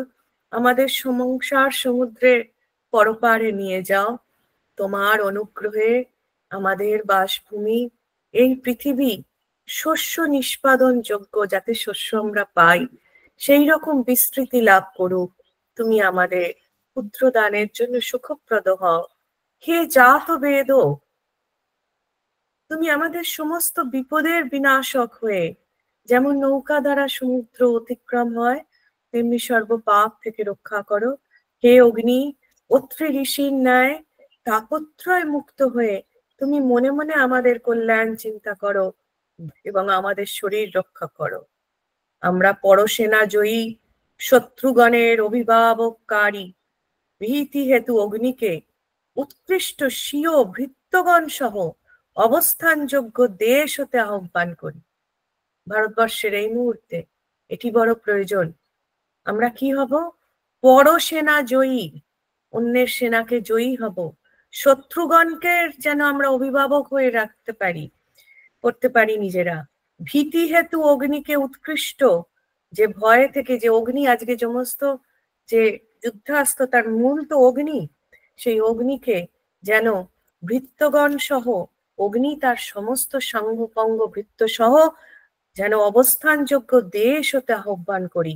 আমাদের সংসার সমুদ্রের পরপারে নিয়ে যাও। তোমার অনুগ্রহে আমাদের বাসভূমি, এই পৃথিবী শস্য নিষ্পাদন যোগ্য, যাতে শস্য আমরা পাই, সেই রকম বিস্তৃতি লাভ করুক। তুমি আমাদের পুত্রদানের জন্য সুখপ্রদ হও। হে জাত বেদ, তুমি আমাদের সমস্ত বিপদের বিনাশক হয়ে যেমন নৌকা দ্বারা সমুদ্র অতিক্রম হয়, তেমনি সর্বপাপ থেকে রক্ষা করো। হে অগ্নি, অত্রি ঋষির ন্যায় তাপত্রয় মুক্ত হয়ে তুমি মনে মনে আমাদের কল্যাণ চিন্তা করো এবং আমাদের শরীর রক্ষা করো। আমরা পরসেনা জয়ী, শত্রুগণের অভিভাবককারী, ভীতি হেতু অগ্নিকে উৎকৃষ্ট স্বীয় ভৃত্যগণ সহ অবস্থানযোগ্য দেশ হতে আহ্বান করি। ভারতবর্ষের এই মুহূর্তে এটি বড় প্রয়োজন। আমরা কি হব? পরসেনা জয়ী, অন্যের সেনাকে জয়ী হব। শত্রুগণকে যেন আমরা অভিভাবক হয়ে রাখতে পারি, করতে পারি নিজেরা। ভীতি হেতু অগ্নিকে উৎকৃষ্ট, যে ভয় থেকে, যে অগ্নি আজকে সমস্ত যে যুদ্ধাস্ত্র তার মূল তো অগ্নি, সেই অগ্নিকে যেন ভৃত্যগণ সহ, অগ্নি তার সমস্ত সাঙ্গপঙ্গ ভৃত্য সহ যেন অবস্থানযোগ্য দেশ হতে আহ্বান করি।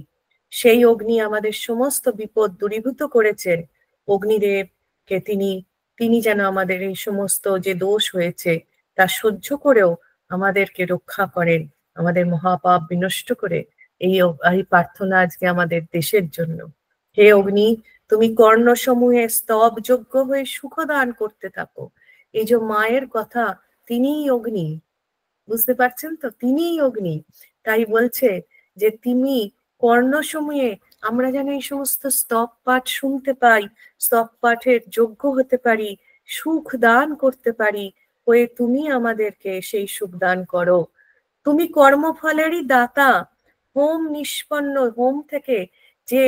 সেই অগ্নি আমাদের সমস্ত বিপদ দূরীভূত করেছেন। অগ্নিদেবকে তিনি যেন আমাদের এই সমস্ত যে দোষ হয়েছে তা সহ্য করেও আমাদেরকে রক্ষা করেন, আমাদের মহাপাপ বিনষ্ট করে। এই প্রার্থনা আজকে আমাদের দেশের জন্য। হে অগ্নি, তুমি কর্ণসমূহে স্তবযোগ্য হয়ে সুখদান করতে থাকো। এই যে মায়ের কথা, তিনিই অগ্নি, বুঝতে পারছেন তো? তিনিই অগ্নি। তাই বলছে যে তুমি কর্ণসমূহে আমরা যেন এই সমস্ত স্তব পাঠ শুনতে পাই, স্তব পাঠের যোগ্য হতে পারি, সুখ দান করতে পারি, হয়ে তুমি আমাদেরকে সেই সুখ দান করো। তুমি কর্মফলেরই দাতা। হোম নিষ্পন্ন, হোম থেকে যে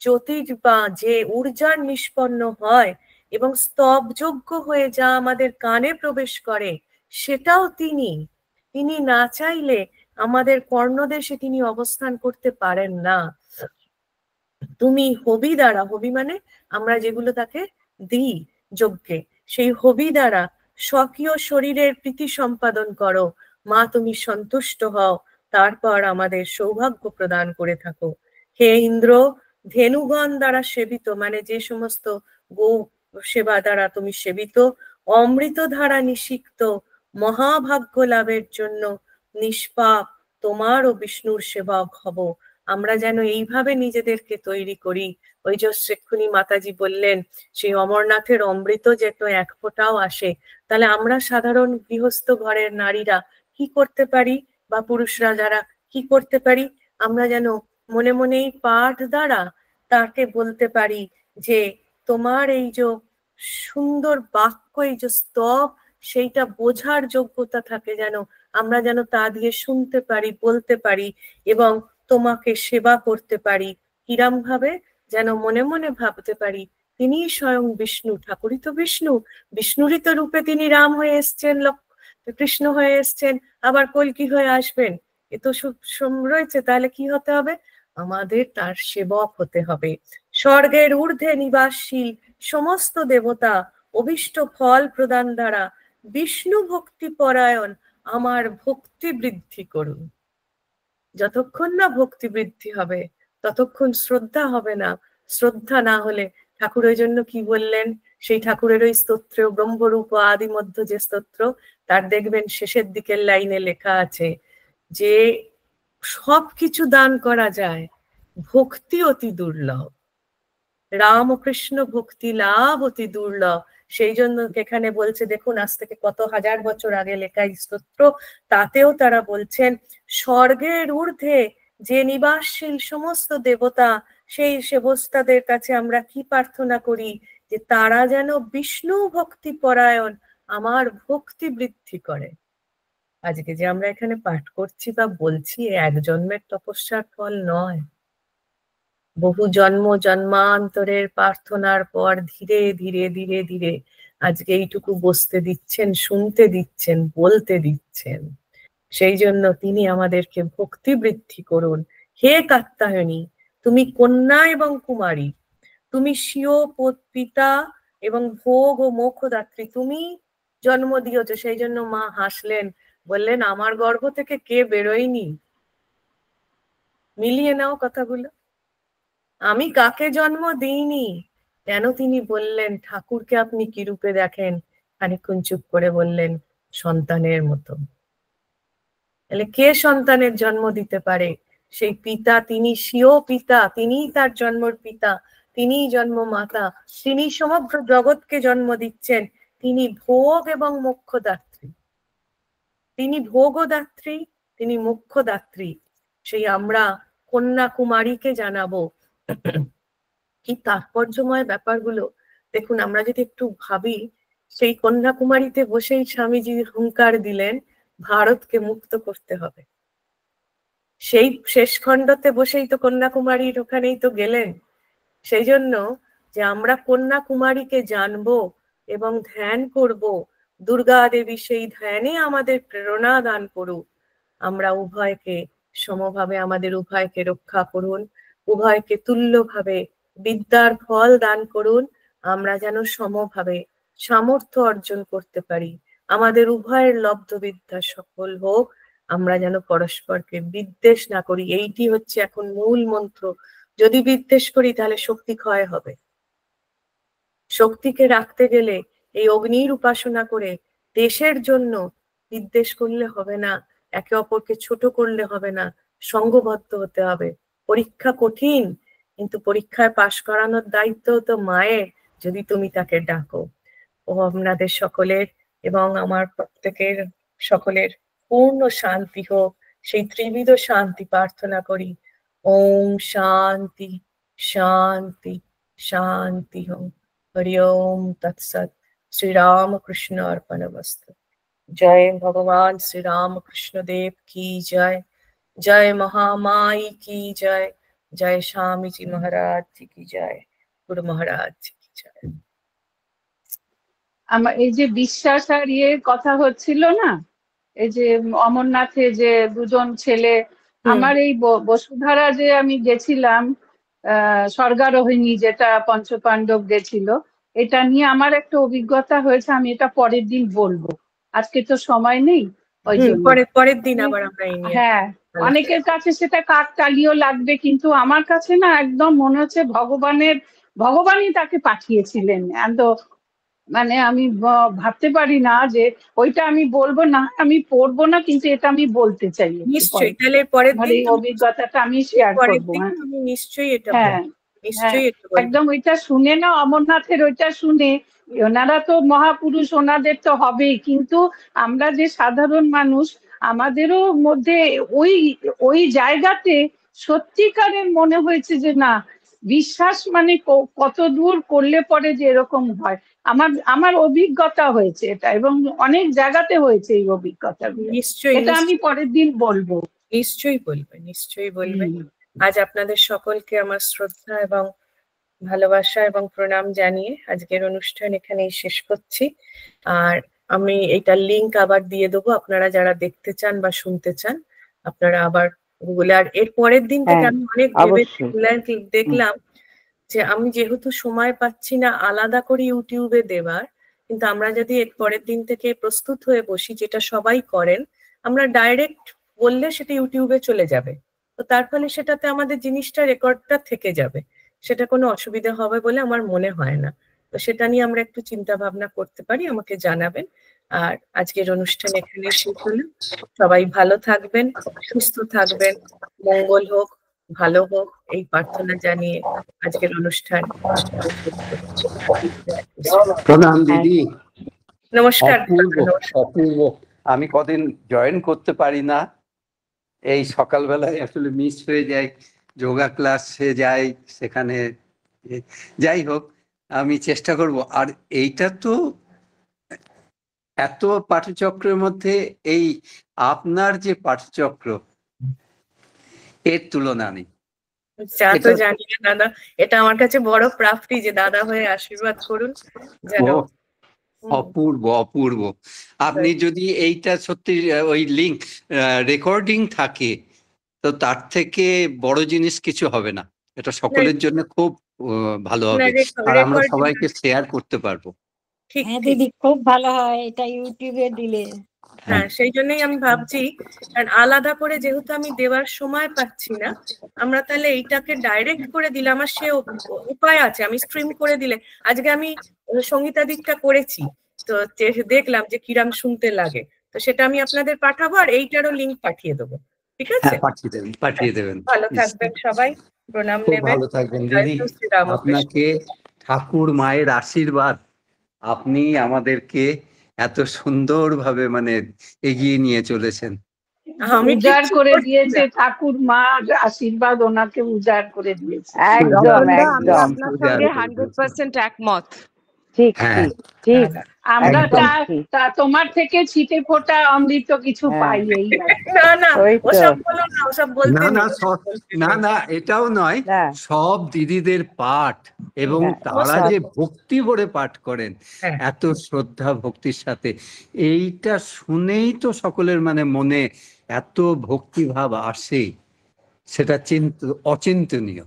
জ্যোতির বা যে ঊর্জার নিষ্পন্ন হয় এবং স্তবযোগ্য হয়ে যা আমাদের কানে প্রবেশ করে, সেটাও তিনি। তিনি না চাইলে আমাদের কর্ণদেশে তিনি অবস্থান করতে পারেন না। তুমি হবি দ্বারা, হবি মানে আমরা যেগুলো তাকে দিই যজ্ঞে, সেই হবি দ্বারা স্বকীয় শরীরের প্রীতি সম্পাদন করো। মা তুমি সন্তুষ্ট হও, তারপর আমাদের সৌভাগ্য প্রদান করে থাকো। হে ইন্দ্র, ধেনুগণ দ্বারা সেবিত, মানে যে সমস্ত গো সেবা দ্বারা তুমি সেবিত, অমৃত ধারা নিষিক্ত মহাভাগ্য লাভের জন্য নিষ্পাপ তোমার ও বিষ্ণুর সেবক হব। আমরা যেন এইভাবে নিজেদেরকে তৈরি করি। ওই যে এক্ষুনি মাতাজি বললেন সেই অমরনাথের অমৃত যেন এক ফোঁটাও আসে, তাহলে আমরা সাধারণ গৃহস্থ ঘরের নারীরা কি করতে পারি, বা পুরুষরা যারা কি করতে পারি, আমরা যেন মনে মনেই পাঠ দ্বারা তাকে বলতে পারি যে তোমার এই যে সুন্দর বাক্য, এই যে স্তব, সেইটা বোঝার যোগ্যতা থাকে, যেন আমরা যেন তা দিয়ে শুনতে পারি, বলতে পারি এবং তোমাকে সেবা করতে পারি। কিরম ভাবে? যেন মনে মনে ভাবতে পারি তিনি স্বয়ং বিষ্ণু, ঠাকুরই তো বিষ্ণু, বিষ্ণুরই তো রূপে তিনি রাম হয়ে এসছেন, কৃষ্ণ হয়ে এসছেন, আবার কল্কি হয়ে আসবেন। এ তো রয়েছে। তাহলে কি হতে হবে? আমাদের তার সেবক হতে হবে। স্বর্গের ঊর্ধ্বে নিবাসশীল সমস্ত দেবতা অভিষ্ট ফল প্রদান দ্বারা বিষ্ণু ভক্তি পরায়ণ আমার ভক্তি বৃদ্ধি করুন। যতক্ষণ না ভক্তি বৃদ্ধি হবে ততক্ষণ শ্রদ্ধা হবে না। শ্রদ্ধা না হলে ঠাকুর ওই জন্য কি বললেন, সেই ঠাকুরের ওই স্তোত্র ব্রহ্মরূপ আদি মধ্য যে স্তোত্র, তার দেখবেন শেষের দিকের লাইনে লেখা আছে যে সবকিছু দান করা যায়, ভক্তি অতি দুর্লভ। রামকৃষ্ণ ভক্তি লাভ অতি দুর্লভ। সেই জন্য এখানে বলছে, দেখুন আজ থেকে কত হাজার বছর আগে লেখা স্তোত্র, তাতেও তারা বলছেন স্বর্গের ঊর্ধ্বে যে নিবাসশীল সমস্ত দেবতা, সেই সেবস্তাদের কাছে আমরা কি প্রার্থনা করি, যে তারা যেন বিষ্ণু ভক্তি পরায়ণ আমার ভক্তি বৃদ্ধি করে। আজকে যে আমরা এখানে পাঠ করছি বা বলছি, এক জন্মের তপস্যার ফল নয়, বহু জন্ম জন্মান্তরের প্রার্থনার পর ধীরে ধীরে ধীরে ধীরে আজকে এইটুকু বসতে দিচ্ছেন, শুনতে দিচ্ছেন, বলতে দিচ্ছেন। সেই জন্য তিনি আমাদেরকে ভক্তি বৃদ্ধি করুন। হে কাত্যায়নী, তুমি কন্যা এবং কুমারী, তুমি স্বীয় পিতা এবং ভোগ ও মোক্ষদাত্রী, তুমি জন্ম দিয়েছ। সেই জন্য মা হাসলেন, বললেন আমার গর্ভ থেকে কে বেরোয়নি। মিলিয়ে নাও কথাগুলো। আমি কাকে জন্ম দিইনি, কেন তিনি বললেন ঠাকুরকে আপনি কি রূপে দেখেন? খানিকক্ষণ চুপ করে বললেন সন্তানের মতো। তাহলে কে সন্তানের জন্ম দিতে পারে? সেই পিতা, তিনি স্বীয় পিতা, তিনিই তার জন্মর পিতা, তিনিই জন্ম মাতা, তিনি সমগ্র জগৎকে জন্ম দিচ্ছেন। তিনি ভোগ এবং মোক্ষদাত্রী, তিনি ভোগদাত্রী, তিনি মোক্ষদাত্রী। সেই আমরা কন্যা কুমারীকে জানাবো কি তাৎপর্যময় ব্যাপারগুলো। দেখুন আমরা যদি একটু ভাবি, সেই কন্যাকুমারীতে বসেই স্বামীজি হুঙ্কার দিলেন ভারতকে মুক্ত করতে হবে। সেই শেষ খণ্ডতে বসেই তো কন্যাকুমারীর ওখানেই তো গেলেন। সেই জন্য যে আমরা কন্যাকুমারীকে জানবো এবং ধ্যান করব, দুর্গা দেবী সেই ধ্যানে আমাদের প্রেরণা দান করুক। আমরা উভয়কে সমভাবে, আমাদের উভয়কে রক্ষা করুন, উভয়কে তুল্যভাবে বিদ্যার ফল দান করুন। আমরা যেন সমভাবে সামর্থ্য অর্জন করতে পারি, আমাদের উভয়ের লব্ধ বিদ্যা সফল হোক। আমরা যেন পরস্পরকে বিদ্বেষ না করি, এইটি হচ্ছে এখন মূল মন্ত্র। যদি বিদ্বেষ করি তাহলে শক্তি ক্ষয় হবে। শক্তিকে রাখতে গেলে এই অগ্নির উপাসনা করে দেশের জন্য বিদ্বেষ করলে হবে না, একে অপরকে ছোট করলে হবে না, সঙ্গবদ্ধ হতে হবে। পরীক্ষা কঠিন, কিন্তু পরীক্ষায় পাশ করানোর দায়িত্ব তো মায়ের, যদি তুমি তাকে ডাকো। ও আপনাদের সকলের এবং আমার প্রত্যেকের সকলের পূর্ণ শান্তি হোক, সেই ত্রিবিধ শান্তি প্রার্থনা করি। ওম শান্তি শান্তি শান্তি হোম। হরি ওম তৎসৎ। শ্রী রামকৃষ্ণ अर्पणमस्तु। जय भगवान श्री रामकृष्ण देव की जय। जय महामाई की जय। जय स्वामी जी महाराज जी की जय। गुरु महाराज जी की जय। আমার এই যে বিশ্বাস আর ইয়ের কথা হচ্ছিল না, এই যে অমরনাথে যে দুজন ছেলে, আমার এই বসুধারা যে আমি গেছিলাম স্বর্গারোহিণী, যেটা পঞ্চপাণ্ডব গেছিল, এটা নিয়ে আমার একটা অভিজ্ঞতা হয়েছে, আমি এটা পরের দিন বলবো, আজকে তো সময় নেই ওই জন্য। পরের দিন আবার আমরা এই নিয়ে। হ্যাঁ, অনেকের কাছে সেটা কাকতালীয় লাগবে, কিন্তু আমার কাছে না একদম মনে হচ্ছে ভগবানই তাকে পাঠিয়েছিলেন। এত মানে আমি ভাবতে পারি না যে ওইটা আমি বলবো না, আমি পড়বো না, কিন্তু এটা আমি বলতে চাই। নিশ্চয়ই, তাহলে পরের দিন এই অভিজ্ঞতাটা আমি শেয়ার করবো। আমি নিশ্চয়ই এটা একদম ওইটা শুনে না, অমরনাথের ওইটা শুনে, ওনারা তো মহাপুরুষ, ওনাদের তো হবেই, কিন্তু আমরা যে সাধারণ মানুষ, আমাদেরও মধ্যে ওই জায়গাতে সত্যিকারের মনে হয়েছে যে না, বিশ্বাস মানে কত দূর করলে পরে যে এরকম হয়। আমার অভিজ্ঞতা হয়েছে এটা, এবং অনেক জায়গাতে হয়েছে এই অভিজ্ঞতা। নিশ্চয়ই এটা আমি পরের দিন বলবো। নিশ্চয়ই বলবে। আজ আপনাদের সকলকে আমার শ্রদ্ধা এবং ভালোবাসা এবং প্রণাম জানিয়ে আজকের অনুষ্ঠান এখানেই শেষ করছি। আর আমি এইটা লিংক আবার দিয়ে দেবো, আপনারা যারা দেখতে চান বা শুনতে চান আপনারা আবার গুগলে। আর এর পরের দিন থেকে আমি অনেক দেখলাম যে আমি যেহেতু সময় পাচ্ছি না আলাদা করে ইউটিউবে দেওয়ার, কিন্তু আমরা যদি এর পরের দিন থেকে প্রস্তুত হয়ে বসি, যেটা সবাই করেন, আমরা ডাইরেক্ট বললে সেটা ইউটিউবে চলে যাবে, তো তার ফলে সেটাতে আমাদের জিনিসটা রেকর্ডটা থেকে যাবে, সেটা কোনো অসুবিধা হবে বলে আমার মনে হয় না। তো সেটা নিয়ে আমরা একটু চিন্তা ভাবনা করতে পারি, আমাকে জানাবেন। আর আজকের অনুষ্ঠান এখানে শেষ হলো। সবাই ভালো থাকবেন, সুস্থ থাকবেন, মঙ্গল হোক, ভালো হোক, এই প্রার্থনা জানিয়ে আজকের অনুষ্ঠান। প্রণাম দিদি। নমস্কার। অপূর্ব। আমি কদিন জয়েন করতে পারি না, এই সকালবেলায় আসলে মিস হয়ে যায়, যোগা ক্লাসে যাই, সেখানে যাই হোক আমি চেষ্টা করব। আর এইটা তো এত পাঠচক্রের মধ্যে এই আপনার যে পাঠচক্র, এর তুলনা নেই। তো জানি না দাদা, এটা আমার কাছে বড় প্রাপ্তি যে দাদা হয়ে আশীর্বাদ করুন। অপূর্ব অপূর্ব। আপনি যদি এইটা সত্যি ওই লিংক রেকর্ডিং থাকে, তো তার থেকে বড় জিনিস কিছু হবে না। এটা সকলের জন্য খুব ভালো হবে, আর আমরা সবাইকে শেয়ার করতে পারবো। হ্যাঁ দিদি, খুব ভালো হয় এটা ইউটিউবে দিলে। হ্যাঁ, সেই জন্যই আমি ভাবছি, কারণ আলাদা করে যেহেতু আমি দেওয়ার সময় পাচ্ছি না, আমরা তাহলে এইটাকে ডাইরেক্ট করে দিলে আমার সে উপায় আছে, আমি স্ট্রিম করে দিলে। আজকে আমি সঙ্গীতা দিকটা করেছি, তো দেখলাম যে কিরাম শুনতে লাগে, তো সেটা আমি আপনাদের পাঠাবো, আর এইটারও লিংক পাঠিয়ে দেবো। ঠিক আছে, পাঠিয়ে দেবেন। ভালো থাকবেন সবাই, প্রণাম নেবেন। ভালো থাকবেন দিদি। আপনাকে ঠাকুর মায়ের আশীর্বাদ, আপনি আমাদেরকে এত সুন্দরভাবে মানে এগিয়ে নিয়ে চলেছেন। উজাড় করে দিয়েছে ঠাকুর মা, আশীর্বাদ ওনাকে উজাড় করে দিয়েছে। একদম একদম, আপনার সঙ্গে 100% একমত। ঠিক ঠিক। আমরা তোমার থেকে ছিটে ফোটা অমৃত কিছু পাই। এই না, এটাও নয়, সব দিদিদের পাঠ এবং তারা যে ভক্তি ভরে পাঠ করেন এত শ্রদ্ধা ভক্তির সাথে, এইটা শুনেই তো সকলের মানে মনে এত ভক্তিভাব আসে, সেটা অচিন্তনীয়।